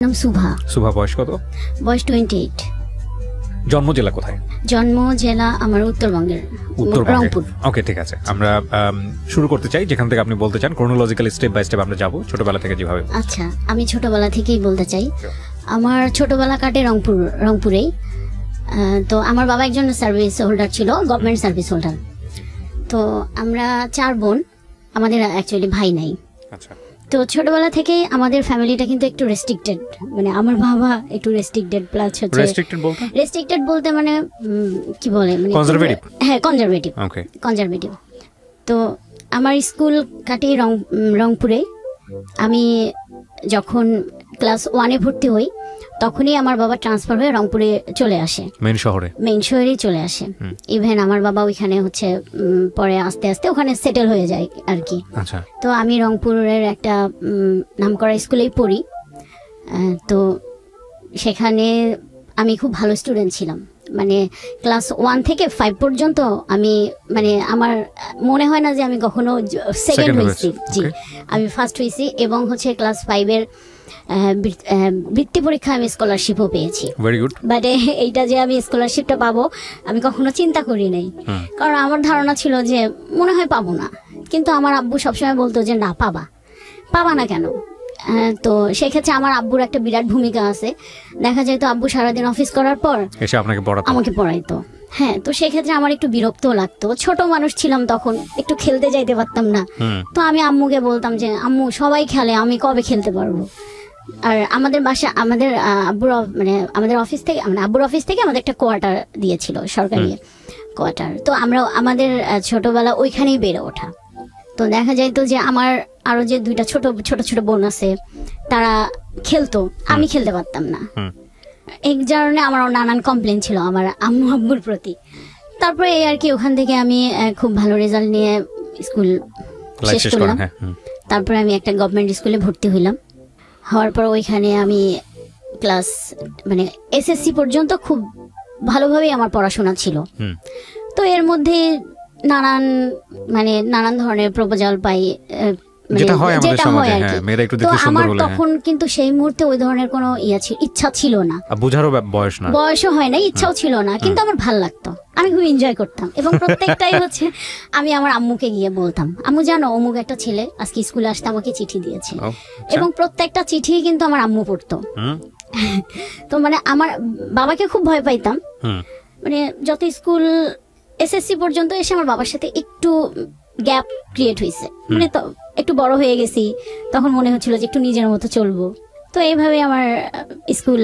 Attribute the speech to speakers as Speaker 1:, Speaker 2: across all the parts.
Speaker 1: নাম সুভা।
Speaker 2: সুভা বয়স কত?
Speaker 1: বয়স 28।
Speaker 2: জন্ম জেলা কোথায়?
Speaker 1: জন্ম জেলা আমার উত্তরবঙ্গের রংপুর।
Speaker 2: ওকে, ঠিক আছে। আমরা শুরু করতে চাই যেখান থেকে আপনি বলতে চান, ক্রোনোলজিক্যাল স্টেপ বাই স্টেপ আমরা যাব, ছোটবেলা থেকে যেভাবে।
Speaker 1: আচ্ছা, আমি ছোটবেলা থেকেই বলতে চাই। আমার ছোটবেলা কাটে রংপুরেই। তো আমার বাবা একজন সার্ভিস হোল্ডার ছিল, গভর্নমেন্ট সার্ভিস হোল্ডার। তো আমরা 4 বোন, আমাদের অ্যাকচুয়ালি ভাই নাই।
Speaker 2: আচ্ছা।
Speaker 1: তো ছোটবেলা থেকে আমাদের ফ্যামিলিটা কিন্তু একটু রেস্ট্রিক্টেড, মানে আমার বাবা একটু রেস্ট্রিক্টেড প্লাস হচ্ছে রেস্ট্রিক্টেড বলতে মানে কি বলে, মানে
Speaker 2: কনজারভেটিভ।
Speaker 1: হ্যাঁ, কনজারভেটিভ।
Speaker 2: ওকে,
Speaker 1: কনজারভেটিভ। তো আমার স্কুল কাটে রংপুরে। আমি যখন ক্লাস 1-এ ভর্তি হই তখনই আমার বাবা ট্রান্সফার হয়ে রংপুরে চলে আসে, মেইন শহরেই চলে আসে। ইভেন আমার বাবা ওইখানে হচ্ছে পরে আস্তে আস্তে ওখানে সেটেল হয়ে যায় আর কি। তো আমি রংপুরের একটা নামকরা স্কুলেই পড়ি। তো সেখানে আমি খুব ভালো স্টুডেন্ট ছিলাম, মানে ক্লাস 1 থেকে 5 পর্যন্ত আমি, মানে আমার মনে হয় না যে আমি কখনো সেকেন্ড হয়েছি। জি, আমি ফার্স্ট হয়েছি। এবং হচ্ছে ক্লাস 5-এর বৃত্তি পরীক্ষা আমি স্কলারশিপও পেয়েছি।
Speaker 2: Very good.
Speaker 1: বাট এইটা যে আমি স্কলারশিপটা পাবো আমি কখনো চিন্তা করি নাই, কারণ আমার ধারণা ছিল যে মনে হয় পাবো না। কিন্তু আমার আব্বু সবসময় বলতো যে না, পাবা না কেন। তো সেক্ষেত্রে আমার আব্বুর একটা বিরাট ভূমিকা আছে। দেখা যায় তো আব্বু সারাদিন অফিস করার পর এসে আমাকে পড়াইতো। হ্যাঁ, তো সেক্ষেত্রে আমার একটু বিরক্ত লাগতো। ছোট মানুষ ছিলাম তখন, একটু খেলতে যাইতে পারতাম না। তো আমি আম্মুকে বলতাম যে আম্মু সবাই খেলে, আমি কবে খেলতে পারবো। আর আমাদের বাসা, আমাদের আমাদের অফিস থেকে, মানে আব্বুর অফিস থেকে আমাদের একটা কোয়ার্টার দিয়েছিল, সরকারি কোয়ার্টার। তো আমরা আমাদের ছোটবেলা ওইখানেই বেড়ে ওঠা। তো দেখা যাইতো যে আমার আরো যে 2টা ছোট ছোট বোন আছে, তারা খেলতো, আমি খেলতে পারতাম না। এই কারণে আমার নানান কমপ্লেন ছিল আমার আম্মু আব্বুর প্রতি। তারপরে এই আর কি, ওখান থেকে আমি খুব ভালো রেজাল্ট নিয়ে স্কুল শেষ করলাম। তারপরে আমি একটা গভর্নমেন্ট স্কুলে ভর্তি হইলাম। হওয়ার পর ওইখানে আমি ক্লাস, মানে এসএসসি পর্যন্ত খুব ভালোভাবেই আমার পড়াশোনা ছিল। তো এর মধ্যে নানান ধরনের প্রপোজাল পাই, যেটা হয় আর কি। তো আমার তখন কিন্তু সেই মুহূর্তে ওই ধরনের কোনো ইচ্ছা ছিল না, বোঝারও বয়সও হয় না, ইচ্ছাও ছিল না। কিন্তু আমার ভাল লাগতো, আমি খুব এনজয় করতাম। এবং প্রত্যেকটাই হচ্ছে আমি আমার আম্মুকে গিয়ে বলতাম, আম্মু জানো অমুক একটা ছেলে আজকে স্কুলে আসতে আমাকে চিঠি দিয়েছে। এবং প্রত্যেকটা চিঠি কিন্তু আমার আম্মু পড়তো। তো মানে আমার বাবাকে খুব ভয় পাইতাম, মানে যত স্কুল এসএসসি পর্যন্ত এসে আমার বাবার সাথে একটু গ্যাপ ক্রিয়েট হয়েছে, মানে তো একটু বড় হয়ে গেছি, তখন মনে হচ্ছিল যে একটু নিজের মতো চলবো। তো এইভাবে আমার স্কুল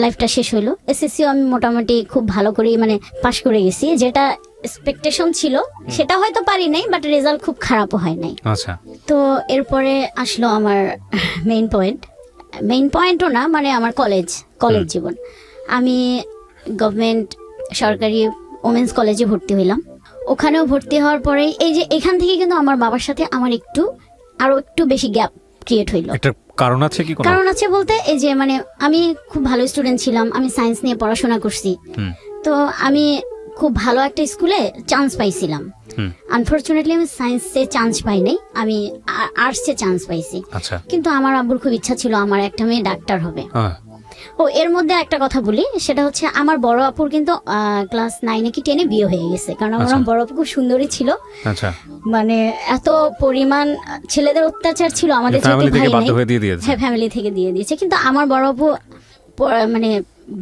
Speaker 1: লাইফটা শেষ হইলো। এসএসসিও আমি মোটামুটি খুব ভালো করে মানে পাশ করে গেছি, যেটা এক্সপেকটেশন ছিল সেটা হয়তো পারি নাই, বাট রেজাল্ট খুব খারাপও হয় নাই। আচ্ছা। তো এরপরে আসলো আমার মেইন পয়েন্টও না, মানে আমার কলেজ জীবন। আমি গভর্নমেন্ট সরকারি ওমেন্স কলেজে ভর্তি হইলাম। ওখানেও ভর্তি হওয়ার পরে এই যে এখান থেকে কিন্তু আমার বাবার সাথে আমার আরো একটু বেশি গ্যাপ ক্রিয়েট হইলো।
Speaker 2: কারণ আছে কি?
Speaker 1: কারণ আছে বলতে এই যে, মানে আমি খুব ভালো স্টুডেন্ট ছিলাম, আমি সায়েন্স নিয়ে পড়াশোনা করছি। তো আমি খুব ভালো একটা স্কুলে চান্স পাইছিলাম। আনফরচুনেটলি আমি সায়েন্সে চান্স পাই নাই, আমি আর্টসে চান্স পাইছি। কিন্তু আমার আব্বুর খুব ইচ্ছা ছিল আমার একটা মেয়ে ডাক্তার হবে। ও এর মধ্যে একটা কথা বলি, সেটা হচ্ছে আমার বড় আপুর কিন্তু ক্লাস 9-এ কি 10-এ বিয়ে হয়ে গেছে, কারণ আমার বড় আপু খুব সুন্দরী ছিল। মানে এত পরিমাণ ছেলেদের অত্যাচার ছিল আমাদের, ফ্যামিলি থেকে দিয়ে দিয়েছে। কিন্তু আমার বড় আপু মানে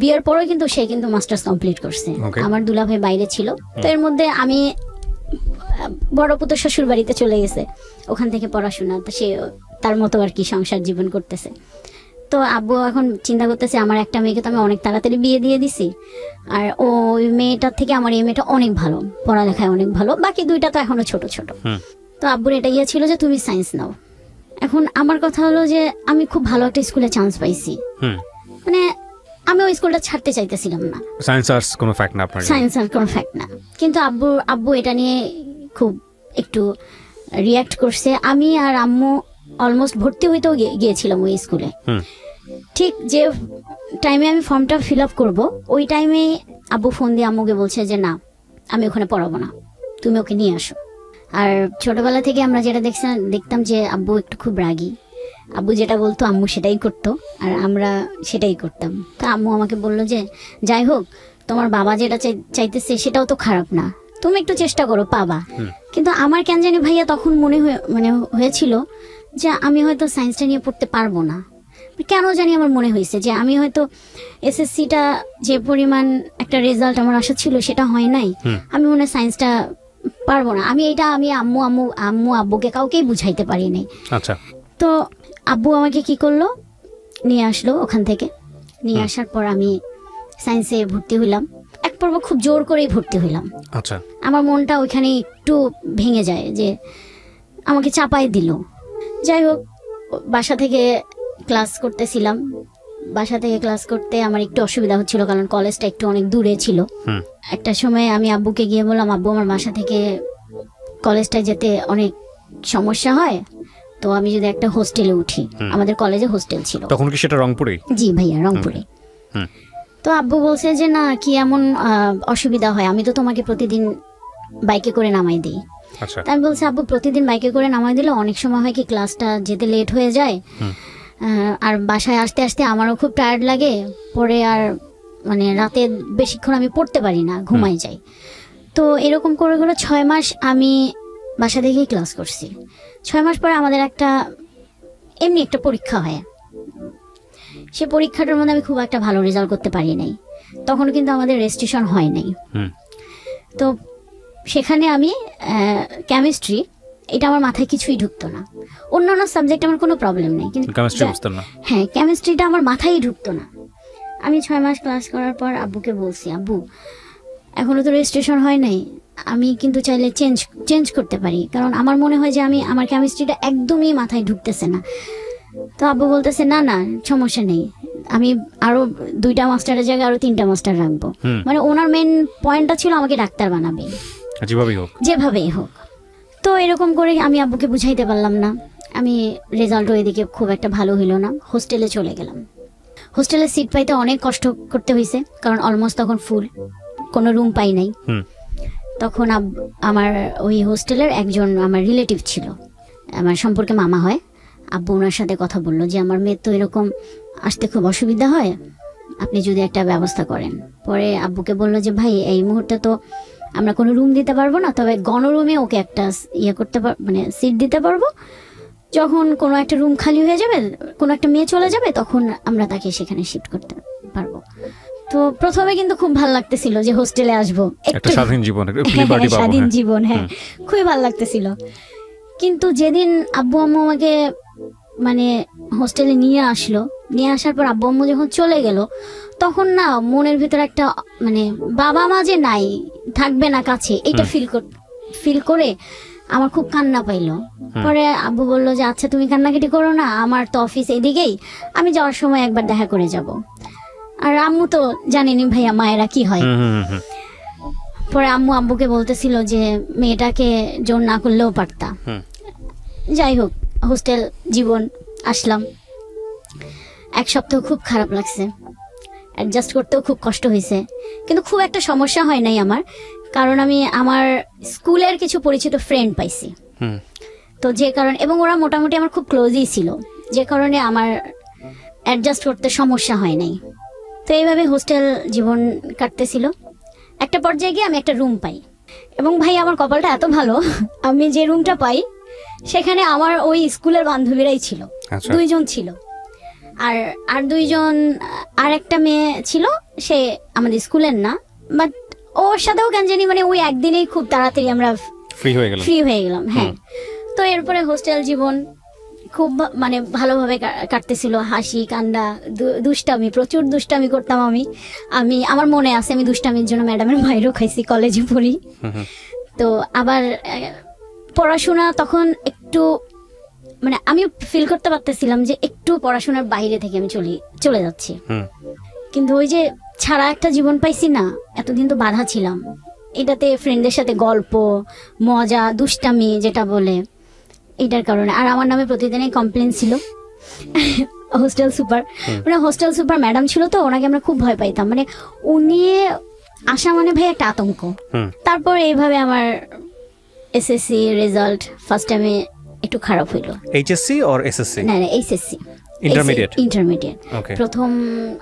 Speaker 1: বিয়ের পরে কিন্তু সে কিন্তু মাস্টার্স কমপ্লিট করছে। আমার দুলাভাই বাইরে ছিল। তো এর মধ্যে আমি, বড় আপু তো শ্বশুর বাড়িতে চলে গেছে, ওখান থেকে পড়াশোনা, তো সে তার মতো আর কি সংসার জীবন করতেছে। তো আব্বু এখন চিন্তা করতেছে আমার একটা মেয়েকে তো আমি অনেক তাড়াতাড়ি বিয়ে দিয়ে দিছি, আর ওই মেয়েটার থেকে আমার এই মেয়েটা অনেক ভালো, পড়ালেখায় অনেক ভালো, বাকি 2টা তো এখনো ছোট। তো আব্বুর এটা ছিল যে তুমি সায়েন্স নাও। এখন আমার কথা হলো যে আমি খুব ভালো একটা স্কুলে চান্স পাইছি, মানে আমি ওই স্কুলটা ছাড়তে চাইতেছিলাম না।
Speaker 2: সায়েন্স আর্টস কোনো ফ্যাক্ট না। কিন্তু আব্বু এটা নিয়ে খুব একটু রিয়াক্ট করছে। আমি আর আম্মু অলমোস্ট ভর্তি হইতেও গিয়েছিলাম ওই স্কুলে। ঠিক যে টাইমে আমি ফর্মটা ফিল আপ করবো, ওই টাইমে আব্বু ফোন দিয়ে আম্মুকে বলছে যে না, আমি ওখানে পড়াবো না, তুমি ওকে নিয়ে আসো। আর ছোটবেলা থেকে আমরা যেটা দেখতাম যে আব্বু একটু খুব রাগী, আব্বু যেটা বলতো আম্মু সেটাই করতো, আর আমরা সেটাই করতাম। তো আম্মু আমাকে বললো যে যাই হোক, তোমার বাবা যেটা চাইতেছে সেটাও তো খারাপ না, তুমি একটু চেষ্টা করো, পাবা। কিন্তু আমার কেন জানি ভাইয়া তখন হয়েছিল যে আমি হয়তো সায়েন্সটা নিয়ে পড়তে পারবো না। কেন জানি আমার মনে হয়েছে যে আমি হয়তো এসএসসিটা যে পরিমাণ একটা রেজাল্ট আমার আশা ছিল সেটা হয় নাই, আমি মনে হয় সায়েন্সটা পারবো না। আমি আম্মু আব্বুকে কাউকেই বুঝাইতে পারি নাই।
Speaker 3: আচ্ছা।
Speaker 2: তো আব্বু আমাকে কি করলো, নিয়ে আসলো ওখান থেকে। নিয়ে আসার পর আমি সায়েন্সে ভর্তি হইলাম। এক পর্ব খুব জোর করেই ভর্তি হইলাম।
Speaker 3: আচ্ছা।
Speaker 2: আমার মনটা ওইখানে একটু ভেঙে যায় যে আমাকে চাপাই দিল। যাই হোক, বাসা থেকে ক্লাস করতেছিলাম। বাসা থেকে ক্লাস করতে আমার একটু অসুবিধা হচ্ছিল, কারণ কলেজটা একটু অনেক দূরে ছিল। একটা সময় আমি আব্বুকে গিয়ে বললাম, আব্বু আমার বাসা থেকে কলেজটায় যেতে অনেক সমস্যা হয়, তো আমি যদি একটা হোস্টেলে উঠি। আমাদের কলেজে হোস্টেল ছিল।
Speaker 3: তখন কি সেটা রংপুরে?
Speaker 2: জি ভাইয়া, রংপুরে। তো আব্বু বলছে যে না, কি এমন অসুবিধা হয়, আমি তো তোমাকে প্রতিদিন বাইকে করে নামাই দিই। আমি বলছি, আব্বু প্রতিদিন বাইকে করে নামাই দিলে অনেক সময় হয় কি ক্লাসটা যেতে লেট হয়ে যায়, আর বাসায় আসতে আসতে আমারও খুব টায়ার্ড লাগে, পরে আর মানে রাতে বেশিক্ষণ আমি পড়তে পারি না, ঘুমাই যাই। তো এরকম করে 6 মাস আমি বাসা থেকেই ক্লাস করছি। 6 মাস পরে আমাদের এমনি একটা পরীক্ষা হয়। সে পরীক্ষাটার মধ্যে আমি খুব একটা ভালো রেজাল্ট করতে পারি নাই। তখন কিন্তু আমাদের রেজিস্ট্রেশন হয় নাই। তো সেখানে আমি কেমিস্ট্রি, এটা আমার মাথায় কিছুই ঢুকতো না। অন্যান্য সাবজেক্ট আমার কোনো প্রবলেম নেই, কিন্তু হ্যাঁ, কেমিস্ট্রিটা আমার মাথায় ঢুকতো না। আমি 6 মাস ক্লাস করার পর আব্বুকে বলছি, আব্বু এখনো তো রেজিস্ট্রেশন হয় নাই, আমি কিন্তু চাইলে চেঞ্জ করতে পারি, কারণ আমার মনে হয় যে আমার কেমিস্ট্রিটা একদমই মাথায় ঢুকতেছে না। তো আব্বু বলতেছে না না, সমস্যা নেই, আমি আরো 2টা মাস্টারের জায়গায় আরো 3টা মাস্টার রাখবো। মানে ওনার মেন পয়েন্টটা ছিল আমাকে ডাক্তার বানাবে, যেভাবেই হোক। তো এরকম করে আমি আব্বুকে বুঝাইতে পারলাম না। আমি রেজাল্টও এদিকে খুব একটা ভালো হইল না। হোস্টেলে চলে গেলাম। হোস্টেলে সিট পাইতে অনেক কষ্ট করতে হয়েছে, কারণ অলমোস্ট তখন ফুল, কোনো রুম পাই নাই। তখন আমার ওই হোস্টেলের একজন আমার রিলেটিভ ছিল, আমার সম্পর্কে মামা হয়। আব্বু ওনার সাথে কথা বললো যে আমার মেয়ের তো এরকম আসতে খুব অসুবিধা হয়, আপনি যদি একটা ব্যবস্থা করেন। পরে আব্বুকে বললো যে ভাই, এই মুহূর্তে তো আমরা কোনো রুম দিতে পারবো না, তবে গণরুমে ওকে একটা করতে মানে সিট দিতে পারবো। যখন কোনো একটা রুম খালি হয়ে যাবে, কোনো একটা মেয়ে চলে যাবে, তখন আমরা তাকে সেখানে শিফট করতে পারবো। তো প্রথমে কিন্তু খুব ভালো লাগতেছিল যে হোস্টেলে আসবো,
Speaker 3: একটা স্বাধীন
Speaker 2: জীবন, হ্যাঁ, খুবই ভালো লাগতেছিল। কিন্তু যেদিন আব্বু আম্মু আমাকে মানে হোস্টেলে নিয়ে আসার পর আব্বু আম্মু যখন চলে গেল, তখন না মনের ভিতরে একটা মানে বাবা মা যে নাই, থাকবে না কাছে, এটা ফিল করে আমার খুব কান্না পাইলো। পরে আব্বু বললো যে আচ্ছা তুমি কান্নাকাটি করো না, আমার তো অফিস এদিকেই, আমি যাওয়ার সময় একবার দেখা করে যাব। আর আম্মু তো জানেনি ভাইয়া মায়েরা কি হয়। পরে আব্বুকে বলতেছিল যে মেয়েটাকে জোর না করলেও পারতা। যাই হোক, হোস্টেল জীবন আসলাম। 1 সপ্তাহ খুব খারাপ লাগছে, অ্যাডজাস্ট করতেও খুব কষ্ট হয়েছে, কিন্তু খুব একটা সমস্যা হয় নাই আমার, কারণ আমি আমার স্কুলের কিছু পরিচিত ফ্রেন্ড পাইছি। তো যে কারণে, এবং ওরা মোটামুটি আমার খুব ক্লোজই ছিল, যে কারণে আমার অ্যাডজাস্ট করতে সমস্যা হয় নাই। তো এইভাবে হোস্টেল জীবন কাটতেছিল। একটা পর্যায়ে গিয়ে আমি একটা রুম পাই, এবং ভাই আমার কপালটা এত ভালো, আমি যে রুমটা পাই সেখানে আমার ওই স্কুলের বান্ধবীরাই ছিল। 2 জন ছিল, আর 2 জন, আর একটা মেয়ে ছিল, সে আমাদের স্কুলের না, বাট ওর সাথেও কেন জানি মানে ওই একদিনেই খুব তাড়াতাড়ি আমরা ফ্রি হয়ে গেলাম। হ্যাঁ, তো এরপরে হোস্টেল জীবন খুব মানে ভালোভাবে কাটতেছিল। হাসি কান্না, দুষ্টামি, প্রচুর দুষ্টামি করতাম আমি আমার মনে আছে, আমি দুষ্টামির জন্য ম্যাডামের মাইরও খাইছি কলেজে পড়ি। তো আবার পড়াশোনা তখন একটু মানে আমি ফিল করতে পারতেছিলাম যে একটু পড়াশোনার বাইরে থেকে আমি চলে যাচ্ছি, কিন্তু ওই যে ছাড়া একটা জীবন পাইছি না, এতদিন তো বাধা ছিলাম এটাতে, ফ্রেন্ডদের সাথে গল্প মজা দুষ্টামি যেটা বলে, এটার কারণে। আর আমার নামে প্রতিদিনই কমপ্লেন ছিল হোস্টেল সুপার ম্যাডাম ছিল, তো ওনাকে আমরা খুব ভয় পাইতাম, মানে উনি আসা মানে ভাই একটা আতঙ্ক। তারপর এইভাবে আমার এসএসসি রেজাল্ট ফার্স্ট টাইমে একটু খারাপ হইলো।
Speaker 1: HSC or SSC?
Speaker 2: না না, এইচএসসি,
Speaker 1: ইন্টারমিডিয়েট।
Speaker 2: প্রথম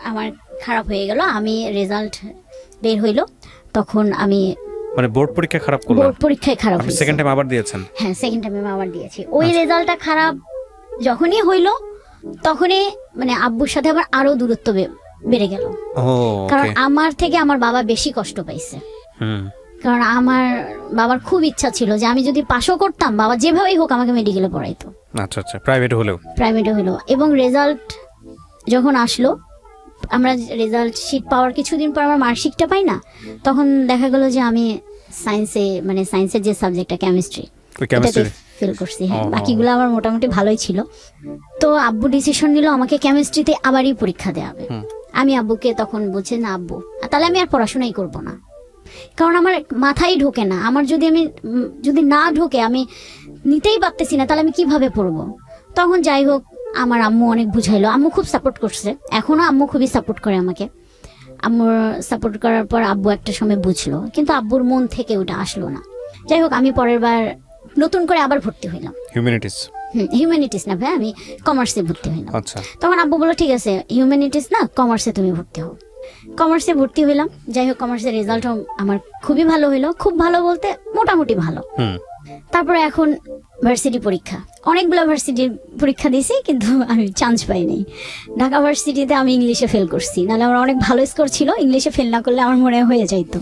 Speaker 2: আমার খারাপ হয়ে গেল। আমি রেজাল্ট বের হইলো তখন আমি
Speaker 1: মানে বোর্ড পরীক্ষা খারাপ করলাম।
Speaker 2: বোর্ড পরীক্ষায় খারাপ হইছে।
Speaker 1: সেকেন্ড টাইম আবার দিয়েছেন?
Speaker 2: হ্যাঁ, সেকেন্ড টাইম আবার দিয়েছি। ওই রেজাল্টটা খারাপ যখনই হইলো তখনই মানে আব্বুর সাথে আবার আরো দূরত্ব বেড়ে গেল। কারণ আমার থেকে আমার বাবা বেশি কষ্ট পাইছে। কারণ আমার বাবার খুব ইচ্ছা ছিল যে আমি যদি পাশও করতাম, বাবা যেভাবেই হোক আমাকে মেডিকেলে পড়াইতো।
Speaker 1: আচ্ছা আচ্ছা, প্রাইভেটে হলেও। এবং রেজাল্ট যখন আসলো, আমরা রেজাল্ট শিট পাওয়ার কিছুদিন পর আমার মার্কশিটটা পাই না, তখন দেখা গেল যে আমি সায়েন্সে মানে সায়েন্সের যে সাবজেক্টটা কেমিস্ট্রি ফেল করছি। হ্যাঁ, বাকিগুলো আমার মোটামুটি ভালোই ছিল। তো আব্বু ডিসিশন নিল আমাকে কেমিস্ট্রিতে আবারই পরীক্ষা দেওয়া হবে। আমি আব্বুকে তখন বলছি, না আব্বু, তাহলে আমি আর পড়াশোনাই করব না, কারণ আমার মাথায় ঢোকে না। আমার যদি না ঢোকে, আমি নিতেই পারতেছি না, তাহলে আমি কিভাবে পড়বো? তখন যাই হোক আমার আম্মু অনেক বুঝাইলো। আম্মু খুব সাপোর্ট করছে, এখনো আম্মু খুবই সাপোর্ট করে আমাকে। আম্মুর সাপোর্ট করার পর আব্বু একটা সময় বুঝলো, কিন্তু আব্বুর মন থেকে ওটা আসলো না। যাই হোক আমি পরের বার নতুন করে আবার ভর্তি হইলাম হিউম্যানিটিস না ভাই, আমি কমার্সে ভর্তি হইলাম। তখন আব্বু বললো ঠিক আছে, হিউম্যানিটিস না, কমার্সে তুমি ভর্তি হও। কমার্সে ভর্তি হইলাম। যাই হোক কমার্সের রেজাল্টও আমার খুবই ভালো হইলো। খুব ভালো বলতে মোটামুটি ভালো। তারপরে এখন ভার্সিটি পরীক্ষা, অনেকগুলো ভার্সিটির পরীক্ষা দিয়েছি, কিন্তু আমি চান্স পাইনি। ঢাকা ভার্সিটিতে আমি ইংলিশে ফেল করছি, নাহলে আমার অনেক ভালো স্কোর ছিল। ইংলিশে ফেল না করলে আমার মনে হয়ে যাইতো।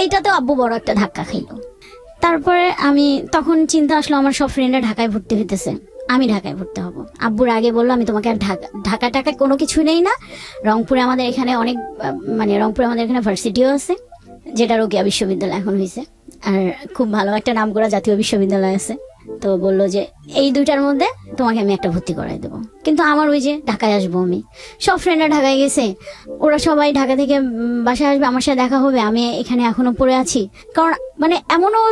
Speaker 1: এইটাতেও আব্বু বড় একটা ধাক্কা খাইলো। তারপরে আমি তখন চিন্তা আসলো, আমার সব ফ্রেন্ডরা ঢাকায় ভর্তি হইতেছে, আমি ঢাকায় ভর্তি হব। আব্বুর আগে বললো আমি তোমাকে আর ঢাকা টাকায় কোনো কিছু নেই না, রংপুরে আমাদের এখানে অনেক মানে রংপুরে আমাদের এখানে ভার্সিটিও আছে, যেটা রোকেয়া বিশ্ববিদ্যালয় এখন হয়েছে, আর খুব ভালো একটা নাম করা জাতীয় বিশ্ববিদ্যালয় আছে। তো বললো যে এই দুইটার মধ্যে তোমাকে আমি একটা ভর্তি করাই দেবো। কিন্তু আমার ওই যে ঢাকায় আসবো, আমি সব ফ্রেন্ডরা ঢাকায় গেছে, ওরা সবাই ঢাকা থেকে বাসায় আসবে, আমার সাথে দেখা হবে, আমি এখানে এখনো পড়ে আছি। কারণ মানে এমনও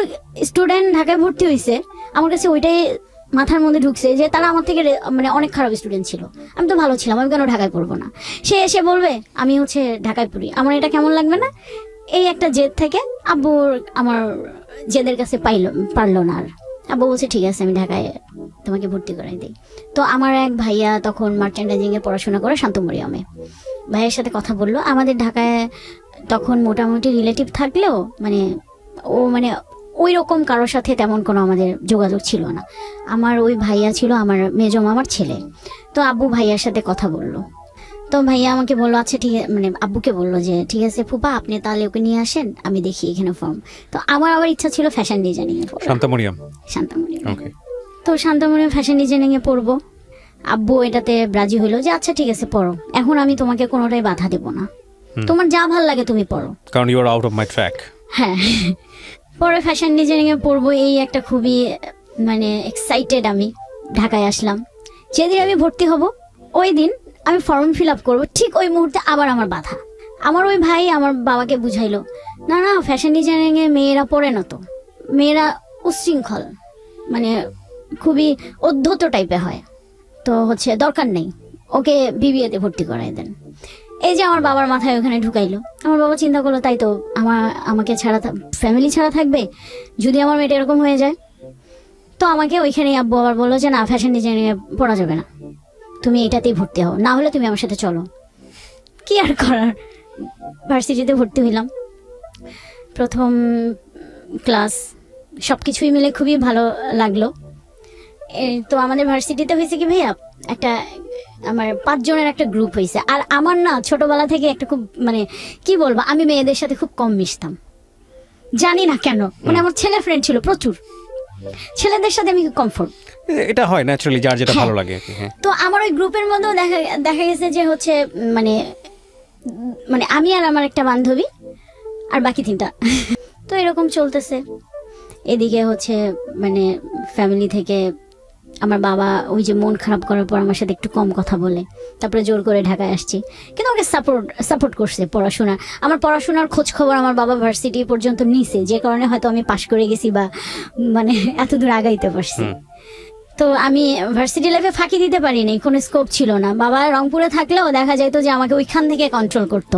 Speaker 1: স্টুডেন্ট ঢাকায় ভর্তি হয়েছে, আমার কাছে ওইটাই মাথার মধ্যে ঢুকছে যে তারা আমার থেকে মানে অনেক খারাপ স্টুডেন্ট ছিল, আমি তো ভালো ছিলাম, আমি কেন ঢাকায় পড়বো না? সে এসে বলবে আমি হচ্ছে ঢাকায় পড়ি, আমার এটা কেমন লাগবে না? এই একটা জেদ থেকে আব্বুর আমার জেদের কাছে পারলো না। আর আব্বু বলছে ঠিক আছে, আমি ঢাকায় তোমাকে ভর্তি করাই দিই। তো আমার এক ভাইয়া তখন মার্চেন্ডাইজিং এ পড়াশোনা করে শান্তমরিয়ামে, ভাইয়ের সাথে কথা বললো। আমাদের ঢাকায় তখন মোটামুটি রিলেটিভ থাকলেও মানে ওই রকম কারোর সাথে তেমন কোনো আমাদের যোগাযোগ ছিল না। আমার ওই ভাইয়া ছিল আমার মেজো মামার ছেলে। তো আব্বু ভাইয়ার সাথে কথা বললো। তো ভাইয়া আমাকে বললো আচ্ছা ঠিক আছে, মানে আব্বুকে বললো যে ঠিক আছে ফুপা, আপনি তাহলে ওকে নিয়ে আসেন, আমি দেখি এখানে ফর্ম। তো আমার আবার ইচ্ছা ছিল ফ্যাশন ডিজাইনিং এ পড়বো, শান্তমরিয়াম। তো শান্তমরিয়াম ফ্যাশন ডিজাইনিং এ পড়বো। আব্বু এটাতে রাজি হইলো যে আচ্ছা ঠিক আছে পড়ো, এখন আমি তোমাকে কোনোটাই বাধা দেবো না, তোমার যা ভালো লাগে তুমি পড়ো, কারণ you are out of my track. হ্যাঁ, পরে ফ্যাশন ডিজাইনিং এ পড়বো, এই একটা খুবই মানে এক্সাইটেড। আমি ঢাকায় আসলাম, যেদিন আমি ভর্তি হব ওই দিন আমি ফর্ম ফিল আপ করবো, ঠিক ওই মুহূর্তে আবার আমার বাধা। আমার ওই ভাই আমার বাবাকে বুঝাইলো, না না ফ্যাশন ডিজাইনিং এ মেয়েরা পড়ে না, তো মেয়েরা উচ্ছৃঙ্খল মানে খুবই অধ্যত টাইপের হয়, তো হচ্ছে দরকার নেই, ওকে বিবিএতে ভর্তি করাই দেন। এই যে আমার বাবার মাথায় ওখানে ঢুকাইলো। আমার বাবা চিন্তা করলো তাই তো আমাকে ছাড়া ফ্যামিলি ছাড়া থাকবে যদি আমার মেয়েটা এরকম হয়ে যায়। তো আমাকে ওইখানে আব্বু আবার বললো যে না ফ্যাশন ডিজাইনিং এ পড়া যাবে না, তুমি এটাতেই ভর্তি হও, না হলে তুমি আমার সাথে চলো। কি আর করার, ভার্সিটিতে ভর্তি হইলাম। প্রথম ক্লাস সবকিছুই মিলে খুবই ভালো লাগলো। তো আমাদের ভার্সিটিতে হয়েছে কি ভাইয়া, একটা আমার 5 জনের একটা গ্রুপ হয়েছে। আর আমার না ছোটবেলা থেকে একটা খুব মানে কি বলবো, আমি মেয়েদের সাথে খুব কম মিশতাম, জানি না কেন। মানে আমার ছেলে ফ্রেন্ড ছিল প্রচুর, ছেলেদের সাথে আমি কমফোর্ট, এটা হয় ন্যাচারালি, যার যেটা ভালো লাগে। তো আমার ওই গ্রুপের মধ্যেও দেখা গেছে যে হচ্ছে মানে আমি আর আমার একটা বান্ধবী আর বাকি 3টা। তো এরকম চলতেছে। এদিকে হচ্ছে মানে ফ্যামিলি থেকে আমার বাবা ওই যে মন খারাপ করার পর আমার সাথে একটু কম কথা বলে, তারপরে জোর করে ঢাকায় আসছি। কিন্তু আমাকে সাপোর্ট করছে পড়াশোনা, আমার পড়াশোনার খোঁজ খবর আমার বাবা ভার্সিটি পর্যন্ত নিছে, যে কারণে হয়তো আমি পাশ করে গেছি বা মানে এত দূর আগাইতে পারছি। তো আমি ভার্সিটি লাইফে ফাঁকি দিতে পারিনি, কোনো স্কোপ ছিল না। বাবা রংপুরে থাকলেও দেখা যাইতো যে আমাকে ওইখান থেকে কন্ট্রোল করতো।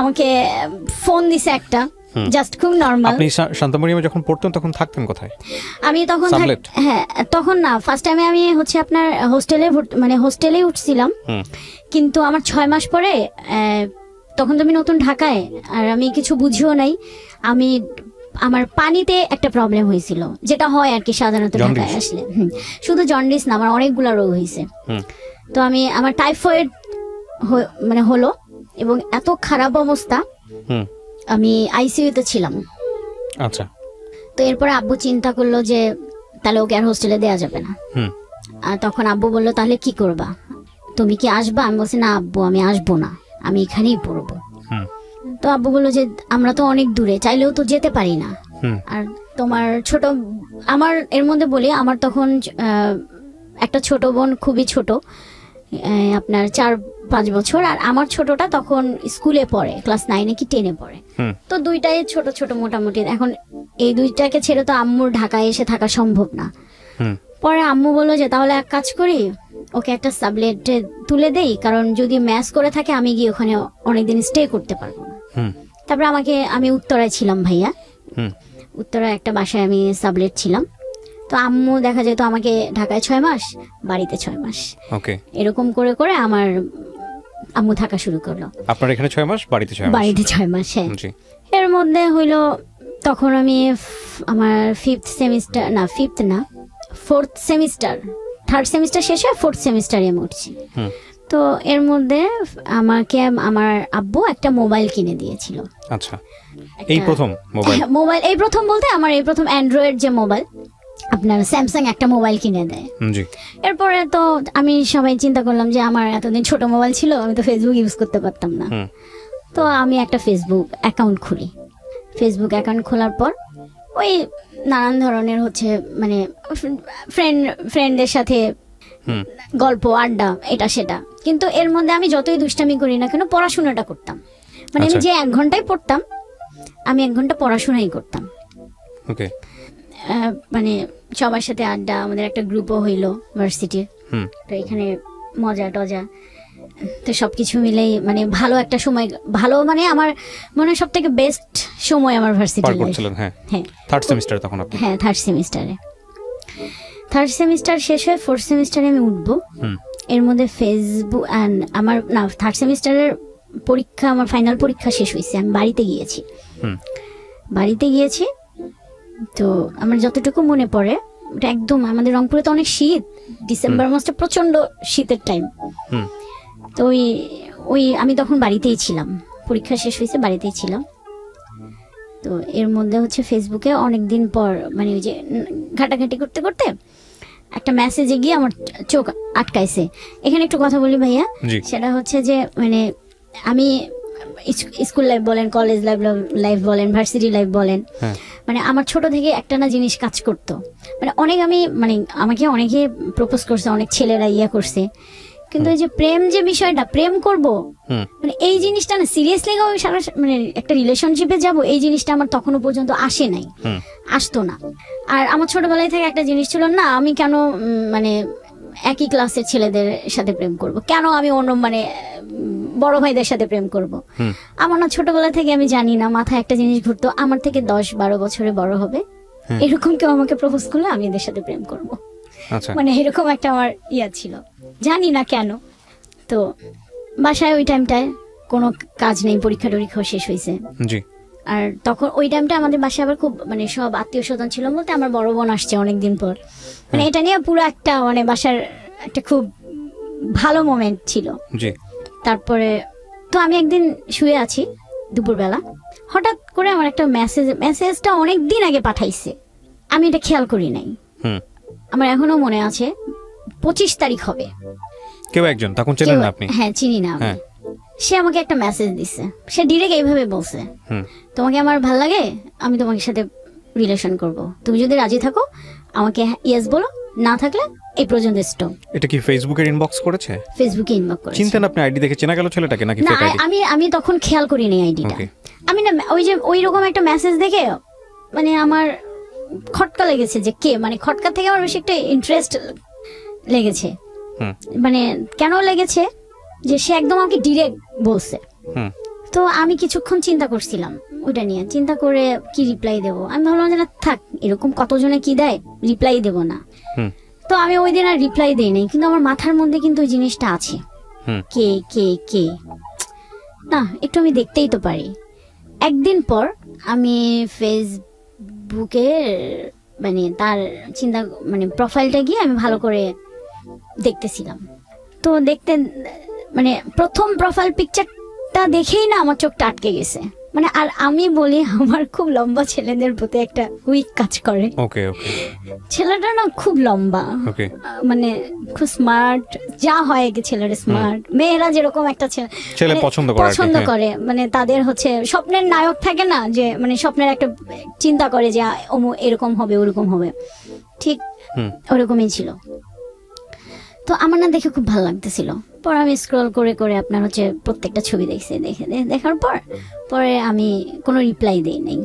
Speaker 1: আমাকে ফোন দিছে একটা,
Speaker 2: জাস্ট খুব নরমাল।
Speaker 3: আপনি শান্তমরিয়ামে যখন পড়তেন তখন থাকতেন কোথায়?
Speaker 2: আমি তখন হ্যাঁ তখন না, ফার্স্ট টাইমে আমি হচ্ছে আপনার হোস্টেলে উঠছিলাম, কিন্তু আমার 6 মাস পরে তখন তো আমি নতুন ঢাকায়, আর আমি কিছু বুঝিও নাই, আমার পানিতে একটা প্রবলেম হয়েছিল, যেটা হয় আর কি সাধারণত ঢাকায় আসলে। শুধু জন্ডিস না, আমার অনেকগুলো রোগ হয়েছে। তো আমার টাইফয়েড হলো, এবং এত খারাপ অবস্থা, আমি আইসিইউতে ছিলাম।
Speaker 3: আচ্ছা।
Speaker 2: তো এরপরে আব্বু চিন্তা করলো যে তাহলে ওকে আর হোস্টেলে দেওয়া যাবে না। আর তখন আব্বু বললো তাহলে কি করবা, তুমি কি আসবা? আমি বলছি না আব্বু, আমি আসবো না, আমি এখানেই পড়বো। তো আব্বু বললো যে আমরা তো অনেক দূরে, চাইলেও তো যেতে পারি না, আর তোমার আমার এর মধ্যে বলি, আমার তখন একটা ছোট বোন, খুবই ছোট, আপনার 4-5 বছর, আর আমার ছোটটা তখন স্কুলে পড়ে, ক্লাস 9 কি 10 পড়ে। তো দুইটাই ছোট ছোট মোটামুটি। এখন এই দুইটাকে ছেড়ে তো আম্মুর ঢাকায় এসে থাকা সম্ভব না। পরে আম্মু বললো যে তাহলে এক কাজ করি, ওকে একটা সাবলেটে তুলে দেই, কারণ যদি ম্যাচ করে থাকে আমি গিয়ে ওখানে অনেকদিন স্টে করতে পারবো না। তারপরে আমি উত্তরায় ছিলাম ভাইয়া, উত্তরায় একটা বাসায় আমি সাবলেট ছিলাম। তো আম্মু দেখা যেত আমাকে ঢাকায় 6 মাস, বাড়িতে 6 মাস, এরকম করে করে আমার আম্মু থাকা শুরু করলো।
Speaker 3: আপনার এখানে 6 মাস, বাড়িতে 6 মাস? বাড়িতে
Speaker 2: 6 মাস, হ্যাঁ। এর মধ্যে হইলো তখন আমি আমার 4th সেমিস্টার, 3rd সেমিস্টার শেষে 4th সেমিস্টারে আমি উঠছি। তো এর মধ্যে আমাকে আমার আব্বু একটা মোবাইল কিনে দিয়েছিল।
Speaker 3: আচ্ছা, এই প্রথম
Speaker 2: মোবাইল, এই প্রথম বলতে আমার এই প্রথম অ্যান্ড্রয়েড যে মোবাইল, আপনার স্যামসাং একটা মোবাইল কিনে দেয়। এরপরে তো আমি সবাই চিন্তা করলাম যে আমার এতদিন ছোট মোবাইল ছিল, আমি তো ফেসবুক ইউজ করতে পারতাম না। তো আমি একটা ফেসবুক অ্যাকাউন্ট খুলি। ফেসবুক অ্যাকাউন্ট খোলার পর ওই নানান ধরনের হচ্ছে ফ্রেন্ডদের সাথে গল্প আড্ডা, এটা সেটা। কিন্তু এর মধ্যে আমি যতই দুষ্টামি করি না কেন, পড়াশোনাটা করতাম। আমি যে 1 ঘন্টায় পড়তাম, আমি 1 ঘন্টা পড়াশোনাই করতাম। সবার সাথে আড্ডা, আমাদের একটা গ্রুপও হইলো ভার্সিটির, তো এখানে মজা টজা, তো সবকিছু মিলেই ভালো একটা সময়, ভালো আমার মনে হয় সব থেকে বেস্ট সময় আমার ভার্সিটি লাইফ।
Speaker 3: হ্যাঁ, 3rd সেমিস্টার তখন আপনি?
Speaker 2: হ্যাঁ, 3rd সেমিস্টারে। 3rd সেমিস্টার শেষ হয়ে 4th সেমিস্টারে আমি উঠবো। এর মধ্যে ফেসবুক আমার 3rd সেমিস্টারের পরীক্ষা, আমার ফাইনাল পরীক্ষা শেষ হয়েছে, আমি বাড়িতে গিয়েছি। তো আমার যতটুকু মনে পড়ে, ওটা একদম আমাদের রংপুরে তো অনেক শীত, ডিসেম্বর মাসটা প্রচন্ড শীতের টাইম। তো ওই আমি তখন বাড়িতেই ছিলাম, পরীক্ষা শেষ হয়েছে, বাড়িতেই ছিলাম। তো এর মধ্যে হচ্ছে ফেসবুকে অনেকদিন পর ওই যে ঘাটাঘাটি করতে করতে একটা মেসেজে গিয়ে আমার চোখ আটকাইছে। এখানে একটু কথা বলি ভাইয়া, সেটা হচ্ছে যে আমি স্কুল লাইফ বলেন, কলেজ লাইফ বলেন, ভার্সিটি লাইফ বলেন, আমার ছোট থেকে একটা না জিনিস কাজ করতো। অনেক আমাকে অনেকে প্রপোজ করছে, অনেক ছেলেরা করছে, কিন্তু এই যে প্রেম, যে বিষয়টা প্রেম করব, এই জিনিসটা না সিরিয়াসলি একটা রিলেশনশিপে যাব, এই জিনিসটা আমার তখনও পর্যন্ত আসতো না। আর আমার ছোটবেলায় থেকে একটা জিনিস ছিল, না আমি কেন একই ক্লাসের ছেলেদের সাথে প্রেম করব, কেন আমি অন্য বড় ভাইদের সাথে প্রেম করব। আমার না ছোটবেলা থেকে আমি জানি না, মাথায় একটা জিনিস ঘুরতো, আমার থেকে 10-12 বছরে বড় হবে এরকম কেউ আমাকে প্রপোজ করলে আমি এদের সাথে প্রেম করব। এরকম একটা আমার ছিল, জানি না কেন। তো বাসায় ওই টাইমটায় কোনো কাজ নেই, পরীক্ষা টরীক্ষা শেষ হয়েছে। আর তখন ওই টাইমটা আমাদের বাসায় আবার খুব সব আত্মীয় স্বজন ছিল, বলতে আমার বড় বোন আসছে অনেকদিন পর। এটা নিয়ে পুরো একটা বাসার একটা খুব ভালো মোমেন্ট ছিল। তারপরে তো আমি একদিন শুয়ে আছি দুপুরবেলা, হঠাৎ করে আমার একটা মেসেজটা অনেকদিন আগে পাঠাইছে, আমি এটা খেয়াল করি নাই। আমার এখনো মনে আছে 25 তারিখ হবে,
Speaker 3: কেউ একজন, তখন চেনেন না আপনি?
Speaker 2: হ্যাঁ, চিনি না। সে আমাকে একটা মেসেজ দিছে, সে ডিরেক্ট এইভাবে বলছে, তোমাকে আমার ভাল লাগে, আমি তোমার সাথে রিলেশন করব, তুমি যদি রাজি থাকো আমাকে ইয়েস বলো, না থাকলে এই পর্যন্ত স্টপ।
Speaker 3: এটা কি ফেসবুকের ইনবক্স করেছে?
Speaker 2: ফেসবুকে ইনবক্স করেছে।
Speaker 3: চিন্তেন আপনি আইডি দেখে চেনা গেল ছেলেটাকে নাকি ফেক আইডি?
Speaker 2: আমি তখন খেয়াল করি নাই আইডিটা। আমি না ওই রকম একটা মেসেজ দেখে আমার খটকা লেগেছে যে কে, খটকা থেকে আমার বেশি একটা ইন্টারেস্ট লেগেছে। কেন লেগেছে যে সে একদম আমাকে ডিরেক্ট বলছে। তো আমি কিছুক্ষণ চিন্তা করছিলাম, ওটা নিয়ে চিন্তা করে কি রিপ্লাই দেবো। আমি ভাবলাম যে না থাক, এরকম কতজনে কি দেয়, রিপ্লাই দেবো না। তো আমি ওই দিন আর রিপ্লাই দিই নাই, কিন্তু আমার মাথার মধ্যে কিন্তু ওই জিনিসটা আছে, কে কে কে না একটু আমি দেখতেই তো পারি। একদিন পর আমি ফেসবুকে মানে তার চিন্তা মানে প্রোফাইলটা গিয়ে আমি ভালো করে দেখতেছিলাম। তো দেখতে মানে প্রথম প্রোফাইল পিকচারটা দেখেই না আমার চোখটা আটকে গেছে। মানে আর আমি বলি আমার খুব লম্বা ছেলেদের প্রতি একটা উইক কাজ করে।
Speaker 3: ওকে ওকে,
Speaker 2: ছেলেটা না খুব লম্বা, মানে খুব স্মার্ট, যা হয় কি ছেলেরা স্মার্ট, মেয়েরা যেরকম একটা ছেলে পছন্দ করে, মানে তাদের হচ্ছে স্বপ্নের নায়ক থাকে না, যে মানে স্বপ্নের একটা চিন্তা করে যে এরকম হবে ওরকম হবে, ঠিক ওরকমই ছিল। তো আমার না দেখে খুব ভালো লাগতেছিল। পর আমি স্ক্রল করে করে আপনার হচ্ছে প্রত্যেকটা ছবি দেখছি, দেখার পরে আমি কোনো রিপ্লাই দেই নাই।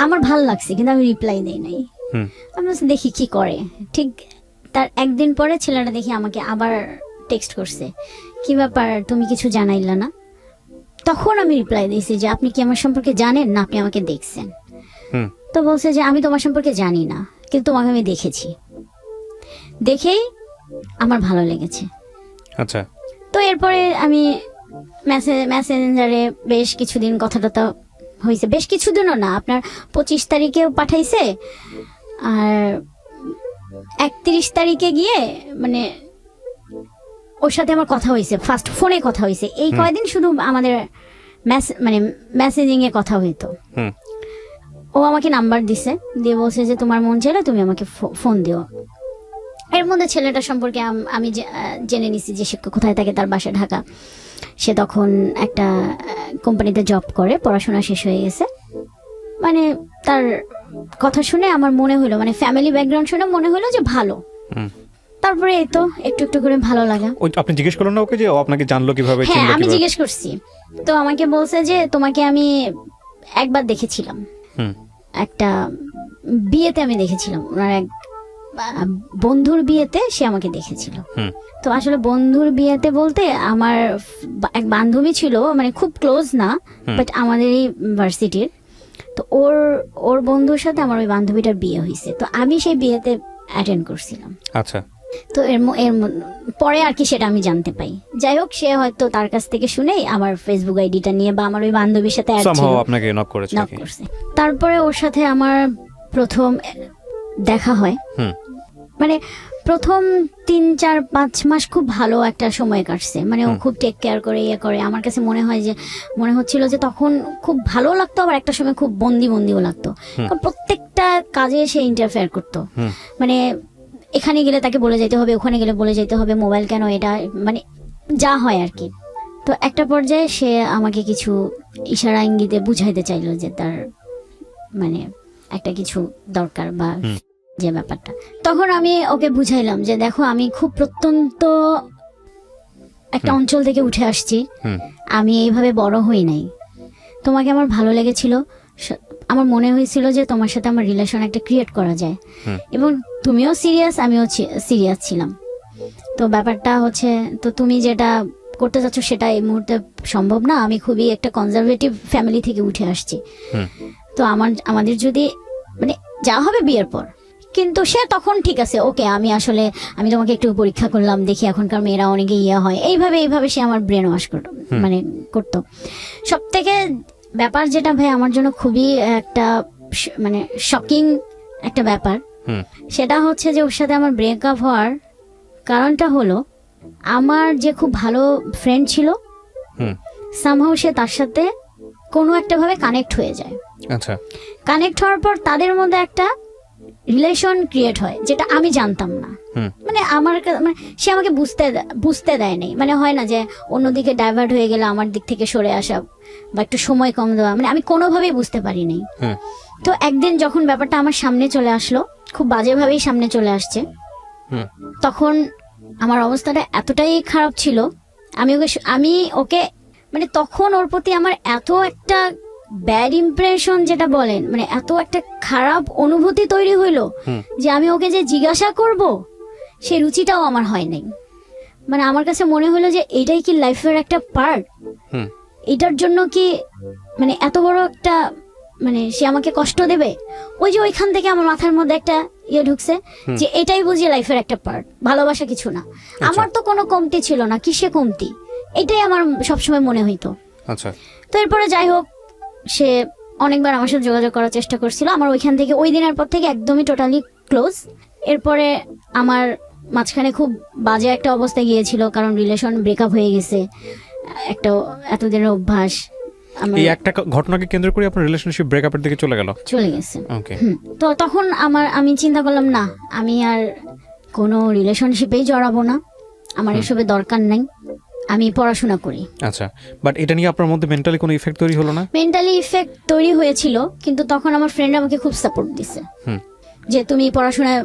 Speaker 2: আমার ভালো লাগছে কিন্তু আমি রিপ্লাই দেই নাই। আমি দেখি কি করে। ঠিক তার একদিন পরে ছেলেটা দেখি আমাকে আবার টেক্সট করছে, কি ব্যাপার তুমি কিছু জানাইলা না? তখন আমি রিপ্লাই দিয়েছি যে আপনি কি আমার সম্পর্কে জানেন না আপনি আমাকে দেখছেন? তো বলছে যে আমি তোমার সম্পর্কে জানি না, কিন্তু তোমাকে আমি দেখেছি, দেখেই আমার ভালো লেগেছে।
Speaker 3: আচ্ছা।
Speaker 2: তো এরপরে আমি মেসেঞ্জারে বেশ কিছুদিন কথাটা হয়েছে, বেশ কিছুদিনও না, আপনার 25 তারিখেও পাঠাইছে, আর 31 তারিখে গিয়ে মানে ওর সাথে আমার কথা হয়েছে, ফার্স্ট ফোনে কথা হয়েছে। এই কয়দিন শুধু আমাদের মানে মেসেজিং এ কথা হইতো। ও আমাকে নাম্বার দিছে, দিয়ে বলছে যে তোমার মন চাইলে তুমি আমাকে ফোন দিও। এর মধ্যে ছেলেটার সম্পর্কে আমি জেনে নিছি যে সে কোথায় থাকে, তার বাসা ঢাকা। সে তখন একটা কোম্পানিতে জব করে, পড়াশোনা শেষ হয়ে গেছে। মানে তার কথা শুনে আমার মনে হলো, মানে ফ্যামিলি ব্যাকগ্রাউন্ড শুনে মনে হলো যে ভালো। তারপরে এই তো একটু একটু করে ভালো লাগা।
Speaker 3: আপনি জিজ্ঞেস করলেন না ওকে যে ও আপনাকে জানলো কিভাবে?
Speaker 2: হ্যাঁ আমি জিজ্ঞেস করছি, তো আমাকে বলছে যে তোমাকে আমি একবার দেখেছিলাম, একটা বিয়েতে আমি দেখেছিলাম, ওনার এক বন্ধুর বিয়েতে সে আমাকে দেখেছিল। তো আসলে বন্ধুর বিয়েতে বলতে আমার এক বান্ধবী ছিল, মানে খুব ক্লোজ না, বাট আমাদের এই ভার্সিটির। তো ওর বন্ধুর সাথে আমার ওই বান্ধবীটার বিয়ে হয়েছে, তো আমি সেই বিয়েতে অ্যাটেন্ড করছিলাম।
Speaker 3: আচ্ছা।
Speaker 2: তো এর পরে আর কি সেটা আমি জানতে পাই। যাই হোক, সে হয়তো তার কাছ থেকে শুনেই আমার ফেসবুক আইডিটা নিয়ে বা আমার ওই বান্ধবীর সাথে
Speaker 3: আপনাকে নক করেছে।
Speaker 2: তারপরে ওর সাথে আমার প্রথম দেখা হয়, মানে প্রথম 3-4-5 মাস খুব ভালো একটা সময় কাটছে। মানে ও খুব টেক কেয়ার করে ইয়ে করে। আমার কাছে মনে হচ্ছিল যে তখন খুব ভালো লাগতো, আবার একটা সময় খুব বন্দিও লাগতো। প্রত্যেকটা কাজে সে ইন্টারফেয়ার করতো, মানে এখানে গেলে তাকে বলে যেতে হবে, ওখানে গেলে বলে যেতে হবে, মোবাইল কেন, এটা মানে যা হয় আর কি। তো একটা পর্যায়ে সে আমাকে কিছু ইশারা ইঙ্গিতে বুঝাইতে চাইলো যে তার মানে একটা কিছু দরকার বা যে ব্যাপারটা। তখন আমি ওকে বুঝাইলাম যে দেখো, আমি খুব প্রত্যন্ত একটা অঞ্চল থেকে উঠে আসছি, আমি এইভাবে বড় হই নাই। তোমাকে আমার ভালো লেগেছিল, আমার মনে হয়েছিল যে তোমার সাথে আমার রিলেশন একটা ক্রিয়েট করা যায়, এবং তুমিও সিরিয়াস, আমিও সিরিয়াস ছিলাম। তো ব্যাপারটা হচ্ছে, তো তুমি যেটা করতে চাচ্ছ সেটা এই মুহূর্তে সম্ভব না। আমি খুবই একটা কনজারভেটিভ ফ্যামিলি থেকে উঠে আসছি, তো আমাদের যদি মানে যা হবে বিয়ের পর। কিন্তু সে তখন ঠিক আছে, ওকে আমি তোমাকে একটু পরীক্ষা করলাম, দেখি এখনকার মেয়েরা অনেকে হয়, এইভাবে সে আমার ব্রেন ওয়াশ করতো। সব থেকে ব্যাপার যেটা ভাই আমার জন্য খুবই একটা মানে শকিং একটা ব্যাপার, সেটা হচ্ছে যে ওর সাথে আমার ব্রেকআপ হওয়ার কারণটা হলো, আমার যে খুব ভালো ফ্রেন্ড ছিল, সামহাউ সে তার সাথে কোনো একটা ভাবে কানেক্ট হয়ে যায়।
Speaker 3: আচ্ছা।
Speaker 2: কানেক্ট হওয়ার পর তাদের মধ্যে একটা রিলেশন ক্রিয়েট হয়, যেটা আমি জানতাম না। মানে মানে সে আমাকে বুঝতে দেয় নাই। মানে হয় না যে অন্যদিকে ডাইভার্ট হয়ে গেলে আমার দিক থেকে সরে আসা বা একটু সময় কম দেওয়া, মানে আমি কোনোভাবেই বুঝতে পারি নাই। তো একদিন যখন ব্যাপারটা আমার সামনে চলে আসলো, খুব বাজেভাবেই সামনে চলে আসছে, তখন আমার অবস্থাটা এতটাই খারাপ ছিল, আমি ওকে মানে তখন ওর প্রতি আমার এত একটা ব্যাড ইমপ্রেশন যেটা বলেন, মানে এত একটা খারাপ অনুভূতি তৈরি হইলো যে আমি ওকে যে জিজ্ঞাসা করব সেই রুচিটাও আমার হয় নাই। মানে আমার কাছে মনে হলো যে এটাই কি লাইফের একটা পার্ট,
Speaker 1: এটার জন্য কি মানে এত বড় একটা মানে সে আমাকে কষ্ট দেবে, ওই যে ওইখান থেকে আমার মাথার মধ্যে একটা ইয়ে ঢুকছে যে এটাই বুঝি লাইফের একটা পার্ট, ভালোবাসা কিছু না। আমার তো কোনো কমতি ছিল না, কিসে কমতি, এটাই আমার সবসময় মনে হইতো।
Speaker 3: আচ্ছা,
Speaker 1: তো এরপরে যাই হোক, সে অনেকবার আমার সাথে যোগাযোগ করার চেষ্টা করছিল, আমার ওইখান থেকে ওই দিনের পর থেকে একদমই টোটালি ক্লোজ। এরপরে আমার মাঝখানে খুব বাজে একটা অবস্থায় গিয়েছিল, কারণ রিলেশন ব্রেকআপ হয়ে গেছে, একটা এতদিনের অভ্যাস।
Speaker 3: এই একটা ঘটনাকে কেন্দ্র করে আপনার রিলেশনশিপ ব্রেকআপের দিকে চলে গেছে।
Speaker 2: ওকে।
Speaker 1: তো তখন আমি চিন্তা করলাম, না আমি আর কোনো রিলেশনশিপেই জড়াবো না, আমার এসবের দরকার নাই, আমি পড়াশোনা করি।
Speaker 3: আচ্ছা, বাট এটা নিয়ে আপনার মধ্যে মেন্টালি কোনো ইফেক্ট তৈরি হলো না?
Speaker 1: মেন্টালি ইফেক্ট তৈরি হয়েছিল, কিন্তু তখন আমার ফ্রেন্ড আমাকে খুব সাপোর্ট দিছে যে তুমি পড়াশোনায়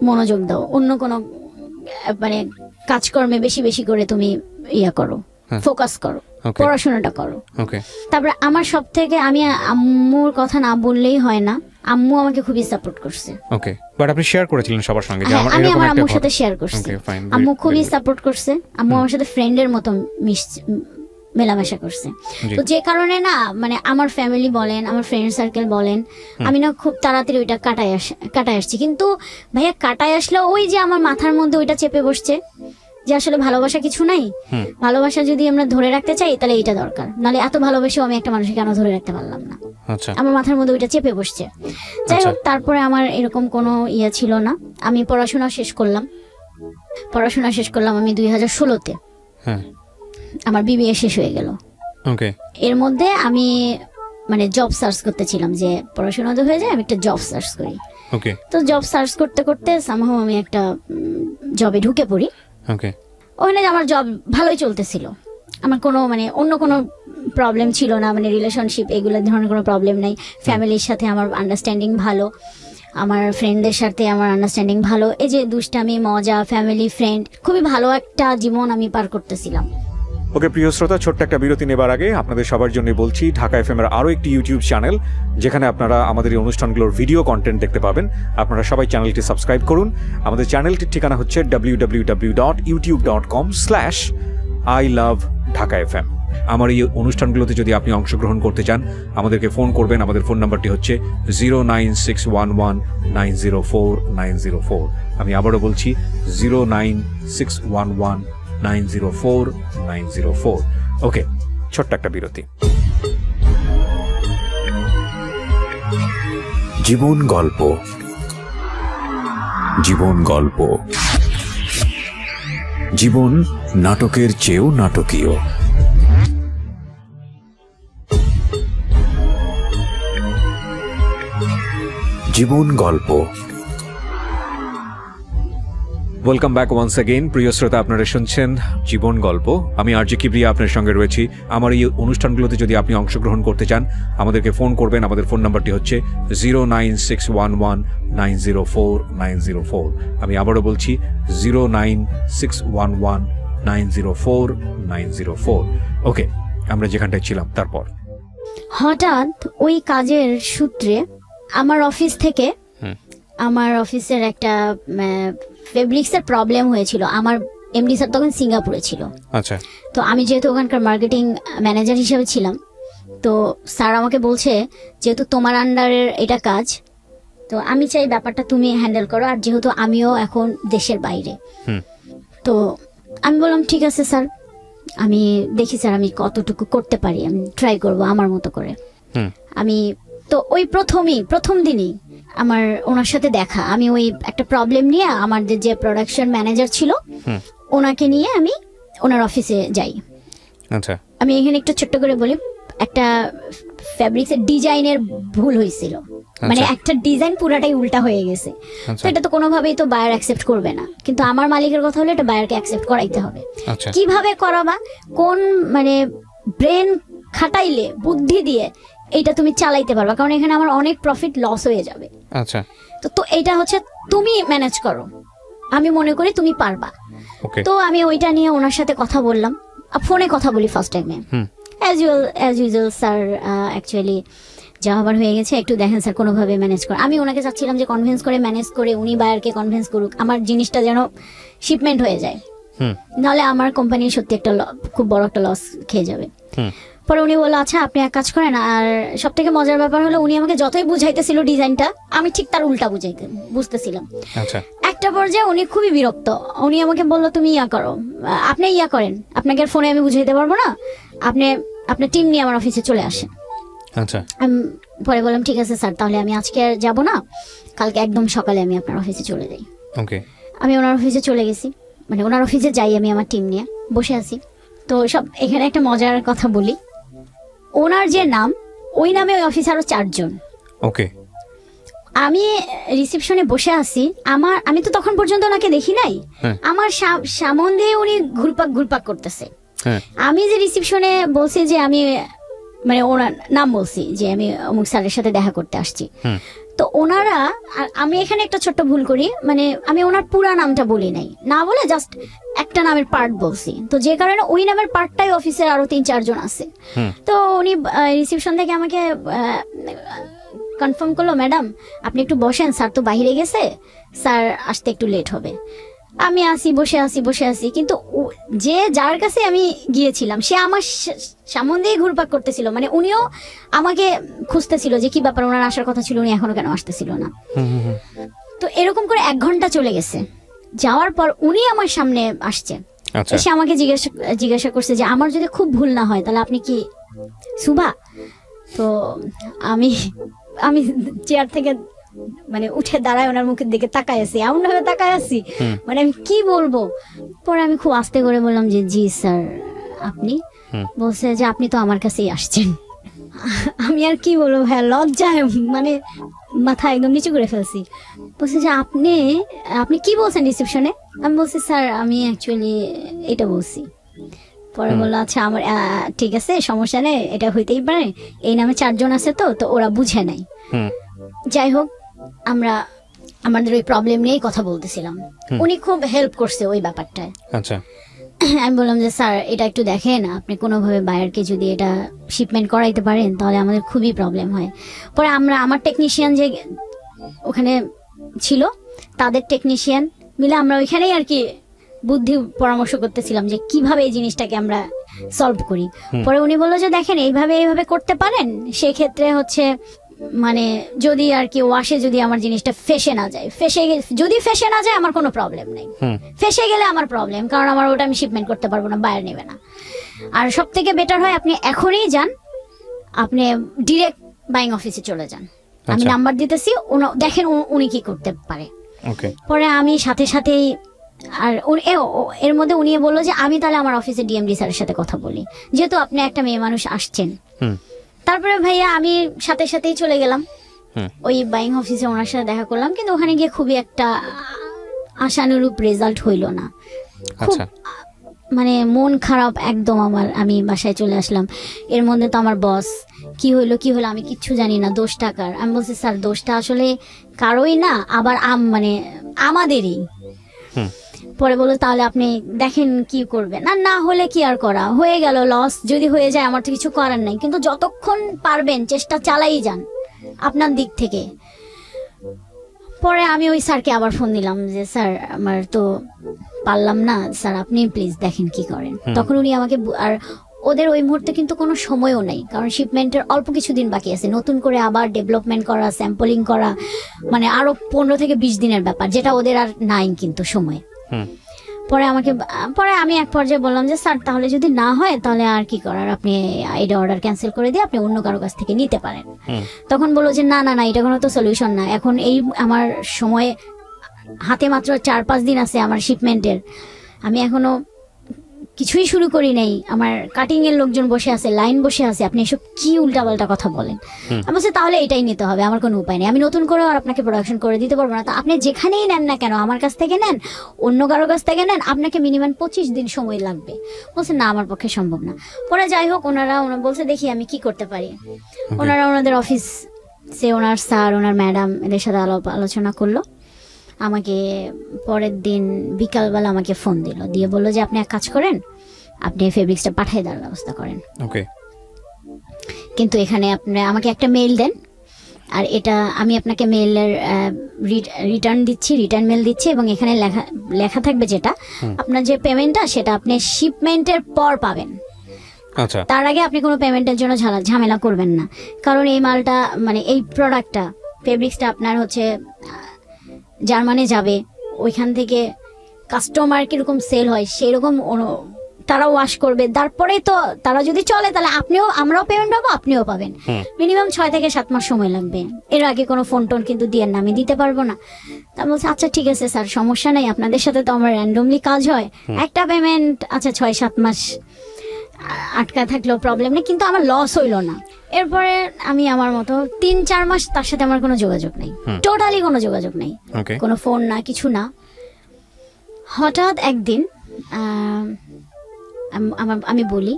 Speaker 1: মনোযোগ দাও, অন্য কোনো মানে কাজকর্মে বেশি বেশি করে তুমি ইয়া করো, ফোকাস করো, পড়াশোনাটা করো। তারপরে আমার সব থেকে, আমি আম্মুর কথা না বললেই হয় না, আম্মু আমাকে খুবই সাপোর্ট করছে।
Speaker 3: ওকে, বাট আপনি শেয়ার করেছিলেন সবার সঙ্গে যে
Speaker 1: আমি আমার আম্মুর সাথে শেয়ার করছি, আম্মু খুবই সাপোর্ট করছে, আম্মু আমার সাথে ফ্রেন্ডের মতো মেলামেশা করছে। তো যে কারণে না মানে আমার ফ্যামিলি বলেন, আমার ফ্রেন্ড সার্কেল বলেন, আমি না খুব তাড়াতাড়ি ওইটা কাটায় আসছি। কিন্তু ভাইয়া কাটায় আসলেও ওই যে আমার মাথার মধ্যে ওইটা চেপে বসছে যে আসলে ভালোবাসা কিছু নাই, ভালোবাসা যদি আমরা ধরে রাখতে চাই তাহলে এটা দরকার, নাহলে এত ভালোবেসেও আমি একটা মানুষকে কেন ধরে রাখতে পারলাম না। আমার মাথার মধ্যে ওইটা চেপে বসছে। যাই হোক, তারপরে আমার এরকম কোনো ইয়ে ছিল না, আমি পড়াশোনা শেষ করলাম আমি 2016-তে। আমার বিবিএ শেষ হয়ে গেল। এর মধ্যে আমি মানে জব সার্চ করতেছিলাম যে পড়াশোনা তো হয়ে যায়, আমি একটা জব সার্চ করি। তো জব সার্চ করতে করতে সামহাও আমি একটা জবে ঢুকে পড়ি। ওখানে আমার জব ভালোই চলতেছিল, আমার কোনো মানে অন্য কোনো প্রবলেম ছিল না, মানে রিলেশনশিপ এগুলো ধরনের কোনো প্রবলেম নাই, ফ্যামিলির সাথে আমার আন্ডারস্ট্যান্ডিং ভালো, আমার ফ্রেন্ডদের সাথে আমার আন্ডারস্ট্যান্ডিং ভালো, এই যে দুষ্টামি মজা ফ্যামিলি ফ্রেন্ড, খুবই ভালো একটা জীবন আমি পার করতেছিলাম।
Speaker 4: ওকে প্রিয় শ্রোতা, ছোট্ট একটা বিরতি নেবার আগে আপনাদের সবার জন্য বলছি, ঢাকা এফএম এর আরও একটি ইউটিউব চ্যানেল যেখানে আপনারা আমাদের এই অনুষ্ঠানগুলোর ভিডিও কন্টেন্ট দেখতে পাবেন। আপনারা সবাই চ্যানেলটি সাবস্ক্রাইব করুন। আমাদের চ্যানেলটির ঠিকানা হচ্ছে www.youtube.com/iloveDhakaFM। আমার এই অনুষ্ঠানগুলোতে যদি আপনি অংশগ্রহণ করতে চান, আমাদেরকে ফোন করবেন। আমাদের ফোন নাম্বারটি হচ্ছে 09611904904। আমি আবারও বলছি 09611904904। ওকে, ছোট্ট একটা বিরতি। জীবন গল্প, জীবন গল্প, জীবন নাটকের চেয়েও নাটকীয়। জীবন গল্প। Welcome back once again. প্রিয় শ্রোতা, আপনারা শুনছেন জীবন গল্প। আমি আরজে কিবরিয়া আপনার সঙ্গে রয়েছি। আমার এই অনুষ্ঠানগুলোতে যদি আপনি অংশগ্রহণ করতে চান, আমাদেরকে ফোন করবেন। আমাদের ফোন নাম্বারটি হচ্ছে 09611904904। আমি আবারও বলছি 09611904904। ওকে, আমরা যেখানটায় ছিলাম তারপর
Speaker 1: হঠাৎ ওই কাজের সূত্রে আমার অফিস থেকে, আমার অফিসের একটা ফেব্রিক্সের প্রবলেম হয়েছিল। আমার এমডি স্যার তখন সিঙ্গাপুরে ছিল।
Speaker 3: আচ্ছা।
Speaker 1: তো আমি যেহেতু ওখানকার মার্কেটিং ম্যানেজার হিসেবে ছিলাম, তো স্যার আমাকে বলছে যেহেতু তোমার আন্ডারের এটা কাজ, তো আমি চাই ব্যাপারটা তুমি হ্যান্ডেল করো, আর যেহেতু আমিও এখন দেশের বাইরে। তো আমি বললাম ঠিক আছে স্যার, আমি দেখি স্যার আমি কতটুকু করতে পারি, আমি ট্রাই করব আমার মতো করে। আমি তো ওই প্রথম দিনই আমার ওনার সাথে দেখা, আমি ওই একটা প্রবলেম নিয়ে আমার যে প্রোডাকশন ম্যানেজার ছিল ওনাকে নিয়ে আমি ওনার অফিসে যাই।
Speaker 3: আচ্ছা।
Speaker 1: আমি এখানে একটু ছোট্ট করে বলি, একটা ফ্যাব্রিক্সের ডিজাইনের ভুল হয়েছিল, মানে একটা ডিজাইন পুরাটাই উল্টা হয়ে গেছে। তো এটা তো কোনোভাবেই তো বায়ার অ্যাকসেপ্ট করবে না, কিন্তু আমার মালিকের কথা হলো এটা বায়ারকে অ্যাকসেপ্ট করাইতে হবে। কিভাবে করাবা, কোন মানে ব্রেন খাটাইলে, বুদ্ধি দিয়ে এইটা তুমি চালাইতে পারবা, কারণ এখানে আমার অনেক প্রফিট লস হয়ে যাবে।
Speaker 3: আচ্ছা।
Speaker 1: তো এটা হচ্ছে তুমি ম্যানেজ করো, আমি মনে করি তুমি পারবা। তো আমি ওইটা নিয়ে ওনার সাথে কথা বললাম, ফোনে কথা বলি ফার্স্ট টাইমে। অ্যাজ ইউজুয়াল স্যার অ্যাকচুয়ালি যা হবার হয়ে গেছে, একটু দেখেন স্যার কোনোভাবে ম্যানেজ করে। আমি ওনাকে চাচ্ছিলাম যে কনভিন্স করে ম্যানেজ করে উনি বায়ারকে কনভিন্স করুক, আমার জিনিসটা যেন শিপমেন্ট হয়ে যায়, নাহলে আমার কোম্পানি সত্যি একটা খুব বড় একটা লস খেয়ে যাবে।
Speaker 2: পরে উনি বললো আচ্ছা আপনি এক কাজ করেন। আর সব থেকে মজার ব্যাপার হলো উনি আমাকে যতই বুঝাইতেছিল ডিজাইনটা, আমি ঠিক তার উল্টা বুঝতেছিলাম। একটা পর্যায়ে উনি খুবই বিরক্ত, উনি আমাকে বললো তুমি ইয়া করো, আপনি ইয়া করেন, আপনাকে ফোনে আমি বুঝাইতে পারবো না, আপনি আপনার টিম নিয়ে আমার অফিসে চলে আসেন। পরে বললাম ঠিক আছে স্যার, তাহলে আমি আজকে আর যাবো না, কালকে একদম সকালে আমি আপনার অফিসে চলে যাই। আমি ওনার অফিসে চলে গেছি, মানে ওনার অফিসে যাই, আমি আমার টিম নিয়ে বসে আছি। তো সব এখানে একটা মজার কথা বলি, ওনার যে নাম, ওই নামে ওই অফিসে আরো 4 জন। আমি রিসেপশনে বসে আছি, আমি তো তখন পর্যন্ত ওনাকে দেখি নাই, আমার সামন দিয়ে উনি ঘুরপাক করতেছে। আমি যে রিসেপশনে বলছি যে আমি মানে ওনার নাম বলছি যে আমি অমুক স্যারের সাথে দেখা করতে আসছি, তো ওনারা, আমি এখানে একটা ছোট্ট ভুল করি, মানে আমি ওনার পুরা নামটা বলি নাই, না বলে জাস্ট একটা নামের পার্ট বলছি, তো যে কারণে ওই নামের পার্টটাই অফিসের আরো 3-4 জন আছে। তো উনি রিসেপশন থেকে আমাকে কনফার্ম করলো, ম্যাডাম আপনি একটু বসেন, স্যার তো বাইরে গেছে, স্যার আসতে একটু লেট হবে। আমি বসে আছি, কিন্তু যে যার কাছে আমি গিয়েছিলাম সে আমার সামন দিয়ে ঘুরপাক করতেছিল, মানে উনিও আমাকে খুঁজতেছিল যে কি ব্যাপার, ওনার আসার কথা ছিল, উনি এখনো কেন আসতেছিল না। তো এরকম করে 1 ঘন্টা চলে গেছে, যাওয়ার পর উনি আমার সামনে আসছে, এসে আমাকে জিজ্ঞাসা করছে যে আমার যদি খুব ভুল না হয় তাহলে আপনি কি সুভা? তো আমি চেয়ার থেকে মানে উঠে দাঁড়ায় ওনার মুখের দিকে তাকায় আছি, এমন ভাবে তাকায় আছি মানে আমি কি বলবো। পরে আমি খুব আস্তে করে বললাম যে জি স্যার আপনি। বলছে যে আপনি তো আমার কাছেই আসছেন। আমি আর কি বলবো ভাইয়া, লজ্জায় মানে মাথা একদম নিচু করে ফেলছি। বলছে যে আপনি কি বলছেন রিসেপশনে? আমি বলছি স্যার আমি অ্যাকচুয়ালি এটা বলছি। পরে বললো আচ্ছা আমার ঠিক আছে, সমস্যা নেই, এটা হইতেই পারে, এই নামে 4 জন আছে তো ওরা বুঝে নাই। যাই হোক, আমরা আমাদের ওই প্রবলেম নিয়েই কথা বলতেছিলাম, উনি খুব হেল্প করছে ওই ব্যাপারটায়। আমি বললাম যে স্যার এটা একটু দেখেন, আপনি কোনোভাবে বায়ারকে যদি এটা শিপমেন্ট করাইতে পারেন তাহলে আমাদের খুবই প্রবলেম হয়। পরে আমার টেকনিশিয়ান যে ওখানে ছিল, তাদের টেকনিশিয়ান মিলে আমরা ওইখানেই আর কি বুদ্ধি পরামর্শ করতেছিলাম যে কিভাবে এই জিনিসটাকে আমরা সলভ করি। পরে উনি বললো যে দেখেন এইভাবে করতে পারেন, সেক্ষেত্রে হচ্ছে মানে যদি আর কি ওয়াশে যদি আমার জিনিসটা ফেসে না যায় আমার কোনো প্রবলেম নেই, ফেসে গেলে আমার প্রবলেম, কারণ আমার ওটা আমি শিপমেন্ট করতে পারবো না, বায়ার নেবে না। আর সব থেকে বেটার হয় আপনি এখনই যান, আপনি ডিরেক্ট বাইং অফিসে চলে যান, আমি নাম্বার দিতেছি, দেখেন উনি কি করতে পারে। পরে আমি সাথেই আর এর মধ্যে উনি বললো যে আমি তাহলে আমার অফিসে ডিএমডি স্যারের সাথে কথা বলি, যেহেতু আপনি একটা মেয়ে মানুষ আসছেন। তারপরে ভাইয়া আমি সাথেই চলে গেলাম ওই বাইং অফিসে, ওনার সাথে দেখা করলাম, কিন্তু ওখানে গিয়ে খুবই একটা আশানুরূপ রেজাল্ট হইল না, খুব মানে মন খারাপ একদম আমার। আমি বাসায় চলে আসলাম, এর মধ্যে তো আমার বস কি হইলো আমি কিচ্ছু জানি না, দোষটা কার? আমি বলছি স্যার দোষটা আসলে কারোই না, আবার মানে আমাদেরই। পরে বললো তাহলে আপনি দেখেন কি করবেন, না হলে কি আর করা, হয়ে গেল, লস যদি হয়ে যায় আমার তো কিছু করার নাই, কিন্তু যতক্ষণ পারবেন চেষ্টা চালাই যান আপনার দিক থেকে। পরে আমি ওই স্যারকে আবার ফোন দিলাম যে স্যার আমার তো পারলাম না, স্যার আপনি প্লিজ দেখেন কি করেন। তখন উনি আমাকে, আর ওদের ওই মুহূর্তে কিন্তু কোনো সময়ও নেই, কারণ শিপমেন্টের অল্প কিছুদিন বাকি আছে, নতুন করে আবার ডেভেলপমেন্ট করা, স্যাম্পলিং করা, মানে আরো 15 থেকে 20 দিনের ব্যাপার, যেটা ওদের আর নাই কিন্তু সময়। পরে আমি এক পর্যায়ে বললাম যে স্যার তাহলে যদি না হয় তাহলে আর কি করার, আপনি এটা অর্ডার ক্যান্সেল করে দিয়ে আপনি অন্য কারো কাছ থেকে নিতে পারেন। তখন বললো যে না এটা কোনো তো সলিউশন না, এখন এই আমার সময় হাতে মাত্র 4-5 দিন আছে আমার শিপমেন্টের, আমি এখনো কিছুই শুরু করি নাই, আমার কাটিং এর লোকজন বসে আছে, লাইন বসে আছে, আপনি এসব কি উল্টাপাল্টা কথা বলেন। আমি বলছি তাহলে এটাই নিতে হবে, আমার কোনো উপায় নেই, আমি নতুন করে আর আপনাকে প্রোডাকশন করে দিতে পারবো না, তা আপনি যেখানেই নেন না কেন, আমার কাছ থেকে নেন, অন্য কারো কাছ থেকে নেন, আপনাকে মিনিমাম 25 দিন সময় লাগবে। বলছে না আমার পক্ষে সম্ভব না। পরে যাই হোক ওনারা বলছে দেখি আমি কি করতে পারি। ওনারা ওনাদের অফিসে ওনার স্যার, ওনার ম্যাডাম এদের সাথে আলোচনা করলো। আমাকে পরের দিন বিকালবেলা আমাকে ফোন দিয়ে বললো যে আপনি এক কাজ করেন, আপনি ফেব্রিক্সটা পাঠিয়ে দেওয়ার ব্যবস্থা করেন, কিন্তু এখানে আপনি আমাকে একটা মেইল দেন, আর এটা আমি আপনাকে মেইলের রিটার্ন মেইল দিচ্ছি, এবং এখানে লেখা থাকবে যেটা আপনার যে পেমেন্টটা সেটা আপনি শিপমেন্টের পর পাবেন।
Speaker 3: আচ্ছা,
Speaker 2: তার আগে আপনি কোনো পেমেন্টের জন্য ঝামেলা করবেন না, কারণ এই মালটা মানে এই প্রোডাক্টটা ফেব্রিক্সটা আপনার হচ্ছে জার্মানি যাবে, ওইখান থেকে কাস্টমার কিরকম সেল হয় সেরকম তারা ওয়াশ করবে, তারপরে তো তারা যদি চলে তাহলে আমরাও পেমেন্ট পাবো, আপনিও পাবেন। মিনিমাম 6 থেকে 7 মাস সময় লাগবে। এর আগে কোনো ফোন টোন কিন্তু দিয়ে না, আমি দিতে পারবো না। তা বলছে আচ্ছা ঠিক আছে স্যার, সমস্যা নেই, আপনাদের সাথে তো আমার র্যান্ডমলি কাজ হয়, একটা পেমেন্ট আচ্ছা 6-7 মাস আটকা থাকলেও প্রবলেম নেই, কিন্তু আমার লস হইলো না। এরপরে আমি আমার মতো 3-4 মাস তার সাথে আমার কোনো যোগাযোগ নেই, টোটালি কোনো যোগাযোগ নেই, কোনো ফোন না, কিছু না। হঠাৎ একদিন আমি বলি,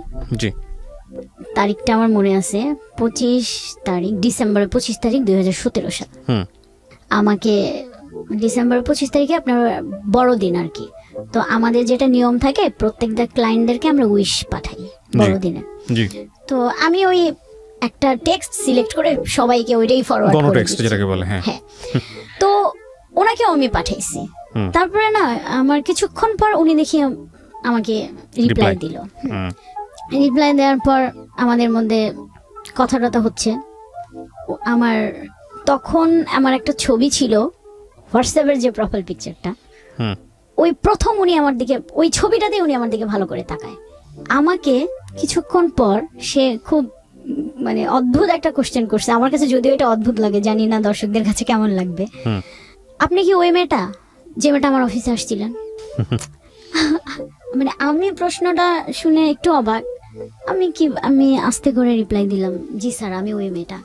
Speaker 2: তারিখটা আমার মনে আছে, 25 তারিখ ডিসেম্বরের 25 তারিখ 2017 সাল। আমাকে ডিসেম্বরের 25 তারিখে আপনার বড়দিন আর কি, তো আমাদের যেটা নিয়ম থাকে প্রত্যেকটা ক্লায়েন্টদেরকে আমরা উইশ পাঠাই বড়দিনে। তো আমি ওই একটা টেক্সট সিলেক্ট করে সবাইকে ওইটাই ফরওয়ার্ড করে দিয়েছি। হ্যাঁ, তো ওনাকেও আমি পাঠাইছি। তারপরে না আমার কিছুক্ষণ পর উনি দেখি আমাকে রিপ্লাই দিল। রিপ্লাই দেওয়ার পর আমাদের মধ্যে কথা টথা হচ্ছে। তখন আমার একটা ছবি ছিল হোয়াটসঅ্যাপের যে প্রোফাইল পিকচারটা, ওই প্রথম উনি আমার দিকে, ওই ছবিটাতে উনি আমার দিকে ভালো করে তাকায়। আমাকে কিছুক্ষণ পর সে খুব মানে অদ্ভুত একটা কোশ্চেন করছে, আমার কাছে যদিও এটা অদ্ভুত লাগে, জানি না দর্শকদের কাছে কেমন লাগবে। আপনি কি ওই মেয়েটা যে মেয়েটা আমার অফিসে আসছিলেন? মানে আমি প্রশ্নটা শুনে একটু অবাক। আমি আস্তে করে রিপ্লাই দিলাম, জি স্যার আমি ওই মেয়েটা।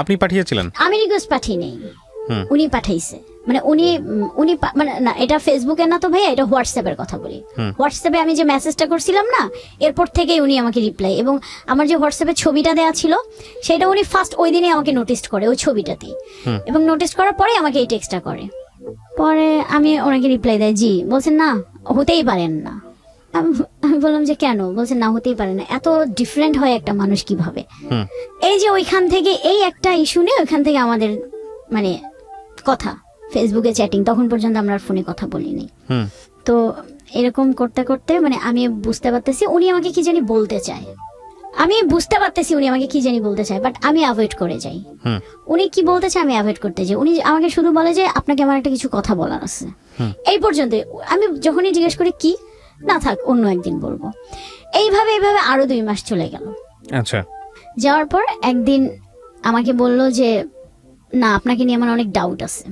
Speaker 3: আপনি পাঠিয়েছিলেন?
Speaker 2: আমি রিকোয়েস্ট পাঠিয়ে নেই, উনি পাঠাইছে। মানে উনি মানে না, এটা ফেসবুকে না তো ভাইয়া, এটা হোয়াটসঅ্যাপের কথা বলি। হোয়াটসঅ্যাপে আমি যে মেসেজটা করছিলাম না, এরপর থেকেই উনি আমাকে রিপ্লাই, এবং আমার যে হোয়াটসঅ্যাপে ছবিটা দেওয়া ছিল সেটা উনি ফার্স্ট ওই দিনে আমাকে নোটিস করে ওই ছবিটাতেই, এবং নোটিস করার পরে আমাকে এই টেক্সটটা করে। পরে আমি ওনাকে রিপ্লাই দেয়, জি। বলছেন না, হতেই পারেন না। আমি বললাম যে কেন? বলছেন না, হতেই পারে না, এত ডিফারেন্ট হয় একটা মানুষ কিভাবে। এই যে ওইখান থেকে এই একটা ইস্যু নিয়ে ওইখান থেকে আমাদের মানে কথা, ফেসবুকে চ্যাটিং, তখন পর্যন্ত আমরা ফোনে কথা বলিনি। তো এরকম করতে করতে মানে আমি বুঝতে পারতেছি উনি আমাকে কি জানি বলতে চায়, বাট আমি অ্যাভয়েড করে যাই। উনি কি বলতে চায় আমি অ্যাভয়েড করতে যাই। উনি আমাকে শুধু বলে যে আপনাকে আমার একটা কিছু কথা বলার আছে, এই পর্যন্ত। আমি যখনই জিজ্ঞেস করি কি, না থাক অন্য একদিন বলবো। এইভাবে আরো 2 মাস চলে গেল।
Speaker 3: আচ্ছা,
Speaker 2: যাওয়ার পর একদিন আমাকে বলল যে না, আপনাকে নিয়ে আমার অনেক ডাউট আছে।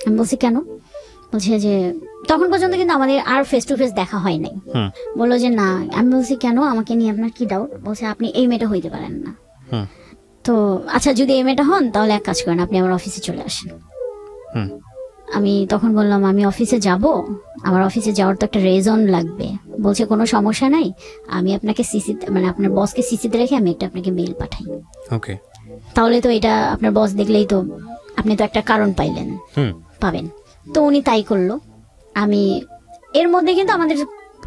Speaker 2: আমি বলছি কেন? বলছে যে তখন পর্যন্ত কিন্তু আমাদের আর ফেস টু ফেস দেখা হয় নাই। বললো যে না। আমি বলছি কেন, আমাকে নিয়ে আপনার কি ডাউট? বলছে আপনি এই মেয়েটা হইতে পারেন না। তো আচ্ছা যদি এই মেয়েটা হন তাহলে এক কাজ করেন, আপনি আমার অফিসে চলে আসেন। আমি তখন বললাম আমি অফিসে যাব, আমার অফিসে যাওয়ার তো একটা রিজন লাগবে। বলছে কোনো সমস্যা নাই, আমি আপনাকে মানে আপনার বসকে সিসিতে রেখে আমি একটা আপনাকে মেইল পাঠাই।
Speaker 3: ওকে,
Speaker 2: তাহলে তো এটা আপনার বস দেখলেই তো আপনি তো একটা কারণ পাবেন। তো উনি তাই করলো। আমি এর মধ্যে কিন্তু আমাদের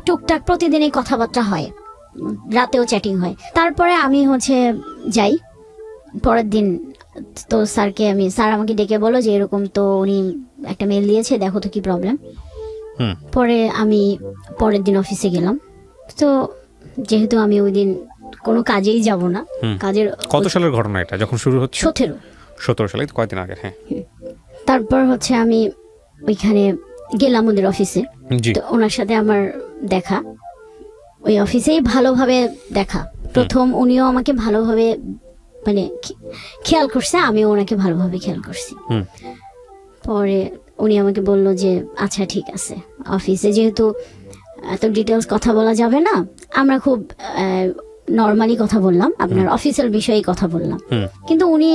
Speaker 2: টুকটাক প্রতিদিনই কথাবার্তা হয়, রাতেও চ্যাটিং হয়। তারপরে আমি যাই পরের দিন, তো স্যার আমাকে ডেকে বলো যে এরকম তো উনি একটা মেল দিয়েছে, দেখো তো কি প্রবলেম। পরে আমি পরের দিন অফিসে গেলাম। তো যেহেতু আমি ওই দিন কোনো কাজেই যাব না, কাজের
Speaker 3: কত সালের ঘটনা এটা যখন শুরু হচ্ছে? 17 সালে, কয়েকদিন আগে। হ্যাঁ,
Speaker 2: তারপর আমি ওইখানে গেলাম ওদের অফিসে। তো ওনার সাথে আমার দেখা ওই অফিসেই ভালোভাবে দেখা। প্রথম উনিও আমাকে ভালোভাবে মানে খেয়াল করছে, আমিও ওনাকে ভালোভাবে খেয়াল করছি। পরে উনি আমাকে বলল যে আচ্ছা ঠিক আছে, অফিসে যেহেতু এত ডিটেলস কথা বলা যাবে না, আমরা খুব নর্মালি কথা বললাম, আপনার অফিসিয়াল বিষয়ে কথা বললাম। কিন্তু উনি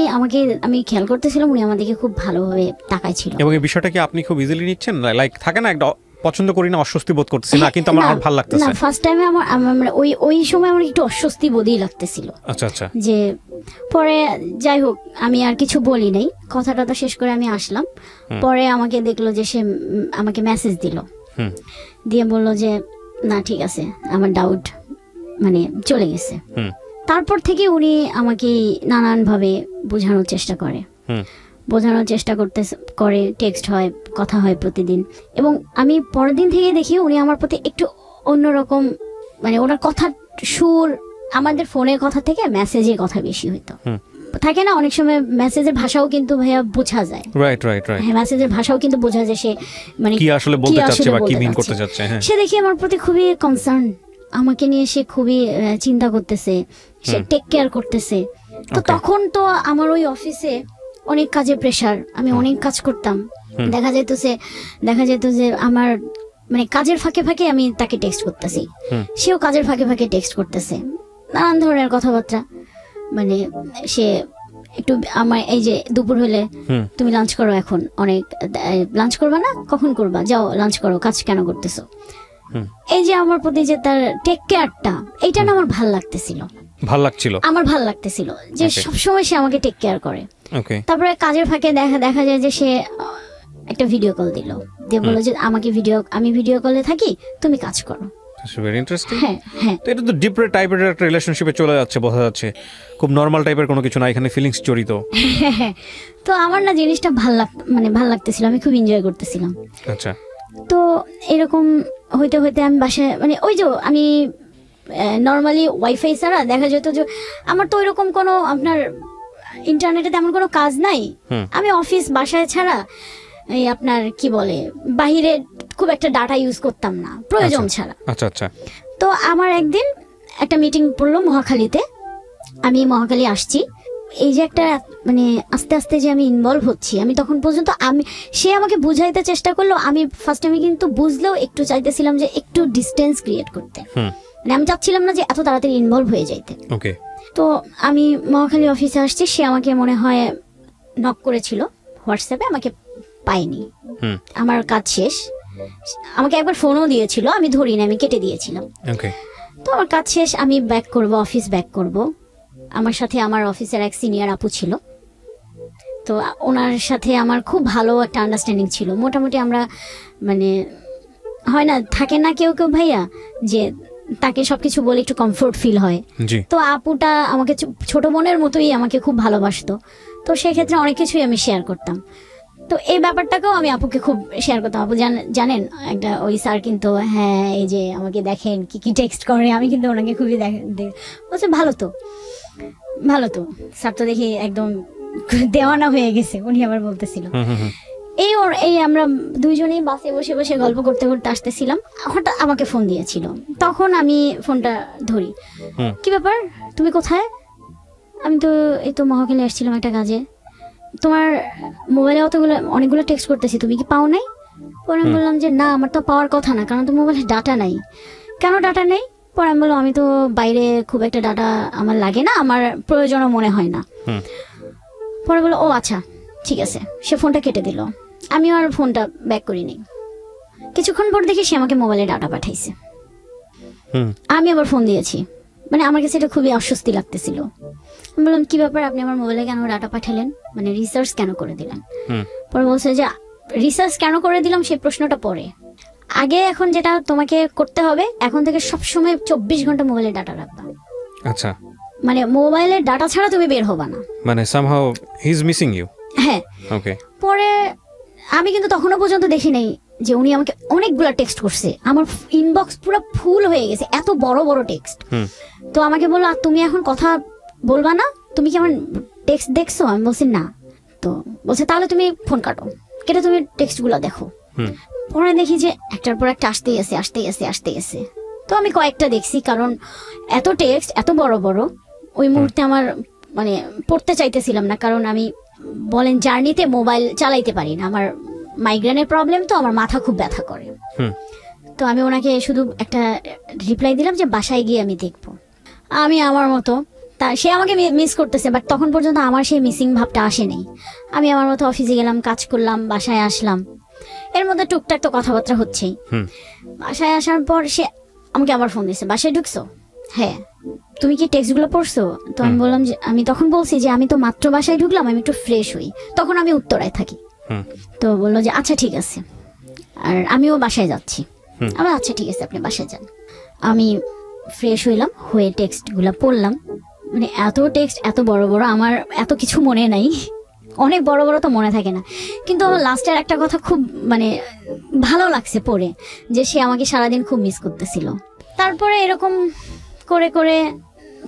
Speaker 2: আমি খেয়াল করতেছিলাম, উনি আমাদেরকে খুব ভালোভাবে তাকাইছিল।
Speaker 3: এবং এই বিষয়টা কি আপনি খুব ইজিলি নিচ্ছেন? লাইক থাকে না একটা পছন্দ করি না, অস্বস্তি বোধ করতেছি না, কিন্তু আমার ভালো লাগতেছে
Speaker 2: না। ফার্স্ট টাইমে আমার ওই সময় আমার একটু অস্বস্তি বোধই লাগতেছিল।
Speaker 3: আচ্ছা।
Speaker 2: যে পরে যাই হোক আমি আর কিছু বলি নাই, কথাটা তো শেষ করে আমি আসলাম। পরে আমাকে দেখলো যে সে আমাকে মেসেজ দিল, দিয়ে বললো যে না ঠিক আছে, আমার ডাউট মানে চলে গেছে। তারপর থেকে উনি আমাকে নানান ভাবে বোঝানোর চেষ্টা করে, টেক্সট হয়, কথা হয় প্রতিদিন। এবং আমি পরের দিন থেকে দেখি উনি আমার প্রতি একটু অন্যরকম, মানে ওনার কথা
Speaker 1: সুর আমাদের ফোনের কথা থেকে মেসেজের কথা বেশি হইতো। থাকে না অনেক সময় মেসেজের ভাষাও কিন্তু ভাইয়া বোঝা যায়।
Speaker 3: Right right right.
Speaker 1: হ্যাঁ, মেসেজের ভাষাও কিন্তু বোঝা যায় সে মানে
Speaker 3: কি আসলে বলতে চাচ্ছে বা কি মিন করতে চাচ্ছে। হ্যাঁ,
Speaker 1: সে দেখি আমার প্রতি খুবই কনসার্ন, আমাকে নিয়ে সে খুবই চিন্তা করতেছে, সে টেক কেয়ার করতেছে। তো তখন তো আমার ওই অফিসে অনেক কাজের প্রেসার, আমি অনেক কাজ করতাম। দেখা যেত যে আমার মানে কাজের ফাঁকে ফাঁকে আমি তাকে টেক্সট করতেছি, সেও কাজের ফাঁকে ফাঁকে টেক্সট করতেছে, নানান ধরনের কথাবার্তা। মানে সে একটু আমার এই যে দুপুর হলে তুমি লাঞ্চ করো, এখন অনেক লাঞ্চ করবা না, কখন করবা, যাও লাঞ্চ করো, কাজ কেন করতেছো। এই যে আমার প্রতি যে তার টেক কেয়ারটা, এইটা না আমার ভাল লাগতেছিল, আমার ভাল লাগতেছিল যে সবসময় সে আমাকে টেক কেয়ার করে। তারপরে কাজের ফাঁকে দেখা যায় যে সে একটা ভিডিও কল দিল, দিয়ে বললো যে আমি ভিডিও কলে থাকি, তুমি কাজ করো।
Speaker 3: Very interesting. হ্যাঁ হ্যাঁ, তো এটা তো ডিপ টাইপের একটা রিলেশনশিপে চলে যাচ্ছে, বোঝা যাচ্ছে খুব নরমাল টাইপের কোনো কিছু না, এখানে ফিলিংস জড়িত।
Speaker 1: তো আমার না জিনিসটা ভাল লাগতেছিল, আমি খুব এনজয় করতেছিলাম।
Speaker 3: আচ্ছা,
Speaker 1: তো এরকম হইতে হইতে আমি বাসায় মানে ওই যে আমি নর্মালি ওয়াইফাই ছাড়া দেখা যেত যে আমার তো ওইরকম কোনো আপনার ইন্টারনেটে তেমন কোনো কাজ নাই, আমি অফিস বাসায় ছাড়া এই আপনার কি বলে বাহিরে খুব একটা ডাটা ইউজ করতাম না প্রয়োজন ছাড়া।
Speaker 3: আচ্ছা আচ্ছা।
Speaker 1: তো আমার একদিন একটা মিটিং পড়লো মহাখালীতে, আমি মহাখালী আসছি, এই যে একটা মানে আস্তে আস্তে যে আমি ইনভলভ হচ্ছি, আমি তখন পর্যন্ত সে আমাকে বুঝাইতে চেষ্টা করলো, আমি ফার্স্ট আমি কিন্তু বুঝলেও একটু চাইতেছিলাম যে একটু ডিস্টেন্স ক্রিয়েট করতে, মানে আমি চাচ্ছিলাম না যে এত তাড়াতাড়ি ইনভলভ হয়ে যাইতে।
Speaker 3: ওকে।
Speaker 1: তো আমি মহাখালী অফিসে আসছি, সে আমাকে মনে হয় নক করেছিল হোয়াটসঅ্যাপে, আমাকে পাইনি, আমার কাজ শেষ, আমাকে একবার ফোনও দিয়েছিল, আমি ধরিনি, আমি কেটে দিয়েছিলাম। তো আমার কাজ শেষ, আমি ব্যাক করব, অফিস ব্যাক করব। আমার সাথে আমার অফিসের এক সিনিয়র আপু ছিল, তো ওনার সাথে আমার খুব ভালো একটা আন্ডারস্ট্যান্ডিং ছিল, মোটামুটি আমরা মানে হয় না, থাকে না কেউ কেউ ভাইয়া যে তাকে সবকিছু বলে একটু কমফোর্ট ফিল হয়। তো আপুটা আমাকে ছোট বোনের মতোই আমাকে খুব ভালোবাসতো, তো সেক্ষেত্রে অনেক কিছুই আমি শেয়ার করতাম। তো এই ব্যাপারটাকেও আমি আপুকে খুব শেয়ার করতাম, আপু জানেন একটা ওই স্যার কিন্তু হ্যাঁ এই যে আমাকে দেখেন কি কি টেক্সট করে, আমি কিন্তু ওনাকে খুবই বলছে ভালো তো স্যার তো দেখি একদম দেওয়ানা হয়ে গেছে, উনি আবার বলতেছিল। এই আমরা দুইজনেই বাসে বসে বসে গল্প করতে করতে আসতেছিলাম, হঠাৎ আমাকে ফোন দিয়েছিল, তখন আমি ফোনটা ধরি, কি ব্যাপার তুমি কোথায়? আমি তো এই তো মহাখালী আসছিলাম একটা কাজে, তোমার মোবাইলে অনেকগুলো টেক্সট করতেছি, তুমি কি পাও নাই? পরে আমি বললাম যে না, আমার তো পাওয়ার কথা না, কারণ তো মোবাইলে ডাটা নাই। কেন ডাটা নেই? পরে আমি বললাম আমি তো বাইরে খুব একটা ডাটা আমার লাগে না, আমার প্রয়োজনও মনে হয় না। পরে বললো ও আচ্ছা ঠিক আছে, সে ফোনটা কেটে দিল, আমি আর ফোনটা ব্যাক করিনি। কিছুক্ষণ পর দেখি সে আমাকে মোবাইলে ডাটা পাঠাইছে, আমি আবার ফোন দিয়েছি, মানে আমার কাছে এটা খুবই অস্বস্তি লাগতেছিল। আমি বললাম কি ব্যাপার, আপনি আমার মোবাইলে কেন ডাটা পাঠালেন, মানে রিসার্চ কেন করে দিলেন? পরে বলছে যে রিসার্চ কেন করে দিলাম সেই প্রশ্নটা পরে, আগে এখন যেটা তোমাকে করতে হবে, এখন থেকে সবসময় 24 ঘন্টা মোবাইলে ডাটা রাখবা।
Speaker 3: আচ্ছা,
Speaker 1: মানে মোবাইলের ডাটা ছাড়া তুমি বের হবা না,
Speaker 3: মানে somehow he is missing you।
Speaker 1: হ্যাঁ
Speaker 3: ওকে।
Speaker 1: পরে আমি কিন্তু তখনও পর্যন্ত দেখি নাই যে উনি আমাকে অনেকগুলো টেক্সট করছে, আমার ইনবক্স পুরো ফুল হয়ে গেছে, এত বড় বড় টেক্সট। তো আমাকে বললো আর তুমি এখন কথা বলবা না, তুমি কি আমার টেক্সট দেখছো? আমি বলছি না। তো বলছে তাহলে তুমি ফোন কাটো, কেটে তুমি টেক্সটগুলো দেখো। পরে দেখি যে একটার পর একটা আসতেই গেছে। তো আমি কয়েকটা দেখছি, কারণ এত টেক্সট এত বড় বড় ওই মুহূর্তে আমার মানে পড়তে চাইতেছিলাম না, কারণ আমি বলেন জার্নিতে মোবাইল চালাইতে পারি না, আমার মাইগ্রেনের প্রবলেম, তো আমার মাথা খুব ব্যথা করে। তো আমি ওনাকে শুধু একটা রিপ্লাই দিলাম যে বাসায় গিয়ে আমি দেখবো, আমি আমার মতো, তা সে আমাকে মিস করতেছে, বাট তখন পর্যন্ত আমার সেই মিসিং ভাবটা আসেনি। আমি আমার মতো অফিসে গেলাম, কাজ করলাম, বাসায় আসলাম, এর মধ্যে টুকটাক তো কথাবার্তা হচ্ছেই। বাসায় আসার পর সে আমাকে আবার ফোন দিয়েছে, বাসায় ঢুকছো? হ্যাঁ। তুমি কি টেক্সটগুলো পড়ছো? তো আমি বললাম যে আমি তখন বলছি যে আমি তো মাত্র বাসায় ঢুকলাম, আমি একটু ফ্রেশ হই, তখন আমি উত্তরায় থাকি। তো বললো যে আচ্ছা ঠিক আছে, আর আমিও বাসায় যাচ্ছি। আমি আচ্ছা ঠিক আছে, আপনি বাসায় যান। আমি ফ্রেশ হইলাম, হয়ে টেক্সটগুলো পড়লাম, মানে এত টেক্সট এত বড় বড়, আমার এত কিছু মনে নাই, অনেক বড় বড় তো মনে থাকে না, কিন্তু আমার লাস্টের একটা কথা খুব মানে ভালো লাগছে পড়ে, যে সে আমাকে সারাদিন খুব মিস করতেছিল। তারপরে এরকম
Speaker 2: করে করে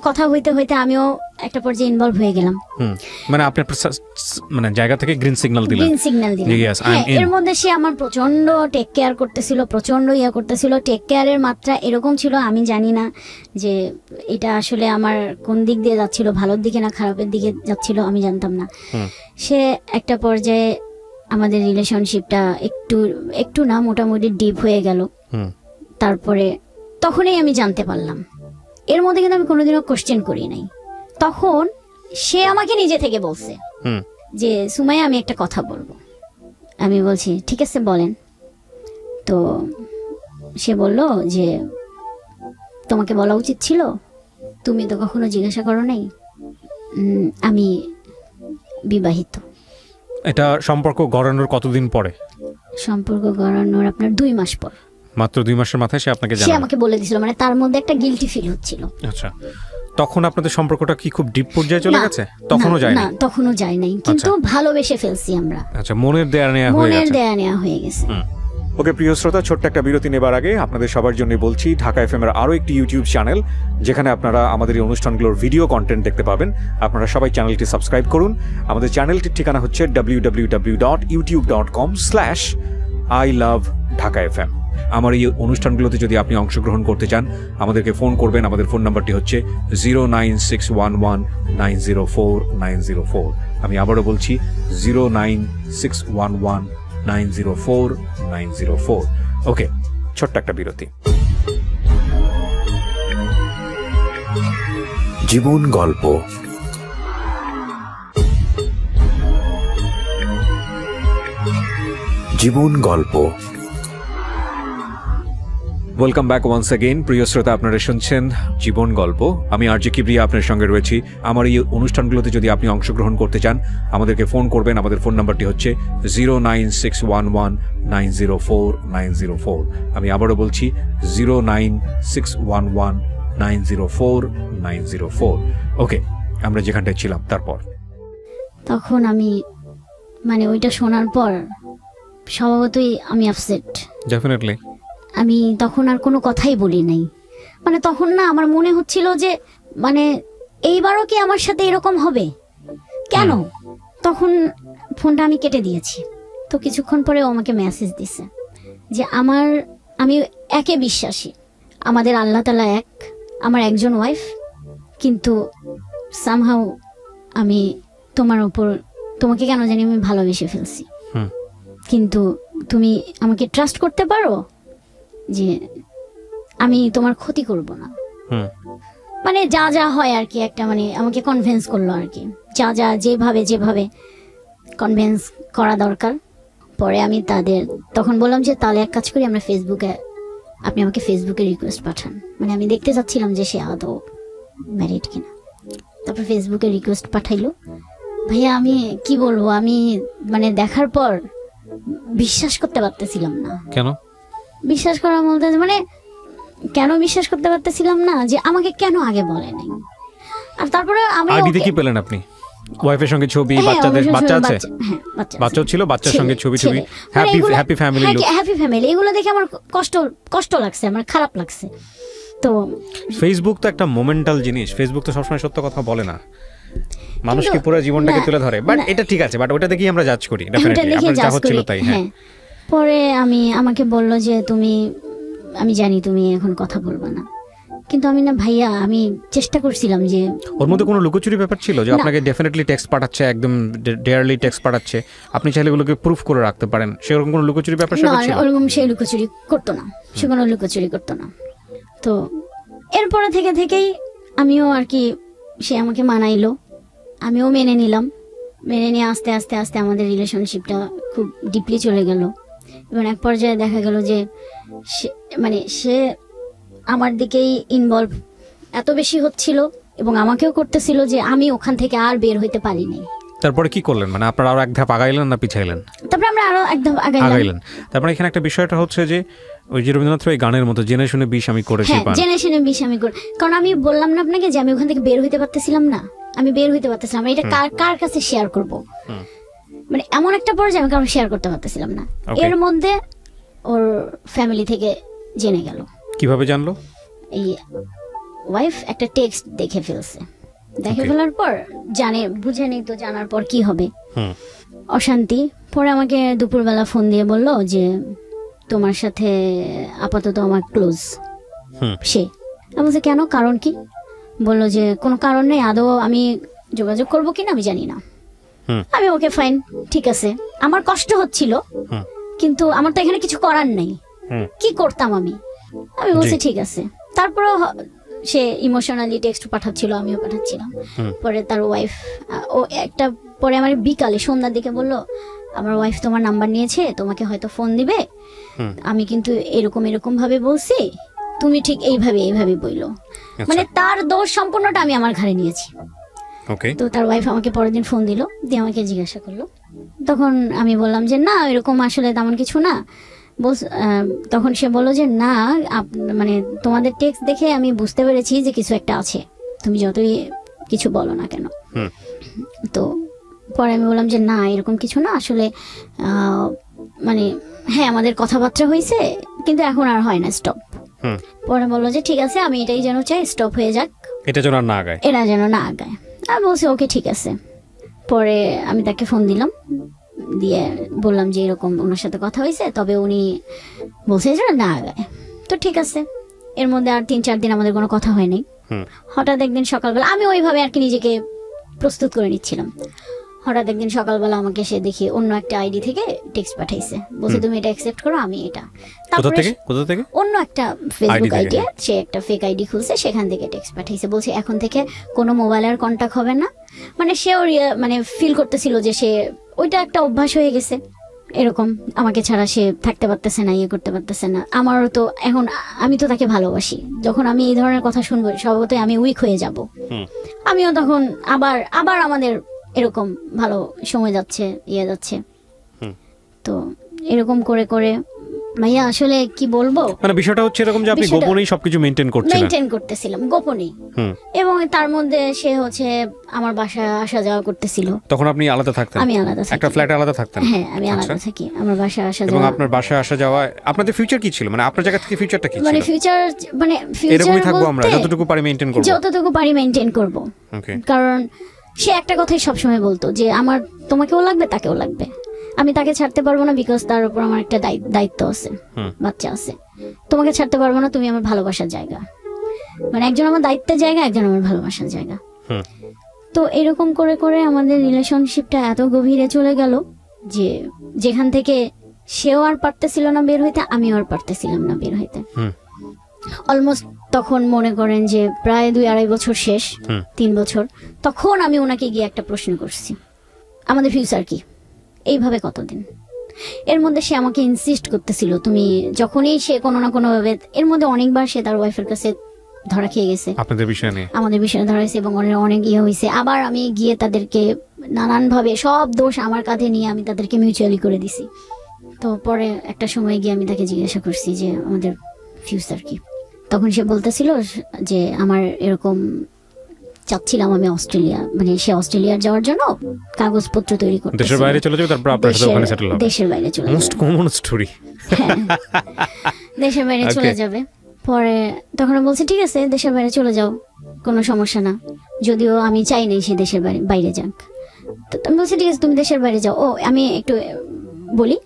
Speaker 2: কথা হইতে হইতে আমিও একটা পর্যায়ে ইনভলভ হয়ে গেলাম।
Speaker 3: মানে আপনি মানে জায়গা থেকে গ্রিন সিগন্যাল দিলেন।
Speaker 2: গ্রিন সিগন্যাল দিলেন। এর মধ্যে সে আমার প্রচন্ড টেক কেয়ার করতেছিল, প্রচন্ড করতেছিল। টেক কেয়ারের মাত্রা এরকম ছিল আমি জানি না যে এটা আসলে আমার কোন দিক দিয়ে যাচ্ছিল, ভালোর দিকে না খারাপের দিকে যাচ্ছিল আমি জানতাম না। সে একটা পর্যায়ে আমাদের রিলেশনশিপটা একটু না মোটামুটি ডিপ হয়ে গেল। তারপরে তখনই আমি জানতে পারলাম, এর মধ্যে কিন্তু আমি কোনোদিনও কোশ্চেন করি নাই। তখন সে আমাকে নিজে থেকে বলছে যে সুমাইয়া আমি একটা কথা বলবো। আমি বলছি ঠিক আছে বলেন। তো সে বলল যে তোমাকে বলা উচিত ছিল, তুমি তো কখনো জিজ্ঞাসা করো নাই আমি বিবাহিত।
Speaker 3: এটা সম্পর্ক গড়ানোর কতদিন পরে?
Speaker 2: সম্পর্ক গড়ানোর আপনার 2 মাস পর।
Speaker 3: মাত্র 2 মাসের মাথায় সে আপনাকে জানালো?
Speaker 2: সে আমাকে বলে দিয়েছিল, মানে তার মধ্যে একটা গিল্টি ফিল হচ্ছিল।
Speaker 3: আচ্ছা, তখন আপনাদের সম্পর্কটা কি খুব ডিপ পর্যায়ে চলে গেছে? তখনও যায় না?
Speaker 2: না, তখনও যায় নাই, কিন্তু ভালোবেসে ফেলছি আমরা।
Speaker 3: আচ্ছা, মনের দেয়া নেয়া
Speaker 2: হয়ে গেছে।
Speaker 4: ওকে প্রিয় শ্রোতা, ছোট্ট একটা বিরতি নেবার আগে আপনাদের সবার জন্য বলছি, ঢাকা এফএম এর আরো একটি ইউটিউব চ্যানেল যেখানে আপনারা আমাদের এই অনুষ্ঠানগুলোর ভিডিও কন্টেন্ট দেখতে পাবেন। আপনারা সবাই চ্যানেলটি সাবস্ক্রাইব করুন। আমাদের চ্যানেলটির ঠিকানা হচ্ছে www.youtube.com/ilovedhakafm। আমার এই অনুষ্ঠানগুলোতে যদি আপনি অংশগ্রহণ করতে চান, আমাদেরকে ফোন করবেন। আমাদের ফোন নাম্বারটি হচ্ছে 09611904904। আমি আবারও বলছি 09611904904। ওকে, ছোট্ট একটা বিরতি। জীবন গল্প। জীবন গল্প। Welcome back once again. প্রিয় শ্রোতা, আপনারা শুনছেন জীবন গল্প। আমি আরজে কিবরিয়া আপনার সঙ্গে রয়েছি। আমার এই অনুষ্ঠানগুলোতে যদি আপনি অংশগ্রহণ করতে চান, আমাদেরকে ফোন করবেন। আমাদের ফোন নাম্বারটি হচ্ছে 09611904904। আমি আবারও বলছি 09611904904। ওকে, আমরা যেখানটায় ছিলাম তারপর।
Speaker 2: তখন আমি মানে ওইটা শোনার পর স্বভাবতই আমি আপসেট।
Speaker 3: ডেফিনেটলি।
Speaker 2: আমি তখন আর কোনো কথাই বলি নাই। মানে তখন না আমার মনে হচ্ছিল যে মানে এইবারও কি আমার সাথে এরকম হবে, কেন? তখন ফোনটা আমি কেটে দিয়েছি। তো কিছুক্ষণ পরে ও আমাকে মেসেজ দিছে যে আমি একে বিশ্বাসী, আমাদের আল্লাহ তাআলা এক, আমার একজন ওয়াইফ, কিন্তু সামহাউ আমি তোমাকে কেন জানি আমি ভালোবেসে ফেলছি, কিন্তু তুমি আমাকে ট্রাস্ট করতে পারো যে আমি তোমার ক্ষতি করব না। মানে যা যা হয় আর কি, একটা মানে আমাকে কনভিন্স করলো আর কি, যা যেভাবে কনভিন্স করা দরকার। পরে আমি তখন বললাম যে তাহলে এক কাজ করি, আপনি আমাকে ফেসবুকে রিকোয়েস্ট পাঠান। মানে আমি দেখতে চাচ্ছিলাম যে সে আদৌ ম্যারিড কিনা। তারপর ফেসবুকে রিকোয়েস্ট পাঠাইলো। ভাইয়া আমি কি বলবো, আমি মানে দেখার পর বিশ্বাস করতে পারতেছিলাম না।
Speaker 3: কেন
Speaker 2: বিশ্বাস করা বলতে মানে কেন বিশ্বাস করতে পারতেছিলাম না যে আমাকে কেন আগে বলে নাই। আর তারপরে আমি
Speaker 3: আইডিতে কি পেলেন আপনি? ওয়াইফের সঙ্গে ছবি, বাচ্চাদের বাচ্চা আছে?
Speaker 2: হ্যাঁ,
Speaker 3: বাচ্চাও ছিল, বাচ্চার সঙ্গে ছবি, happy family look.
Speaker 2: Happy family, এগুলো দেখে আমার কষ্ট লাগছে, আমার খারাপ লাগছে। তো
Speaker 3: ফেসবুক তো একটা মোমেন্টাল জিনিস, ফেসবুক তো সবসময় সত্য কথা বলে না, মানুষকে পুরো জীবনটাকে তুলে ধরে। বাট এটা ঠিক আছে, বাট ওটা দেখেই আমরা জাজ করি। ডেফিনেটলি আপনার যা হচ্ছিল তাই। হ্যাঁ,
Speaker 2: পরে আমাকে বললো যে আমি জানি তুমি এখন কথা বলবে না, কিন্তু আমি না ভাইয়া, আমি চেষ্টা করছিলাম যে।
Speaker 3: ওর মধ্যে কোনো লুকোচুরি ব্যাপার ছিল যে আপনাকে ডেফিনেটলি টেক্সট পাঠাচ্ছে, একদম ডেয়ারলি টেক্সট পাঠাচ্ছে, আপনি চাইলে এগুলোকে প্রুফ করে রাখতে পারেন, সেরকম কোনো লুকোচুরি ব্যাপার ছিল?
Speaker 2: ওরকম সে লুকোচুরি করতো না, সে কোনো লুকোচুরি করতো না। তো এরপরে থেকেই আমিও আর কি, সে আমাকে মানাইলো, আমিও মেনে নিলাম। মেনে নিয়ে আস্তে আস্তে আস্তে আমাদের রিলেশনশিপটা খুব ডিপলি চলে গেল। এবং এক পর্যায়ে দেখা গেল যে সে আমার দিকেই ইনভলভ এত বেশি হচ্ছিল এবং আমাকেও করতেছিল যে আমি ওখান থেকে আর বের হইতে পারিনি।
Speaker 3: তারপরে কি করলেন? মানে আপনারা আরো এক ধাপ আগাইলেন না পিছাইলেন?
Speaker 2: তারপরে আমরা আরো এক ধাপ আগাইলেন।
Speaker 3: তারপরে এখানে একটা বিষয়টা হচ্ছে যে ওই যে রবীন্দ্রনাথ এই গানের মতো জেনে শুনে বিষ আমি করেছি,
Speaker 2: জেনে শুনে বিষ আমি করি। কারণ আমি বললাম না আপনাকে যে আমি ওখান থেকে বের হইতে পারতেছিলাম না, এটা কার কাছে শেয়ার করব। মানে এমন একটা পর্যায়ে আমি কারণ শেয়ার করতে পারতেছিলাম না। এর মধ্যে ওর ফ্যামিলি থেকে জেনে গেল।
Speaker 3: কিভাবে জানলো?
Speaker 2: এই ওয়াইফ একটা টেক্সট দেখে ফেলছে, দেখে ফেলার পর বুঝে নেই তো, জানার পর কি হবে, অশান্তি। পরে আমাকে দুপুরবেলা ফোন দিয়ে বলল যে তোমার সাথে আপাতত আমার ক্লোজ সে। আমি বলছি কেন, কারণ কি? বললো যে কোনো কারণ নেই, আদৌ আমি যোগাযোগ করবো কিনা আমি জানি না। আমি ওকে ফাইন, ঠিক আছে। আমার কষ্ট হচ্ছিল, কিন্তু আমার তো এখানে কিছু করার নেই, কি করতাম আমি বলছি ঠিক আছে। তারপরেও সে ইমোশনালি টেক্সট পাঠাচ্ছিল, আমিও পাঠাচ্ছিলাম। পরে তার ওয়াইফ পরে আমার বিকালে সন্ধ্যার দিকে বললো আমার ওয়াইফ তোমার নাম্বার নিয়েছে, তোমাকে হয়তো ফোন দিবে, আমি কিন্তু এরকম এরকম ভাবে বলছি, তুমি ঠিক এইভাবে বললো। মানে তার দোষ সম্পূর্ণটা আমি আমার ঘাড়ে নিয়েছি। তো তার ওয়াইফ আমাকে পরের দিন ফোন দিল, দিয়ে আমাকে জিজ্ঞাসা করলো। তখন আমি বললাম যে না, এরকম আসলে তেমন কিছু না। তখন সে বললো যে না, মানে তোমাদের টেক্সট দেখে আমি বুঝতে পেরেছি যে কিছু একটা আছে, তুমি যতই কিছু বলো না কেন। তো পরে আমি বললাম যে না, এরকম কিছু না, আসলে মানে হ্যাঁ আমাদের কথাবার্তা হয়েছে, কিন্তু এখন আর হয় না, স্টপ। পরে বললো যে ঠিক আছে, আমি এটাই যেন চাই স্টপ হয়ে যাক, এটা যেন না আগায়। আমি বলছি ওকে ঠিক আছে। পরে আমি তাকে ফোন দিলাম, দিয়ে বললাম যে এরকম ওনার সাথে কথা হয়েছে, তবে উনি বলছে যে না আগায়। তো ঠিক আছে। এর মধ্যে আর 3-4 দিন আমাদের কোনো কথা হয়নি। হঠাৎ একদিন সকালবেলা আমি ওইভাবে আর কি নিজেকে প্রস্তুত করে নিচ্ছিলাম। হঠাৎ একদিন সকালবেলা আমাকে সে দেখি অন্য একটা আইডি থেকে টেক্সট পাঠাইছে, বলছে তুমি এটা অ্যাকসেপ্ট করো, আমি এটা। তারপরে অন্য একটা ফেসবুক আইডি, সে একটা ফেক আইডি খুলছে, সেখান থেকে টেক্সট পাঠাইছে, বলছে এখন থেকে কোনো মোবাইলের কন্টাক্ট হবে না। মানে সেও মানে ফিল করতেছিল যে সে ওইটা একটা অভ্যাস হয়ে গেছে, এরকম আমাকে ছাড়া সে থাকতে পারতেছে না, ইয়ে করতে পারতেছে না। আমারও তো এখন, আমি তো তাকে ভালোবাসি, যখন আমি এই ধরনের কথা শুনবো স্বভাবতই আমি উইক হয়ে যাব। আমিও তখন আবার আমাদের এরকম ভালো সময় যাচ্ছে, যাচ্ছে। তো এরকম করে করে ভাইয়া আসলে কি বলবো,
Speaker 3: মানে বিষয়টা হচ্ছে এরকম যে আপনি গোপনেই সবকিছু মেইনটেইন
Speaker 2: করতেছিলাম গোপনেই, এবং তার মধ্যে সে হচ্ছে আমার বাসায় আসা যাওয়া করতেছিল।
Speaker 3: তখন আপনি আলাদা থাকতেন? আমি আলাদা থাকি, একটা ফ্ল্যাটে আলাদা থাকতেন?
Speaker 2: হ্যাঁ আমি আলাদা থাকি, আমার বাসায় আসা যাওয়া।
Speaker 3: এবং আপনার বাসায় আসা যাওয়া, আপনাদের ফিউচার কি ছিল? মানে আপনার জায়গা থেকে ফিউচারটা কি ছিল?
Speaker 2: মানে ফিউচার
Speaker 3: এরকমই থাকবো আমরা, যতটুকু পারি মেইনটেইন করব। কারণ সে একটা কথাই সবসময় বলতো যে আমার তোমাকেও লাগবে, তাকেও লাগবে, আমি তাকে ছাড়তে পারবো না, বিকজ তার উপর আমার একটা দায়িত্ব আছে, বাচ্চা আছে। তোমাকে ছাড়তে পারবো না, তুমি আমার ভালোবাসার জায়গা, মানে একজন আমার দায়িত্বের জায়গা, একজন আমার ভালোবাসার জায়গা। তো এরকম করে করে আমাদের রিলেশনশিপটা এত গভীরে চলে গেল যে যেখান থেকে সেও আর পারতেছিল না বের হইতে, আমিও আর পারতেছিলাম না বের হইতে। অলমোস্ট তখন মনে করেন যে প্রায় 2-2.5 বছর শেষ, 3 বছর। তখন আমি ওনাকে গিয়ে একটা প্রশ্ন করছি, আমাদের ফিউচার কি, এইভাবে কতদিন? এর মধ্যে সে আমাকে ইনসিস্ট করতেছিল, তুমি যখনই সে কোনো না কোনো ভাবে, এর মধ্যে অনেকবার সে তার ওয়াইফের কাছে ধরা খেয়ে গেছে আমাদের বিষয়ে ধরা হয়েছে, এবং অনেক ইয়ে হয়েছে। আবার আমি গিয়ে তাদেরকে নানান ভাবে সব দোষ আমার কাঁধে নিয়ে আমি তাদেরকে মিউচুয়ালি করে দিছি। তো পরে একটা সময় গিয়ে আমি তাকে জিজ্ঞাসা করছি যে আমাদের ফিউচার কি। তখন সে বলতেছিল যে আমার এরকম চাচ্ছিলাম আমি অস্ট্রেলিয়া, মানে সে অস্ট্রেলিয়ার যাওয়ার জন্য কাগজপত্র তৈরি করতে, দেশের বাইরে চলে যাবে, তারপর আপনার সাথে ওখানে সেটেল হবে, দেশের বাইরে চলে যাবে, মোস্ট কমন স্টোরি, দেশের বাইরে চলে যাবে। পরে তখন বলছে ঠিক আছে দেশের বাইরে চলে যাও, কোনো সমস্যা না, যদিও আমি চাই নাই সে দেশের বাইরে যাক। তো আমি বলছি ঠিক আছে তুমি দেশের বাইরে যাও। ও আমি একটু বলি,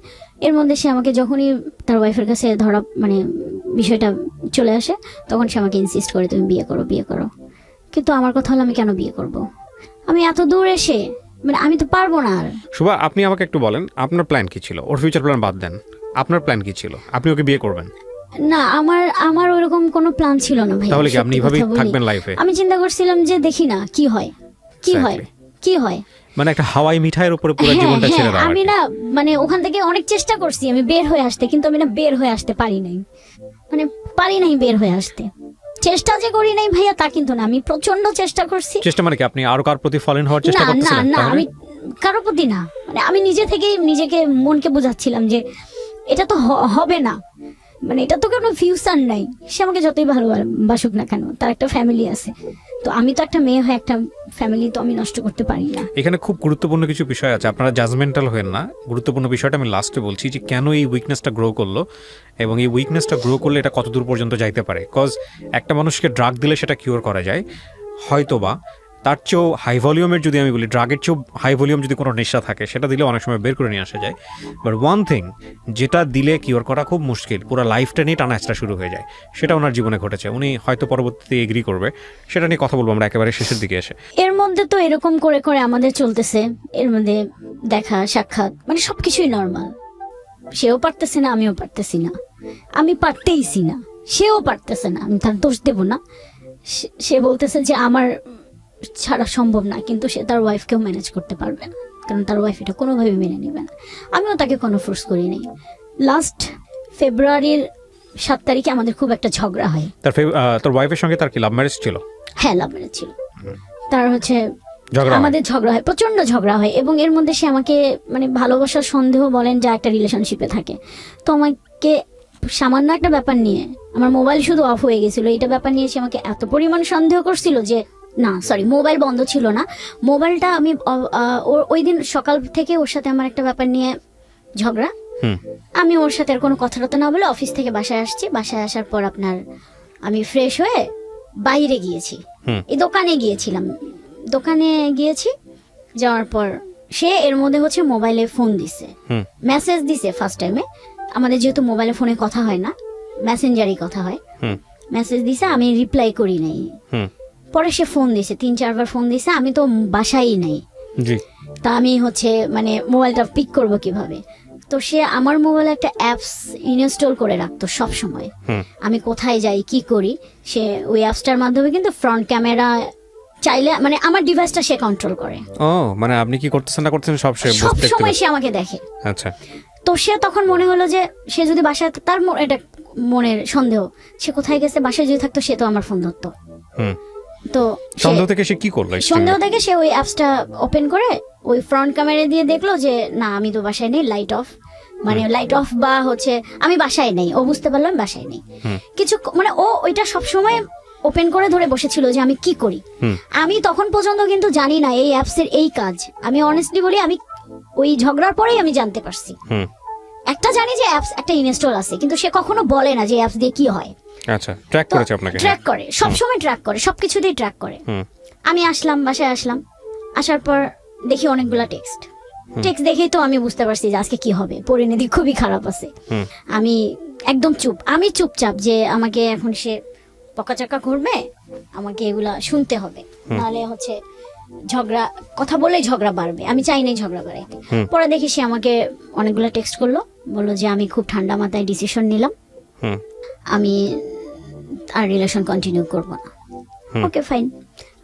Speaker 3: এর মধ্যে সে আমাকে যখনই তার ওয়াইফের কাছে ধরা মানে বিষয়টা চলে আসে, তখন সে আমাকে ইনসিস্ট করে তুমি বিয়ে করো। কিন্তু আমার কথা হলো আমি কেন বিয়ে করব, আমি এত দূর এসে, মানে আমি তো পারবো না। আর শুভা, আপনি আমাকে একটু বলেন আপনার প্ল্যান কি ছিল? ওর ফিউচার প্ল্যান বাদ দেন, আপনার প্ল্যান কি ছিল? আপনি ওকে বিয়ে করবেন?
Speaker 2: না, আমার ওরকম কোনো প্ল্যান ছিল না ভাই।
Speaker 3: তাহলে কি আপনি এইভাবেই থাকবেন লাইফে?
Speaker 2: আমি চিন্তা করছিলাম যে দেখি না কি হয়,
Speaker 3: মানে একটা হাওয়াই মিঠাইয়ের উপরে পুরো জীবনটা ছেড়ে দাও।
Speaker 2: আমি না মানে ওখান থেকে অনেক চেষ্টা করছি আমি বের হয়ে আসতে, কিন্তু আমি না বের হয়ে আসতে পারি নাই, মানে পারি নাই বের হয়ে আসতে। চেষ্টা যে করি নাই ভাইয়া তা কিন্তু না, আমি প্রচন্ড চেষ্টা করছি।
Speaker 3: চেষ্টা মানে কি আপনি আরো কার প্রতি ফলেন হওয়ার চেষ্টা করতেছিলেন?
Speaker 2: না, আমি কারো প্রতি না, মানে আমি নিজে থেকেই নিজেকে মনকে বোঝাচ্ছিলাম যে এটা তো হবে না, মানে এটা তো কোনো ফিউচার নাই। সে আমাকে যতই ভালোবাসুক না কেন, তার একটা ফ্যামিলি আছে, তো আমি তো একটা মেয়ে হয়ে একটা ফ্যামিলি তো আমি নষ্ট করতে পারি না।
Speaker 4: এখানে খুব গুরুত্বপূর্ণ কিছু বিষয় আছে, আপনারা জাজমেন্টাল হবেন না। গুরুত্বপূর্ণ বিষয়টা আমি লাস্টে বলছি যে কেন এই উইকনেসটা গ্রো করলো এবং এই উইকনেসটা গ্রো করলে এটা কতদূর পর্যন্ত যাইতে পারে। কজ একটা মানুষকে ড্রাগ দিলে সেটা কিওর করা যায়, হয়তোবা তার চেয়েও হাই ভলিউমের, যদি আমি বলি ড্রাগের চেয়েও হাই ভলিউম যদি কোনো নেশা থাকে সেটা দিলে অনেক সময় বের করে নিয়ে আসা যায়। বাট ওয়ান থিং যেটা দিলে কিওর করা খুব মুশকিল, পুরো লাইফটা নিয়ে টানা হেঁচড়া শুরু হয়ে যায়, সেটা ওনার জীবনে ঘটেছে। উনি হয়তো পরবর্তীতে এগ্রি করবে, সেটা নিয়ে কথা বলবো আমরা একেবারে শেষের দিকে এসে।
Speaker 2: এর মধ্যে তো এরকম করে করে আমাদের চলতেছে, এর মধ্যে দেখা সাক্ষাৎ মানে সবকিছুই নর্মাল। সেও পারতেছে না, আমিও পারতেছি না, আমি পারতেইছি না, সেও পারতেছে না, আমি তার দোষ দেব না। সে বলতেছে যে আমার ছাড়া সম্ভব না, কিন্তু সে তার ওয়াইফকেও ম্যানেজ করতে পারবে না, কারণ তার ওয়াইফ এটা কোনোভাবে মেনে নেবে না। আমিও তাকে কোনো ফোর্স করি নাই। লাস্ট ফেব্রুয়ারির 7 তারিখে আমাদের খুব একটা ঝগড়া হয়।
Speaker 4: তার ওয়াইফের সঙ্গে তার কি লাভ ম্যারেজ ছিল?
Speaker 2: হ্যাঁ, লাভ ম্যারেজ ছিল। তার হচ্ছে আমাদের ঝগড়া হয়, প্রচন্ড ঝগড়া হয়, এবং এর মধ্যে সে আমাকে মানে ভালোবাসার সন্দেহ বলেন যা একটা রিলেশনশিপে থাকে। তো আমাকে সামান্য একটা ব্যাপার নিয়ে, আমার মোবাইল শুধু অফ হয়ে গেছিল, এটা ব্যাপার নিয়ে সে আমাকে এত পরিমাণ সন্দেহ করছিল যে, না সরি, মোবাইল বন্ধ ছিল না, মোবাইলটা আমি ওই দিন সকাল থেকে ওর সাথে আমার একটা ব্যাপার নিয়ে ঝগড়া। আমি ওর সাথে আর কোনো কথাবার্তা না বলে অফিস থেকে বাসায় আসছি। বাসায় আসার পর আপনার আমি ফ্রেশ হয়ে বাইরে গিয়েছি, এই দোকানে গিয়েছিলাম, দোকানে গিয়েছি। যাওয়ার পর সে এর মধ্যে হচ্ছে মোবাইলে ফোন দিছে, মেসেজ দিছে। ফার্স্ট টাইমে আমাদের যেহেতু মোবাইলে ফোনে কথা হয় না, মেসেঞ্জারই কথা হয়, মেসেজ দিছে, আমি রিপ্লাই করি নাই। পরে সে ফোন দিছে, 3-4 বার ফোন দিছে, আমি তো বাসায় নাই। তা আমি হচ্ছে মানে মোবাইলটা পিক করব কিভাবে? তো সে আমার মোবাইলে একটা অ্যাপস ইনস্টল করে রাখতো সব সময়, আমি কোথায় যাই কি করি সে ওই অ্যাপসটার মাধ্যমে কিন্তু ফ্রন্ট ক্যামেরা চাইলে মানে আমার ডিভাইসটা সে কন্ট্রোল করে।
Speaker 4: ও মানে আপনি কি করতেছেন না করতেছেন সব
Speaker 2: সময় সে আমাকে দেখে।
Speaker 4: আচ্ছা।
Speaker 2: তো সে তখন মনে হলো যে সে যদি বাসায়, তার এটা মনের সন্দেহ, সে কোথায় গেছে, বাসায় যদি থাকতো সে তো আমার ফোন ধরতো। তো
Speaker 4: সন্দেহ থেকে সে কি করলো?
Speaker 2: সন্দেহ থেকে সে ওই অ্যাপসটা ওপেন করে ওই ফ্রন্ট ক্যামেরা দিয়ে দেখলো যে না আমি তো বাসায় নেই, লাইট অফ, মানে লাইট অফ বা হচ্ছে আমি বাসায় নেই। ও বুঝতে পারলো আমি বাসায় নেই। কিছু মানে ও ওইটা সবসময় ওপেন করে ধরে বসেছিল যে আমি কি করি। আমি তখন পর্যন্ত কিন্তু জানি না এই অ্যাপসের এই কাজ। আমি অনেস্টলি বলি, আমি ওই ঝগড়ার পরেই আমি জানতে পারছি। একটা জানি যে অ্যাপস একটা ইনস্টল আছে, কিন্তু সে কখনো বলে না যে অ্যাপস দিয়ে কি হয়।
Speaker 4: আচ্ছা, ট্র্যাক করেছে আপনাকে?
Speaker 2: ট্র্যাক করে, সব সময় ট্র্যাক করে, সবকিছুতেই ট্র্যাক করে। আমি আসলাম, বাসায় আসলাম, আসার পর দেখি অনেকগুলা টেক্সট দেখেই তো আমি বুঝতে পারছি যে আজকে কি হবে, পরিণতি খুবই খারাপ আছে। আমি একদম চুপ, আমি চুপচাপ যে আমাকে এখন সে পকাচাকা করবে, আমাকে এগুলা শুনতে হবে, নাহলে হচ্ছে ঝগড়া, কথা বললেই ঝগড়া বাড়বে, আমি চাই নাই ঝগড়া বাড়াইতে। পরে দেখি সে আমাকে অনেকগুলা টেক্সট করলো, বললো যে আমি খুব ঠান্ডা মাথায় ডিসিশন নিলাম, আমি আর রিলেশন কন্টিনিউ করব না। Okay fine.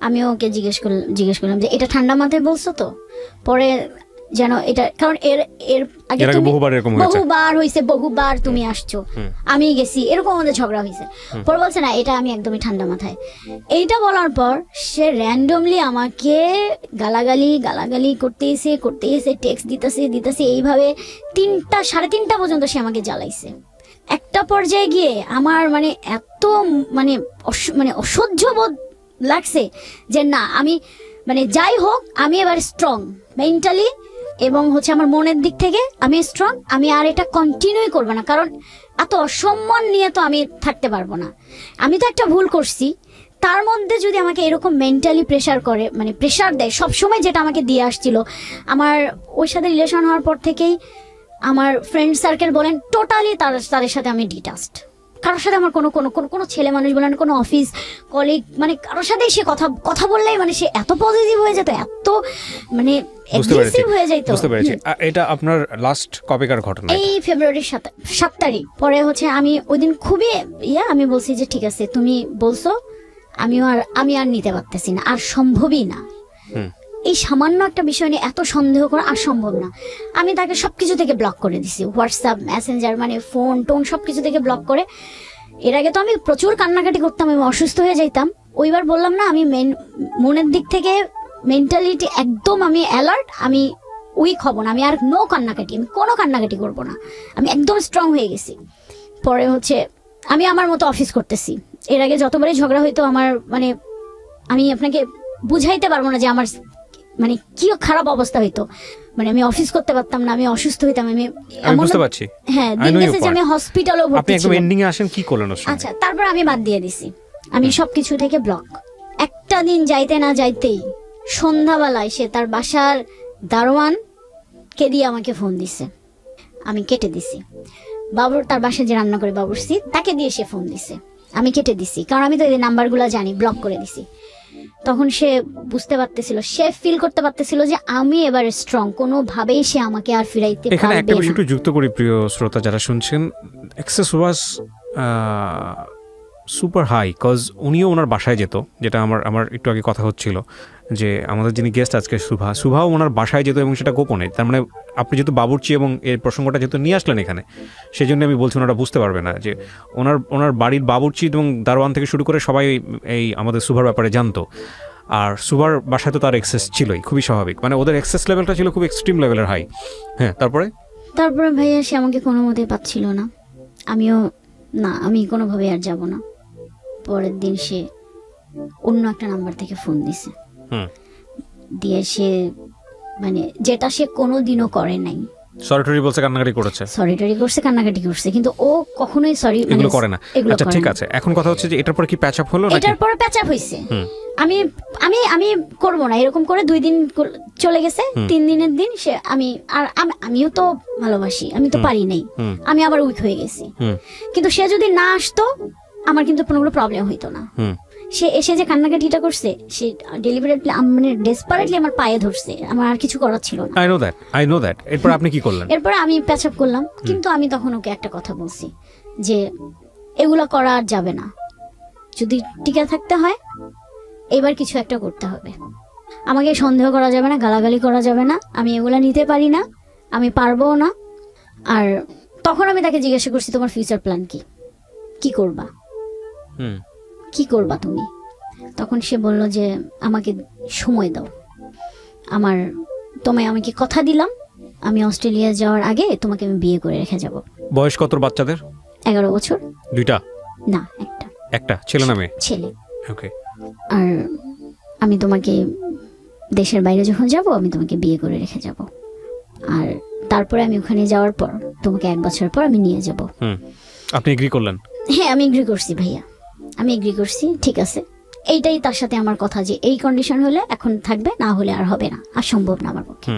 Speaker 2: আমি ওকে জিজ্ঞেস করলাম যে এটা ঠান্ডা মাথায় বলছো তো? পরে যেন এটা, কারণ এর আগে বহুবার তুমি আসছো, আমি গেছি, এরকম আমাদের ঝগড়া হয়েছে। পরে বলছে না এটা আমি একদমই ঠান্ডা মাথায়। এইটা বলার পর সে র্যান্ডমলি আমাকে গালাগালি করতেছে, টেক্সট দিতেছে, এইভাবে 3টা-3:30 পর্যন্ত সে আমাকে জ্বালাইছে। একটা পর্যায়ে গিয়ে আমার মানে এত মানে অসহ্য বোধ লাগছে যে না, আমি মানে যাই হোক আমি এবার স্ট্রং মেন্টালি এবং হচ্ছে আমার মনের দিক থেকে আমি স্ট্রং, আমি আর এটা কন্টিনিউ করবো না, কারণ এত অসম্মান নিয়ে তো আমি থাকতে পারবো না। আমি তো একটা ভুল করছি, তার মধ্যে যদি আমাকে এরকম মেন্টালি প্রেশার করে, মানে প্রেশার দেয় সবসময়, যেটা আমাকে দিয়ে আসছিল। আমার ওর সাথে রিলেশন হওয়ার পর থেকেই আমার ফ্রেন্ড সার্কেল বলেন টোটালি তাদের সাথে আমি ডিটাচড। কারোর সাথে আমার কোনো ছেলে মানুষ বলেন, কোনো অফিস কলিগ, মানে কারোর সাথে সে কথা বললেই মানে সে এত পজিটিভ হয়ে যেত, এত মানে অ্যাগ্রেসিভ হয়ে যেত।
Speaker 4: বুঝতে পেরেছি। এটা আপনার লাস্ট কবেকার ঘটনা?
Speaker 2: এই ফেব্রুয়ারির 7 তারিখ। পরে হচ্ছে আমি ওই দিন খুবই আমি বলছি যে ঠিক আছে তুমি বলছো, আমি আর নিতে পারতেছি না, আর সম্ভবই না। এই সামান্য একটা বিষয় নিয়ে এত সন্দেহ করা আর সম্ভব না। আমি তাকে সবকিছু থেকে ব্লক করে দিছি, হোয়াটসঅ্যাপ, মেসেঞ্জার, মানে ফোন টোন সবকিছু থেকে ব্লক করে। এর আগে তো আমি প্রচুর কান্নাকাটি করতাম, আমি অসুস্থ হয়ে যাইতাম। ওইবার বললাম না, আমি মনের দিক থেকে মেন্টালিটি একদম আমি অ্যালার্ট, আমি উইক হব না, আমি আর কান্নাকাটি, আমি কোনো কান্নাকাটি করবো না, আমি একদম স্ট্রং হয়ে গেছি। পরে হচ্ছে আমি আমার মতো অফিস করতেছি। এর আগে যতবারই ঝগড়া হইতো আমার মানে আমি আপনাকে বুঝাইতে পারবো না যে আমার মানে কি খারাপ অবস্থা হইতো। মানে আমি অফিস করতে পারতাম না, আমি অসুস্থ হইতাম, আমি
Speaker 4: বুঝতে পারছি।
Speaker 2: হ্যাঁ, দিন গেছে যে আমি হসপিটালও ভর্তি ছিলাম।
Speaker 4: আপনি একদম এন্ডিং এ আসেন, কি করলেন?
Speaker 2: আচ্ছা, তারপর আমি বাদ দিয়ে দিছি, আমি সবকিছু থেকে ব্লক। একটা দিন যাইতে না যাইতেই সন্ধ্যাবেলায় সে তার বাসার দারোয়ান কে দিয়ে আমাকে ফোন দিছে, আমি কেটে দিছি। বাবুর তার বাসায় যে রান্না করে বাবুর্চি, তাকে দিয়ে সে ফোন দিছে, আমি কেটে দিছি, কারণ আমি তো এই নাম্বারগুলো জানি, ব্লক করে দিছি। তখন সে বুঝতে পারতেছিল, সে ফিল করতে পারতেছিল যে আমি এবার স্ট্রং, কোনোভাবেই সে আমাকে আর ফিরাইতে পারবে না।
Speaker 4: এখানে একটা বিষয় একটু যুক্ত করি প্রিয় শ্রোতা যারা শুনছেন, excess was super high, cause উনিও ওনার বাসায় যেত, যেটা আমার একটু আগে কথা হচ্ছিল যে আমাদের যিনি গেস্ট আজকে সুভাও ওনার বাসায় যেত, এবং সেটা গোপনে। তার মানে আপনি যেহেতু বাবুর্চি এবং এর প্রসঙ্গটা যেহেতু নিয়ে আসলেন এখানে, সেই জন্য আমি বলছি ওনারা বুঝতে পারবে না যে ওনার বাড়ির বাবুর্চি এবং দারোয়ান থেকে শুরু করে সবাই এই আমাদের সুভার ব্যাপারে জানতো। আর সুভার বাসায় তো তার এক্সেস ছিলই, খুবই স্বাভাবিক, মানে ওদের এক্সেস লেভেলটা ছিল খুব এক্সট্রিম লেভেলের হাই। হ্যাঁ, তারপরে
Speaker 2: ভাইয়া সে আমাকে কোনো মতেই পাচ্ছিল না, আমিও না, আমি কোনোভাবে আর যাব না। পরের দিন সে অন্য একটা নাম্বার থেকে ফোন দিছে, দিয়ে সে মানে যেটা সে কোনোদিনও করে নাই,
Speaker 4: সরিটরি বলছে, কান্নাকাটি করেছে,
Speaker 2: সরিটরি করছে, কান্নাকাটি করছে, কিন্তু ও কখনোই সরি
Speaker 4: এগুলো করে না। আচ্ছা ঠিক আছে, এখন কথা হচ্ছে যে এটার পরে কি প্যাচ আপ হলো?
Speaker 2: এটার পরে প্যাচ আপ হইছে। আমি আমি আমি করব না এরকম করে 2 দিন চলে গেছে, 3 দিনের দিন সে আমিও তো ভালোবাসি, আমি তো পারি নাই, আমি আবার উইক হয়ে গেছি। কিন্তু সে যদি না আসতো আমার কিন্তু কোনো প্রবলেম হইতো না। সে এসে যে কান্নাকাটিটা করছে, সে ডেলিভারেটলি মানে ডেসপারেটলি আমার পায়ে ধরছে, আমার আর কিছু করার ছিল না।
Speaker 4: I know that. এরপর আপনি কি করলেন?
Speaker 2: এরপর আমি প্যাচ আপ করলাম, কিন্তু আমি তখন ওকে একটা কথা বলছি যে এগুলা করা আর যাবে না, যদি টিকে থাকতে হয় এবার কিছু একটা করতে হবে, আমাকে সন্দেহ করা যাবে না, গালাগালি করা যাবে না, আমি এগুলা নিতে পারি না, আমি পারবো না। আর তখন আমি তাকে জিজ্ঞাসা করছি, তোমার ফিউচার প্ল্যান কি, কি করবা, কি করবা তুমি? তখন সে বলল যে আমাকে সময় দাও, তোমায় আমাকে কথা দিলাম, আমি অস্ট্রেলিয়া যাওয়ার আগে তোমাকে আমি বিয়ে করে রেখে যাব।
Speaker 4: বয়স কত বাচ্চাদের?
Speaker 2: 11 বছর।
Speaker 4: দুইটা?
Speaker 2: না,
Speaker 4: একটা ছেলে না মেয়ে?
Speaker 2: ছেলে।
Speaker 4: ওকে।
Speaker 2: আর আমি তোমাকে দেশের বাইরে যখন যাব আমি তোমাকে বিয়ে করে রেখে যাব, আর তারপরে আমি ওখানে যাওয়ার পর তোমাকে 1 বছর পর আমি নিয়ে যাব।
Speaker 4: আপনি এগ্রি করলেন?
Speaker 2: হ্যাঁ, আমি এগ্রি করছি ভাইয়া, আমি এগ্রি করছি, ঠিক আছে। এইটাই তার সাথে আমার কথা, যে এই কন্ডিশন হলে এখন থাকবে, না হলে আর হবে না, আর সম্ভব না আমার পক্ষে।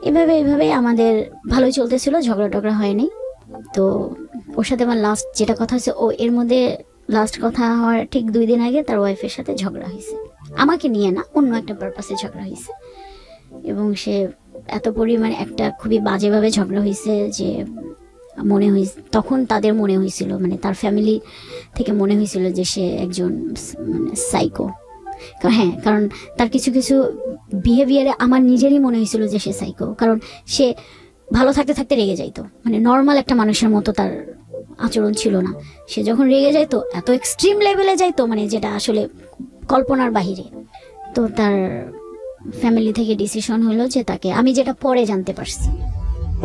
Speaker 2: এভাবে আমাদের ভালোই চলতেছিল, ঝগড়া টগড়া হয়নি। তো ওর সাথে আমার লাস্ট যেটা কথা হয়েছে, ও এর মধ্যে লাস্ট কথা হওয়ার ঠিক 2 দিন আগে তার ওয়াইফের সাথে ঝগড়া হয়েছে, আমাকে নিয়ে না, অন্য একটা পারপাসে ঝগড়া হয়েছে। এবং সে এত পরিমাণে একটা খুবই বাজেভাবে ঝগড়া হয়েছে যে মনে হয়েছে, তখন তাদের মনে হয়েছিল, মানে তার ফ্যামিলি থেকে মনে হয়েছিল যে সে একজন মানে সাইকো। হ্যাঁ, কারণ তার কিছু কিছু বিহেভিয়ারে আমার নিজেরই মনে হয়েছিল যে সে সাইকো, কারণ সে ভালো থাকতে থাকতে রেগে যাইতো, মানে নর্মাল একটা মানুষের মতো তার আচরণ ছিল না। সে যখন রেগে যাইতো এত এক্সট্রিম লেভেলে যাইতো, মানে যেটা আসলে কল্পনার বাহিরে। তো তার ফ্যামিলি থেকে ডিসিশন হলো যে তাকে, আমি যেটা পরে জানতে পারছি।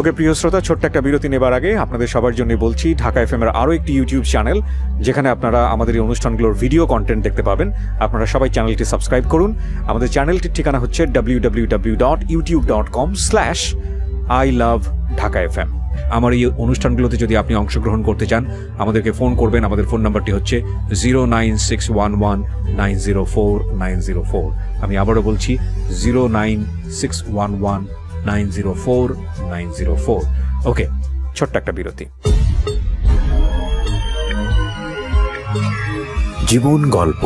Speaker 4: ওকে প্রিয় শ্রোতা, ছোট্ট একটা বিরতি নেবার আগে আপনাদের সবার জন্য বলছি, ঢাকা এফএম এর আরও একটি ইউটিউব চ্যানেল, যেখানে আপনারা আমাদের এই অনুষ্ঠানগুলোর ভিডিও কন্টেন্ট দেখতে পাবেন। আপনারা সবাই চ্যানেলটি সাবস্ক্রাইব করুন। আমাদের চ্যানেলটির ঠিকানা হচ্ছে www.youtube.com/iloveDhakaFM। আমার এই অনুষ্ঠানগুলোতে যদি আপনি অংশগ্রহণ করতে চান, আমাদেরকে ফোন করবেন। আমাদের ফোন নাম্বারটি হচ্ছে 09611904904। আমি আবারও বলছি 09611904904। ওকে, ছোট্ট একটা বিরতি।
Speaker 5: জীবন গল্প।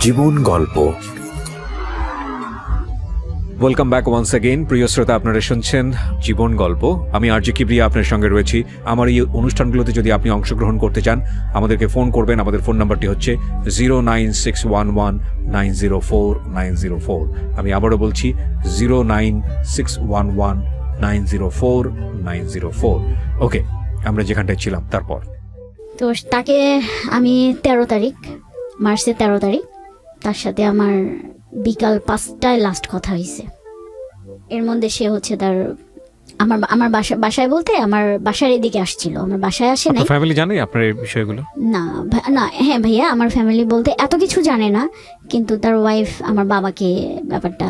Speaker 5: জীবন গল্প।
Speaker 4: Welcome back once again. প্রিয় শ্রোতা, আপনারা শুনছেন জীবন গল্প। আমি আরজে কিবরিয়া আপনার সঙ্গে রয়েছি। আমার এই অনুষ্ঠানগুলোতে যদি আপনি অংশগ্রহণ করতে চান, আমাদেরকে ফোন করবেন। আমাদের ফোন নাম্বারটি হচ্ছে 09611904904। আমি আবারও বলছি 09611904904। ওকে, আমরা যেখানটায় ছিলাম তারপর।
Speaker 2: তো তাকে আমি 13 তারিখ, মার্চের 13 তারিখ তার সাথে আমার বিকাল 5টায় লাস্ট কথা হয়েছে। এর মধ্যে সে হচ্ছে তার আমার বাসায় বলতে আমার বাসার এদিকে আসছিল, আমার বাসায় আসে নাই।
Speaker 4: ফ্যামিলি জানে আপনার এই বিষয়গুলো?
Speaker 2: না না, হ্যাঁ ভাইয়া, আমার ফ্যামিলি বলতে এত কিছু জানে না, কিন্তু তার ওয়াইফ আমার বাবাকে ব্যাপারটা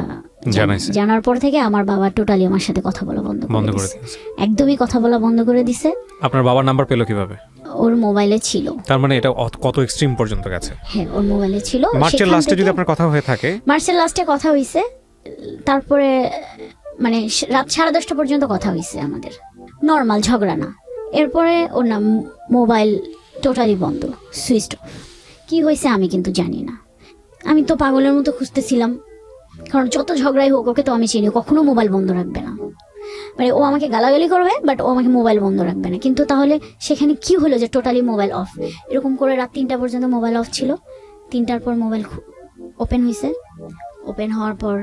Speaker 2: জানার পর থেকে আমার বাবা টোটালি আমার সাথে কথা বলা বন্ধ করে দিয়েছে, একদমই কথা বলা বন্ধ করে দিছে।
Speaker 4: আপনার বাবার নাম্বার পেলো কিভাবে?
Speaker 2: ওর মোবাইলে ছিল।
Speaker 4: তার মানে এটা কত এক্সট্রিম পর্যন্ত গেছে?
Speaker 2: হ্যাঁ, ওর মোবাইলে ছিল।
Speaker 4: মার্চের লাস্টে যদি আপনার কথা হয়ে থাকে?
Speaker 2: মার্চের লাস্টে কথা হইছে, তারপরে মানে রাত 10:30 পর্যন্ত কথা হইছে আমাদের, নর্মাল ঝগড়া না। এরপরে ওর না মোবাইল টোটালি বন্ধ, সুইচ অফ। কি হয়েছে আমি কিন্তু জানি না, আমি তো পাগলের মতো খুঁজতেছিলাম, কারণ যত ঝগড়াই হোক ওকে তো আমি চিনি, কখনো মোবাইল বন্ধ রাখবে না। মানে ও আমাকে গালাগালি করবে, বাট ও আমাকে মোবাইল বন্ধ রাখবে না। কিন্তু তাহলে সেখানে কি হলো যে টোটালি মোবাইল অফ? এরকম করে রাত 3টা পর্যন্ত মোবাইল অফ ছিল। 3টার পর মোবাইল ওপেন হয়েছে। ওপেন হওয়ার পর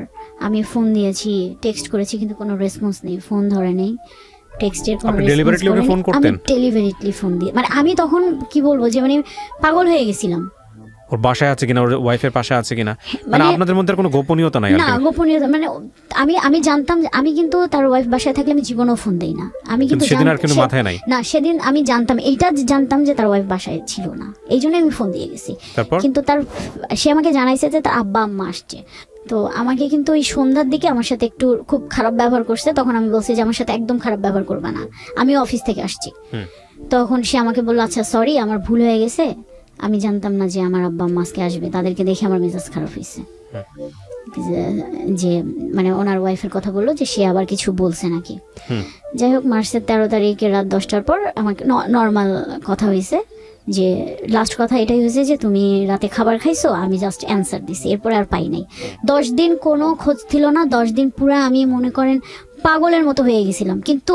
Speaker 2: আমি ফোন দিয়েছি, টেক্সট করেছি, কিন্তু কোনো রেসপন্স নেই, ফোন ধরে নেই। টেক্সটের কোনো রেসপন্স, আমি ডেলিভারিটলি ফোন দিয়ে, মানে আমি তখন কি বলবো যে মানে পাগল হয়ে গেছিলাম।
Speaker 4: ওর বাসায় আছে কিনা, ওর ওয়াইফের পাশে আছে কিনা, মানে আপনাদের মধ্যে কোনো গোপনীয়তা নাই?
Speaker 2: না, গোপনীয়তা মানে আমি জানতাম, আমি কিন্তু তার ওয়াইফ বাসায় থাকলে আমি জীবনেও ফোন দেই না। আমি কিন্তু
Speaker 4: সেদিন আর কোনো মাথায় নাই
Speaker 2: না, সেদিন আমি জানতাম, এইটা জানতাম যে তার ওয়াইফ বাসায় ছিল না, এই জন্য আমি ফোন দিয়ে গেছি। কিন্তু সে আমাকে জানাইছে যে তার আব্বা আম্মা আসছে। তো আমাকে কিন্তু ওই সন্ধ্যার দিকে আমার সাথে একটু খুব খারাপ ব্যবহার করছে। তখন আমি বলছি যে আমার সাথে একদম খারাপ ব্যবহার করবে না, আমি অফিস থেকে আসছি। তখন সে আমাকে বললো, আচ্ছা সরি, আমার ভুল হয়ে গেছে, আমি জানতাম না যে আমার আব্বা আম্মা আজকে আসবে, তাদেরকে দেখে আমার মেজাজ খারাপ হয়েছে। যে মানে ওনার ওয়াইফের কথা বললো যে সে আবার কিছু বলছে নাকি। যাই হোক, মার্চের 13 তারিখে রাত 10টার পর আমাকে নর্মাল কথা হয়েছে, যে লাস্ট কথা এটাই হয়েছে যে তুমি রাতে খাবার খাইছো, আমি জাস্ট অ্যান্সার দিছি, এরপরে আর পাই নাই। 10 দিন কোনো খোঁজ ছিল না। 10 দিন পুরো আমি মনে করেন পাগলের মতো হয়ে গেছিলাম। কিন্তু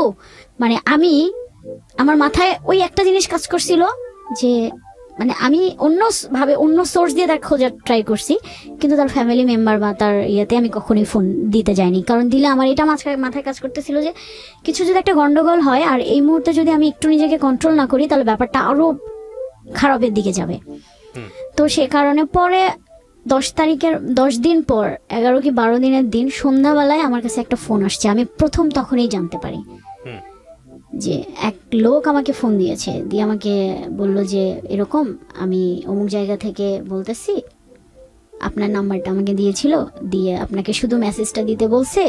Speaker 2: মানে আমার মাথায় ওই একটা জিনিস কাজ করছিল যে মানে আমি অন্য সোর্স দিয়ে তার খোঁজার ট্রাই করছি, কিন্তু তার ফ্যামিলি মেম্বার বা তার ইয়েতে আমি কখনোই ফোন দিতে যাইনি। কারণ দিলে আমার এটা মাথায় কাজ করতেছিল যে কিছু যদি একটা গন্ডগোল হয়, আর এই মুহূর্তে যদি আমি একটু নিজেকে কন্ট্রোল না করি, তাহলে ব্যাপারটা আরো খারাপের দিকে যাবে। তো সে কারণে পরে 10 তারিখের 10 দিন পর 11 কি 12 দিনের দিন সন্ধ্যাবেলায় আমার কাছে একটা ফোন আসছে। আমি প্রথম তখনই জানতে পারি যে এক লোক আমাকে ফোন দিয়েছে, দিয়ে আমাকে বললো যে এরকম আমি অমুক জায়গা থেকে বলতেছি, আপনার নাম্বারটা আমাকে দিয়েছিল, দিয়ে আপনাকে শুধু মেসেজটা দিতে বলছে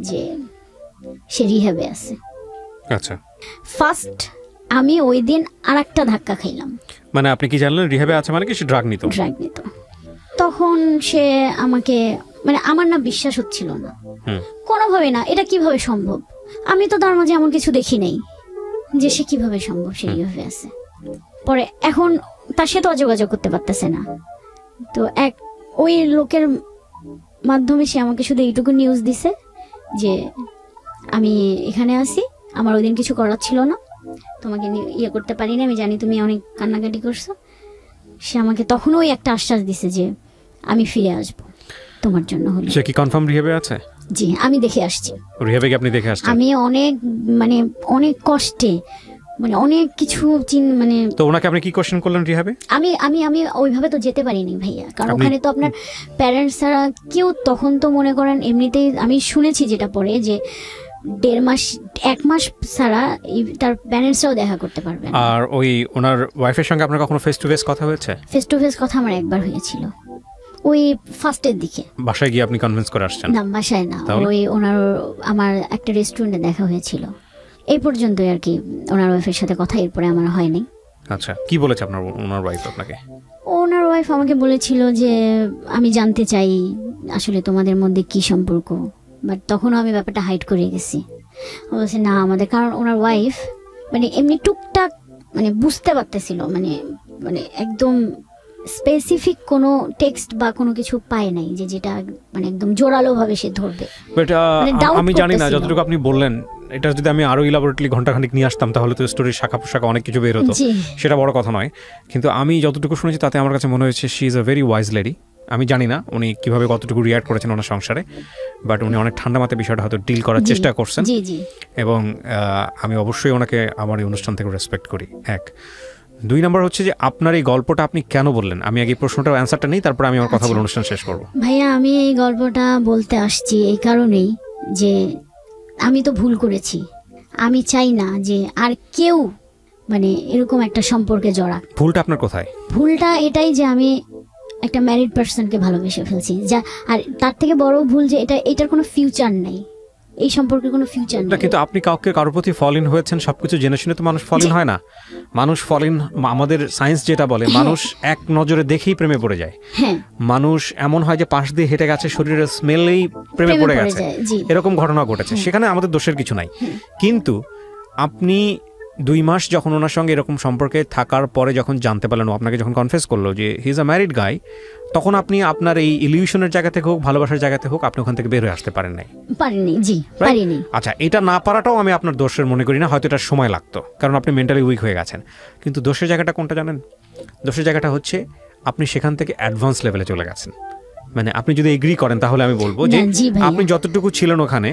Speaker 2: যে সে রিহ্যাবে আছে।
Speaker 4: আচ্ছা,
Speaker 2: ফার্স্ট আমি ওই দিন আরেকটা ধাক্কা খাইলাম।
Speaker 4: মানে আপনি কি জানলেন রিহ্যাবে আছে? মানে কি সে ড্রাগ নিত?
Speaker 2: তখন সে আমাকে মানে আমার না বিশ্বাস হচ্ছিল না কোনোভাবে, না এটা কিভাবে সম্ভব। আমি তো তার মাঝে এমন কিছু দেখি নাই যে সে কিভাবে সম্ভব সে রিহ্যাবে আছে। পরে এখন তার সাথে যোগাযোগ করতে পারতেছে না। তো ওই লোকের মাধ্যমে সে আমাকে শুধু এইটুকু নিউজ দিছে যে আমি এখানে আছি, আমার ওই দিন কিছু করার ছিল না, তোমাকে ইয়ে করতে পারিনি, আমি জানি তুমি অনেক কান্নাকাটি করছো। সে আমাকে তখনও ওই একটা আশ্বাস দিছে যে আমি ফিরে আসবো তোমার জন্য। হলো
Speaker 4: সে কি কনফার্ম রিহ্যাবে আছে?
Speaker 2: জি, আমি দেখে আসছি।
Speaker 4: রিহ্যাবে কি আপনি দেখে আসছেন?
Speaker 2: আমি অনেক কষ্টে মানে অনেক কিছু মানে।
Speaker 4: তো ওনাকে আপনি কি কোশ্চেন করলেন রিহ্যাবে?
Speaker 2: আমি ওইভাবে তো যেতে পারিনি ভাইয়া, কারণ ওখানে তো আপনার প্যারেন্টস ছাড়া কেউ, তখন তো মনে করেন এমনিতেই আমি শুনেছি যেটা পরে যে 1.5 মাস 1 মাস ছাড়া তার প্যারেন্টসরাও দেখা করতে পারবে।
Speaker 4: আর ওই ওনার ওয়াইফের সঙ্গে আপনার কখনো ফেস টু ফেস কথা হয়েছে?
Speaker 2: ফেস টু ফেস কথা আমার একবার হয়েছিল, ওই ফার্স্টের দিকে।
Speaker 4: বাসায় গিয়ে আপনি কনভিন্স করে আসছেন?
Speaker 2: না, বাসায় না, ওই আমার একটা রেস্টুরেন্টে দেখা হয়েছিল, এই পর্যন্তই আর কি। ওনার ওয়াইফের সাথে কথা এরপরে আমার হয়নি।
Speaker 4: আচ্ছা, কি বলেছে ওনার ওয়াইফ আপনাকে?
Speaker 2: ওনার ওয়াইফ আমাকে বলেছিল যে আমি জানতে চাই আসলে তোমাদের মধ্যে কি সম্পর্ক, বাট তখনও আমি ব্যাপারটা হাইড করে গেছি। বলছে না আমাদের, কারণ ওনার ওয়াইফ মানে এমনি টুকটাক মানে বুঝতে পারতেছিল, মানে একদম স্পেসিফিক কোনো টেক্সট বা কোনো কিছু পায় নাই যে যেটা মানে একদম জোরালো ভাবে সে ধরবে।
Speaker 4: আমি জানি না, যতটুকু আপনি বললেন এটা যদি আমি আরো ইলাবোরেটলি ঘন্টাখানিক নিয়ে আসতাম তাহলে তো স্টোরির শাখা পোশাখা অনেক কিছু বের হতো, সেটা বড় কথা নয়। কিন্তু আমি যতটুকু শুনেছি তাতে আমার কাছে মনে হয়েছে she is a very wise lady. আমি জানি না উনি কিভাবে কতটুকু রিঅ্যাক্ট করেছেন ওনার সংসারে, বাট উনি অনেক ঠান্ডা মাথায় বিষয়টা হয়তো ডিল করার চেষ্টা করছেন। এবং আমি অবশ্যই ওনাকে আমার এই অনুষ্ঠান থেকে রেসপেক্ট করি। 1 2 নাম্বার হচ্ছে যে আপনার এই গল্পটা আপনি কেন বললেন? আমি আগে প্রশ্নটার অ্যান্সারটা নেই, তারপর আমি আমার কথা বলে অনুষ্ঠান শেষ করব।
Speaker 2: ভাইয়া, আমি এই গল্পটা বলতে আসছি এই কারণেই যে আমি তো ভুল করেছি, আমি চাই না যে আর কেউ মানে এরকম একটা সম্পর্কে জড়া।
Speaker 4: ভুলটা আপনার কোথায়?
Speaker 2: ভুলটা এটাই যে আমি একটা ম্যারিড পার্সনকে ভালোবেসে ফেলছি, যা আর তার থেকে বড় ভুল যে এটার কোনো ফিউচার নেই, এই সম্পর্কে কোনো ফিউচার নেই।
Speaker 4: কিন্তু আপনি কারোর প্রতি ফল ইন হয়েছেন সবকিছু জেনে শুনে তো মানুষ ফল ইন হয় না। মানুষ ফল ইন, আমাদের সায়েন্স যেটা বলে মানুষ এক নজরে দেখেই প্রেমে পড়ে যায়। মানুষ এমন হয় যে পাশ দিয়ে হেঁটে গেছে, শরীরের স্মেলেই প্রেমে পড়ে গেছে, এরকম ঘটনা ঘটেছে। সেখানে আমাদের দোষের কিছু নাই। কিন্তু আপনি 2 মাস যখন ওনার সঙ্গে এরকম সম্পর্কে থাকার পরে যখন জানতে পারলেন, আপনাকে যখন কনফেস করলো যে হি ইজ আ ম্যারিড গাই, তখন আপনি আপনার এই ইলিউশনের জায়গা থেকে হোক, ভালোবাসার জায়গা থেকে হোক, আপনি ওখান থেকে বের হয়ে আসতে পারেন নাই।
Speaker 2: পারিনি।
Speaker 4: আচ্ছা, এটা না পারাটাও আমি আপনার দোষের মনে করি না, হয়তো এটা সময় লাগতো, কারণ আপনি মেন্টালি উইক হয়ে গেছেন। কিন্তু দোষের জায়গাটা কোনটা জানেন? দোষের জায়গাটা হচ্ছে আপনি সেখান থেকে অ্যাডভান্স লেভেলে চলে গেছেন। মানে আপনি যদি এগ্রি করেন তাহলে আমি বলবো যে আপনি যতটুকু ছিলেন ওখানে,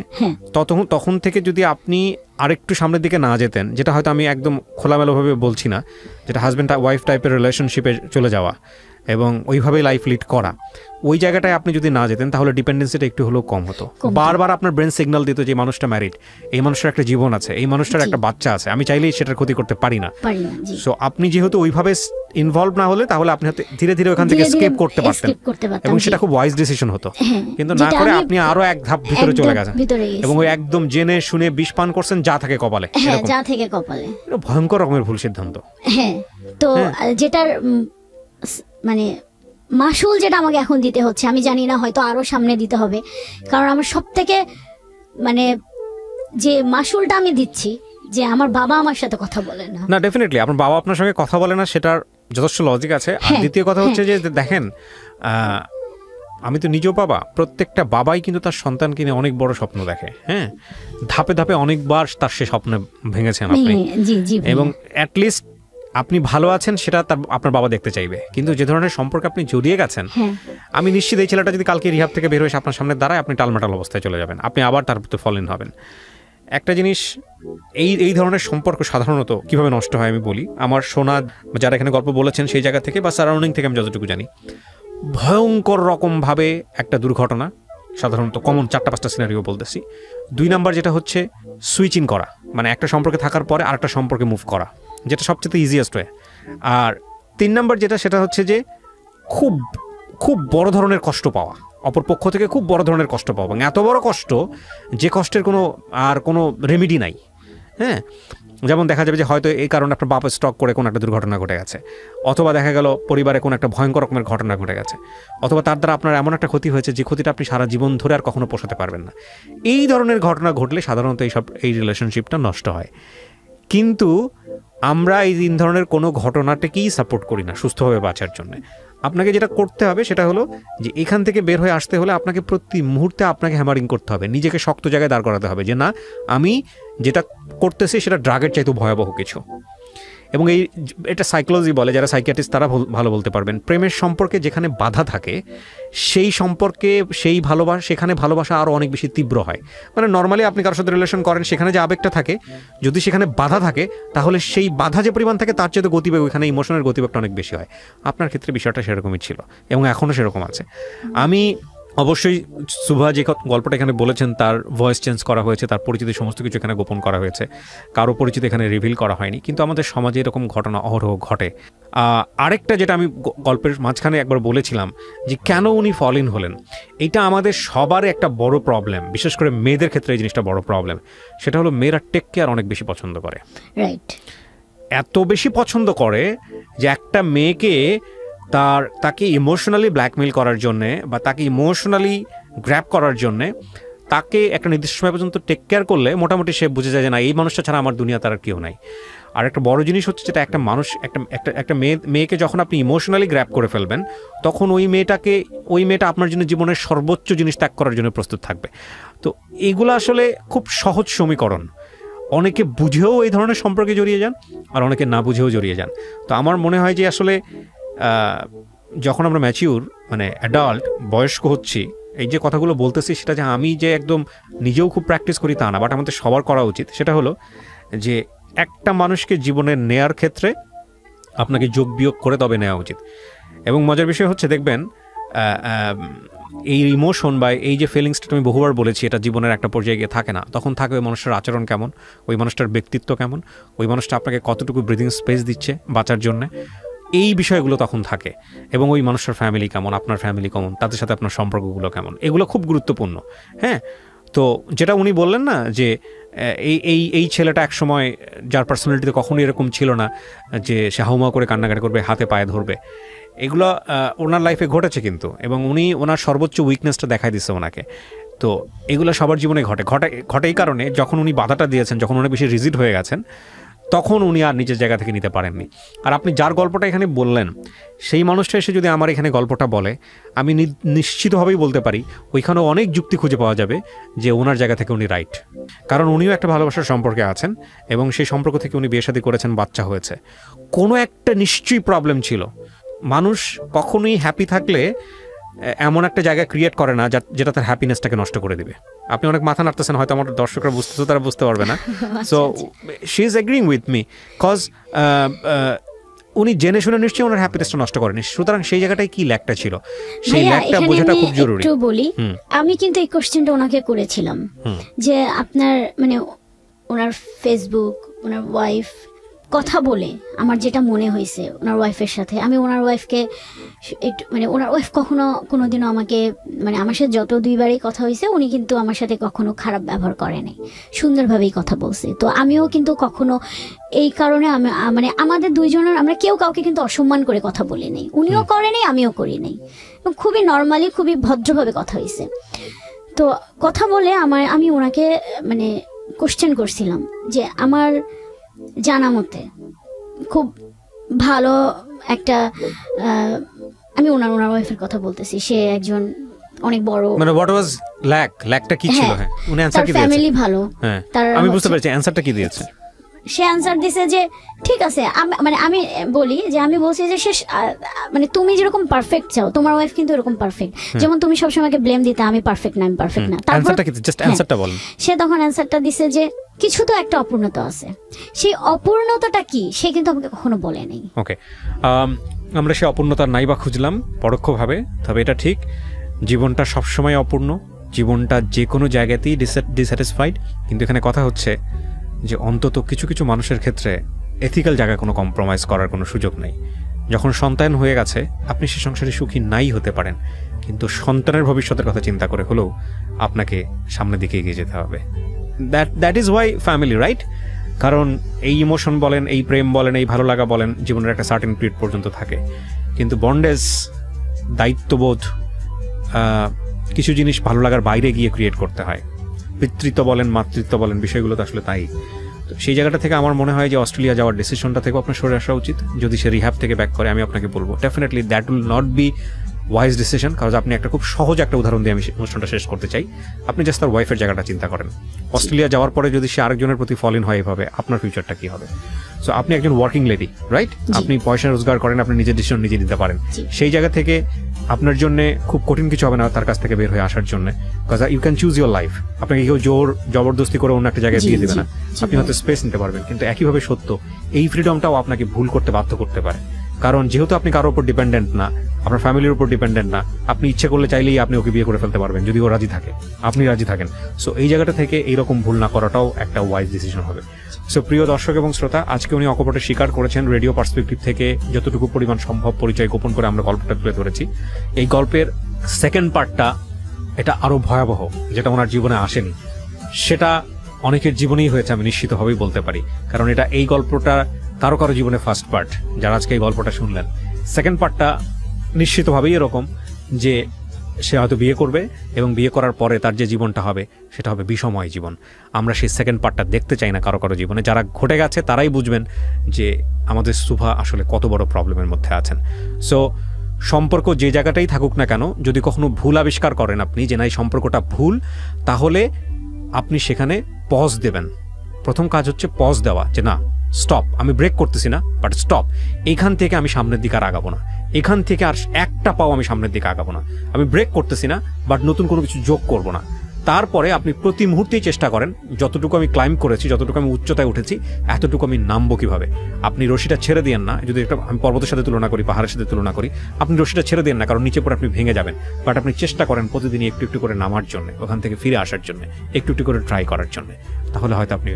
Speaker 4: তখন থেকে যদি আপনি আরেকটু সামনের দিকে না যেতেন, যেটা হয়তো আমি একদম খোলামেলাভাবে বলছি না, যেটা হাজব্যান্ড ওয়াইফ টাইপের রিলেশনশিপে চলে যাওয়া এবং ওইভাবেই লাইফ লিড করা, ওই জায়গাটায় আপনি যদি না যেতেন তাহলে ডিপেন্ডেন্সিটা একটু হলেও কম হতো। বারবার আপনার ব্রেন সিগন্যাল দিত যে মানুষটা ম্যারিড, এই মানুষটার একটা জীবন আছে, এই মানুষটার একটা বাচ্চা আছে, আমি চাইলেই সেটার ক্ষতি করতে পারি না। সো আপনি যেহেতু ওইভাবে ইনভলভ না হলে, তাহলে আপনি ধীরে ধীরে ওখান থেকে এসকেপ করতে পারতেন এবং সেটা খুব ওয়াইজ ডিসিশন হতো। কিন্তু না করে আপনি আরো এক ধাপ ভিতরে চলে গেছেন এবং ওই একদম জেনে শুনে বিষ পান করছেন যা থাকে কপালে। ভয়ঙ্কর রকমের ভুল সিদ্ধান্ত।
Speaker 2: হ্যাঁ, তো যেটার মানে মাসুল যেটা আমাকে এখন দিতে হচ্ছে, আমি জানি না হয়তো আরো সামনে দিতে হবে, কারণ আমার সব থেকে মানে যে মাসুলটা আমি দিচ্ছি যে আমার বাবা আমার সাথে কথা বলে না।
Speaker 4: না, ডেফিনেটলি আপনার বাবা আপনার সঙ্গে কথা বলে না, সেটার যথেষ্ট লজিক আছে। আর দ্বিতীয় কথা হচ্ছে যে দেখেন, আমি তো নিজেও বাবা, প্রত্যেকটা বাবাই কিন্তু তার সন্তানকে নিয়ে অনেক বড় স্বপ্ন দেখে। হ্যাঁ, ধাপে ধাপে অনেকবার তার সে স্বপ্নে ভেঙেছেন আপনি, এবং অ্যাটলিস্ট আপনি ভালো আছেন সেটা আপনার বাবা দেখতে চাইবে। কিন্তু যে ধরনের সম্পর্কে আপনি জড়িয়ে গেছেন, আমি নিশ্চিত এই ছেলেটা যদি কালকে রিহাব থেকে বের হয়ে আপনার সামনে দাঁড়ায়, আপনি টালমাটাল অবস্থায় চলে যাবেন, আপনি আবার তার প্রতি ফল ইন হবেন। একটা জিনিস, এই ধরনের সম্পর্ক সাধারণত কিভাবে নষ্ট হয় আমি বলি। আমার শোনা যারা এখানে গল্প বলেছেন সেই জায়গা থেকে বা সারাউন্ডিং থেকে আমি যতটুকু জানি, ভয়ঙ্কর রকমভাবে একটা দুর্ঘটনা, সাধারণত কমন 4-5টা সিনারিও বলতেছি। 2 নাম্বার যেটা হচ্ছে সুইচিং করা, মানে একটা সম্পর্কে থাকার পরে আরেকটা সম্পর্কে মুভ করা, যেটা সবচেয়ে ইজিয়েস্ট ওয়ে। আর 3 নাম্বার যেটা, সেটা হচ্ছে যে খুব খুব বড় ধরনের কষ্ট পাওয়া, অপর পক্ষ থেকে খুব বড় ধরনের কষ্ট পাওয়া, এবং এত বড় কষ্ট যে কষ্টের কোনো রেমেডি নাই। হ্যাঁ, যেমন দেখা যাবে যে হয়তো এই কারণে আপনার বাপ স্ট্রোক করে কোনো একটা দুর্ঘটনা ঘটে গেছে, অথবা দেখা গেল পরিবারে কোনো একটা ভয়ঙ্কর রকমের ঘটনা ঘটে গেছে, অথবা তার দ্বারা আপনার এমন একটা ক্ষতি হয়েছে যে ক্ষতিটা আপনি সারা জীবন ধরে আর কখনো পোষাতে পারবেন না। এই ধরনের ঘটনা ঘটলে সাধারণত এই রিলেশনশিপটা নষ্ট হয়। কিন্তু আমরা এই ধরনের কোনো ঘটনাটাকেই সাপোর্ট করি না সুস্থভাবে বাঁচার জন্য। আপনাকে যেটা করতে হবে সেটা হলো যে এখান থেকে বের হয়ে আসতে হলে আপনাকে প্রতি মুহূর্তে আপনাকে হ্যামারিং করতে হবে, নিজেকে শক্ত জায়গায় দাঁড় করাতে হবে যে না, আমি যেটা করতেছি সেটা ড্রাগের চাইতেও ভয়াবহ কিছু। এবং এটা সাইকোলজি বলে, যারা সাইকিয়াট্রিস্ট তারা ভালো বলতে পারবেন। প্রেমের সম্পর্কে যেখানে বাধা থাকে সেই সম্পর্কে সেখানে ভালোবাসা আরও অনেক বেশি তীব্র হয়। মানে নর্মালি আপনি কারোর সাথে রিলেশন করেন, সেখানে যে আবেগটা থাকে, যদি সেখানে বাধা থাকে তাহলে সেই বাধা যে পরিমাণ থাকে তার চেয়ে গতিবেগ, ওইখানে ইমোশনের গতিবেগটা অনেক বেশি হয়। আপনার ক্ষেত্রে বিষয়টা সেরকমই ছিল এবং এখনও সেরকম আছে। আমি অবশ্যই সুভা যে গল্পটা এখানে বলেছেন তার ভয়েস চেঞ্জ করা হয়েছে, তার পরিচিতি সমস্ত কিছু এখানে গোপন করা হয়েছে, কারো পরিচিতি এখানে রিভিল করা হয়নি। কিন্তু আমাদের সমাজে এরকম ঘটনা অহরহ ঘটে। আরেকটা যেটা আমি গল্পের মাঝখানে একবার বলেছিলাম যে কেন উনি ফল ইন হলেন, এটা আমাদের সবার একটা বড় প্রবলেম, বিশেষ করে মেয়েদের ক্ষেত্রে এই জিনিসটা বড় প্রবলেম। সেটা হলো মেয়েরা টেক কেয়ার অনেক বেশি পছন্দ করে।
Speaker 2: রাইট,
Speaker 4: এত বেশি পছন্দ করে যে একটা মেয়েকে তাকে ইমোশনালি ব্ল্যাকমেইল করার জন্যে বা তাকে ইমোশনালি গ্র্যাব করার জন্যে তাকে একটা নির্দিষ্ট সময় পর্যন্ত টেক কেয়ার করলে মোটামুটি সে বুঝে যায় যে না, এই মানুষটা ছাড়া আমার দুনিয়া তার আর কেউ নাই। আর একটা বড় জিনিস হচ্ছে যেটা একটা মানুষ একটা মেয়েকে যখন আপনি ইমোশনালি গ্র্যাব করে ফেলবেন, তখন ওই মেয়েটা আপনার জন্য জীবনের সর্বোচ্চ জিনিস ত্যাগ করার জন্য প্রস্তুত থাকবে। তো এইগুলো আসলে খুব সহজ সমীকরণ। অনেকে বুঝেও এই ধরনের সম্পর্কে জড়িয়ে যান, আর অনেকে না বুঝেও জড়িয়ে যান। তো আমার মনে হয় যে আসলে যখন আমরা ম্যাচিউর মানে অ্যাডাল্ট বয়স্ক হচ্ছি, এই যে কথাগুলো বলতেছি সেটা যে আমি যে একদম নিজেও খুব প্র্যাকটিস করি তা না, বাট আমাদের সবার করা উচিত। সেটা হলো যে একটা মানুষকে জীবনে নেয়ার ক্ষেত্রে আপনাকে যোগ বিয়োগ করে তবে নেওয়া উচিত। এবং মজার বিষয় হচ্ছে দেখবেন এই ইমোশন বা এই যে ফিলিংসটা তুমি বহুবার বলেছি এটা জীবনের একটা পর্যায়ে গিয়ে থাকে না, তখন থাকে ওই মানুষটার আচরণ কেমন, ওই মানুষটার ব্যক্তিত্ব কেমন, ওই মানুষটা আপনাকে কতটুকু ব্রিদিং স্পেস দিচ্ছে বাঁচার জন্যে, এই বিষয়গুলো তখন থাকে। এবং ওই মানুষটার ফ্যামিলি কেমন, আপনার ফ্যামিলি কেমন, তাদের সাথে আপনার সম্পর্কগুলো কেমন, এগুলো খুব গুরুত্বপূর্ণ। হ্যাঁ, তো যেটা উনি বললেন না যে এই ছেলেটা এক সময় যার পার্সোনালিটিতে কখনোই এরকম ছিল না যে সে হাউমা করে কান্নাকাটি করবে, হাতে পায়ে ধরবে, এগুলো ওনার লাইফে ঘটেছে কিন্তু, এবং উনি ওনার সর্বোচ্চ উইকনেসটা দেখাই দিচ্ছে ওনাকে। তো এগুলো সবার জীবনে ঘটে এই কারণে যখন উনি বাধাটা দিয়েছেন, যখন উনি বেশি রিজিড হয়ে গেছেন, তখন উনি আর নিজের জায়গা থেকে নিতে পারেননি। আর আপনি যার গল্পটা এখানে বললেন সেই মানুষটা এসে যদি আমার এখানে গল্পটা বলে, আমি নিশ্চিতভাবেই বলতে পারি ওইখানেও অনেক যুক্তি খুঁজে পাওয়া যাবে যে ওনার জায়গা থেকে উনি রাইট। কারণ উনিও একটা ভালোবাসার সম্পর্কে আছেন এবং সেই সম্পর্ক থেকে উনি বিয়ে শাদী করেছেন, বাচ্চা হয়েছে, কোনো একটা নিশ্চয়ই প্রবলেম ছিল। মানুষ কখনোই হ্যাপি থাকলে এমন একটা জায়গা ক্রিয়েট করে না যেটা তার হ্যাপিনেসটাকে নষ্ট করে দিবে। আপনি অনেক মাথা নাড়তেছেন, হয়তো আমার দর্শকরা বুঝতেছে, তারা বুঝতে পারবে না। So she is agreeing with me, cause উনি জেনে শুনে নিশ্চয়ই ওনার হ্যাপিনেসটা নষ্ট করেনি। সুতরাং সেই জায়গাটায় কি ল্যাকটা ছিল, সেই ল্যাকটা বোঝাটা খুব জরুরি।
Speaker 2: একটু বলি, আমি কিন্তু এই কোশ্চেনটা ওনাকে করেছিলাম যে আপনার মানে ওনার ফেসবুক, ওনার ওয়াইফ কথা বলে আমার যেটা মনে হয়েছে ওনার ওয়াইফের সাথে, আমি ওনার ওয়াইফকে একটু মানে ওনার ওয়াইফ কখনো কোনোদিনও আমাকে মানে আমার সাথে যত দুইবারই কথা হয়েছে উনি কিন্তু আমার সাথে কখনো খারাপ ব্যবহার করেনি, সুন্দরভাবেই কথা বলছে। তো আমিও কিন্তু কখনো এই কারণে আমি মানে আমাদের দুইজনের আমরা কেউ কাউকে কিন্তু অসম্মান করে কথা বলি নাই, উনিও করেনি আমিও করি নাই, খুবই নর্মালি খুবই ভদ্রভাবে কথা হয়েছে। তো কথা বলে আমি ওনাকে মানে কোশ্চেন করছিলাম যে আমার জানা মতে খুব ভালো একটা আমি ওনার ওয়াইফের কথা বলতেছি, সে একজন অনেক বড়
Speaker 4: মানে হোয়াট ওয়াজ ল্যাকটা কি ছিল? হ্যাঁ, উনি অ্যানসার কি দিয়েছে?
Speaker 2: ফ্যামিলি ভালো।
Speaker 4: হ্যাঁ, আমি বুঝতে পেরেছি অ্যানসারটা কি দিয়েছে।
Speaker 2: সে অ্যানসার দিছে যে ঠিক আছে, মানে আমি বলি যে আমি বলছি যে সে মানে তুমি যেরকম পারফেক্ট চাও তোমার ওয়াইফ কিন্তু এরকম পারফেক্ট, যেমন তুমি সবসময় আমাকে ব্লেম দিতে আমি পারফেক্ট না, আমি পারফেক্ট না।
Speaker 4: অ্যানসারটা কি? জাস্ট অ্যানসারটা বলেন।
Speaker 2: সে তখন অ্যানসারটা দিছে যে কিছু তো একটা অপূর্ণতা আছে, সেই অপূর্ণতাটা কি সে কিন্তু আমাকে কখনো বলে নাই।
Speaker 4: ওকে, আমরা সেই অপূর্ণতার নাইবা খুঁজলাম পরোক্ষভাবে, তবে এটা ঠিক জীবনটা সবসময় অপূর্ণ, জীবনটা যে কোনো জায়গাতেই ডিস্যাটিসফাইড। কিন্তু এখানে কথা হচ্ছে যে অন্তত কিছু কিছু মানুষের ক্ষেত্রে এথিক্যাল জায়গায় কোনো কম্প্রোমাইজ করার কোনো সুযোগ নেই। যখন সন্তান হয়ে গেছে আপনি সে সংসারে সুখী নাই হতে পারেন, কিন্তু সন্তানের ভবিষ্যতের কথা চিন্তা করে হলেও আপনাকে সামনের দিকে এগিয়ে যেতে হবে। That is Y family, right? কারণ এই ইমোশন বলেন, এই প্রেম বলেন, এই ভালো লাগা বলেন জীবনের একটা সার্টেন পিরিয়ড পর্যন্ত থাকে, কিন্তু বন্ডেজ, দায়িত্ববোধ, কিছু জিনিস ভালো লাগার বাইরে গিয়ে ক্রিয়েট করতে হয়। পিতৃত্ব বলেন, মাতৃত্ব বলেন, বিষয়গুলো তো আসলে তাই। তো সেই জায়গাটা থেকে আমার মনে হয় যে অস্ট্রেলিয়া যাওয়ার ডিসিশনটা থেকে আপনার সরে আসা উচিত। যদি সে রিহ্যাব থেকে ব্যাক করে, আমি আপনাকে বলবো definitely that will not be wise decision. কারণ আপনি একটা খুব সহজ একটা উদাহরণ দিয়ে আমি অনুষ্ঠানটা শেষ করতে চাই। আপনি জাস্ট তার ওয়াইফের জায়গাটা চিন্তা করেন। অস্ট্রেলিয়া যাওয়ার পরে যদি সে আরেকজনের প্রতি ফল ইন হয় এভাবে, আপনার ফিউচারটা কি হবে? সো আপনি একজন ওয়ার্কিং লেডি, রাইট? আপনি পয়সা রোজগার করেন, আপনি নিজের ডিসিশন নিজে নিতে পারেন। সেই জায়গা থেকে আপনার জন্য খুব কঠিন কিছু হবে না তার কাছ থেকে বের হয়ে আসার জন্য, because you can choose your life. আপনাকে কেউ জবরদস্তি করে অন্য একটা জায়গায় দিয়ে দেবে না, আপনি হয়তো স্পেস নিতে পারবেন। কিন্তু একইভাবে সত্য, এই ফ্রিডমটাও আপনাকে ভুল করতে বাধ্য করতে পারে। কারণ যেহেতু আপনি কারোর উপর ডিপেন্ডেন্ট না, আপনার ফ্যামিলির উপর ডিপেন্ডেন্ট না, আপনি ইচ্ছে করলে চাইলেই আপনি ওকে বিয়ে করে ফেলতে পারবেন যদি ও রাজি থাকে, আপনি রাজি থাকেন। সো এই জায়গাটা থেকে এইরকম ভুল না করাটাও একটা ওয়াইজ ডিসিশন হবে। সো প্রিয় দর্শক এবং শ্রোতা, আজকে উনি অকপটে স্বীকার করেছেন রেডিও পার্সপেক্টিভ থেকে যতটুকু পরিমাণ সম্ভব পরিচয় গোপন করে আমরা গল্পটা তুলে ধরেছি। এই গল্পের সেকেন্ড পার্টটা এটা আরো ভয়াবহ, যেটা ওনার জীবনে আসেনি, সেটা অনেকের জীবনেই হয়েছে আমি নিশ্চিতভাবেই বলতে পারি। কারণ এটা এই গল্পটা কারো কারো জীবনে ফার্স্ট পার্ট, যারা আজকে এই গল্পটা শুনলেন। সেকেন্ড পার্টটা নিশ্চিতভাবেই এরকম যে সে হয়তো বিয়ে করবে এবং বিয়ে করার পরে তার যে জীবনটা হবে সেটা হবে বিষময় জীবন। আমরা সেই সেকেন্ড পার্টটা দেখতে চাই না কারো কারো জীবনে। যারা ঘটে গেছে তারাই বুঝবেন যে আমাদের সুভা আসলে কত বড় প্রবলেমের মধ্যে আছেন। সো সম্পর্ক যে জায়গাটাই থাকুক না কেন, যদি কখনো ভুল আবিষ্কার করেন আপনি যে না এই সম্পর্কটা ভুল, তাহলে আপনি সেখানে পজ দেবেন। প্রথম কাজ হচ্ছে পজ দেওয়া, যে না স্টপ, আমি ব্রেক করতেছি না, বাট স্টপ, এইখান থেকে আমি সামনের দিকে আর আগাবো না, এখান থেকে আর একটা পাও আমি সামনের দিকে আগাবো না। আমি ব্রেক করতেছি না, বাট নতুন কোনো কিছু যোগ করবো না। তারপরে আপনি প্রতি মুহূর্তেই চেষ্টা করেন যতটুকু আমি ক্লাইম্ব করেছি, যতটুকু আমি উচ্চতায় উঠেছি, এতটুকু আমি নামবো কিভাবে। আপনি রশিটা ছেড়ে দিয়েন না। যদি একটা আমি পর্বতের সাথে তুলনা করি, পাহাড়ের সাথে তুলনা করি, আপনি রশিটা ছেড়ে দিয়েন না, কারণ নিচে পরে আপনি ভেঙে যাবেন। বাট আপনি চেষ্টা করেন প্রতিদিনই একটু একটু করে নামার জন্য, ওখান থেকে ফিরে আসার জন্য, একটু একটু করে ট্রাই করার জন্য। তাহলে হয়তো আপনি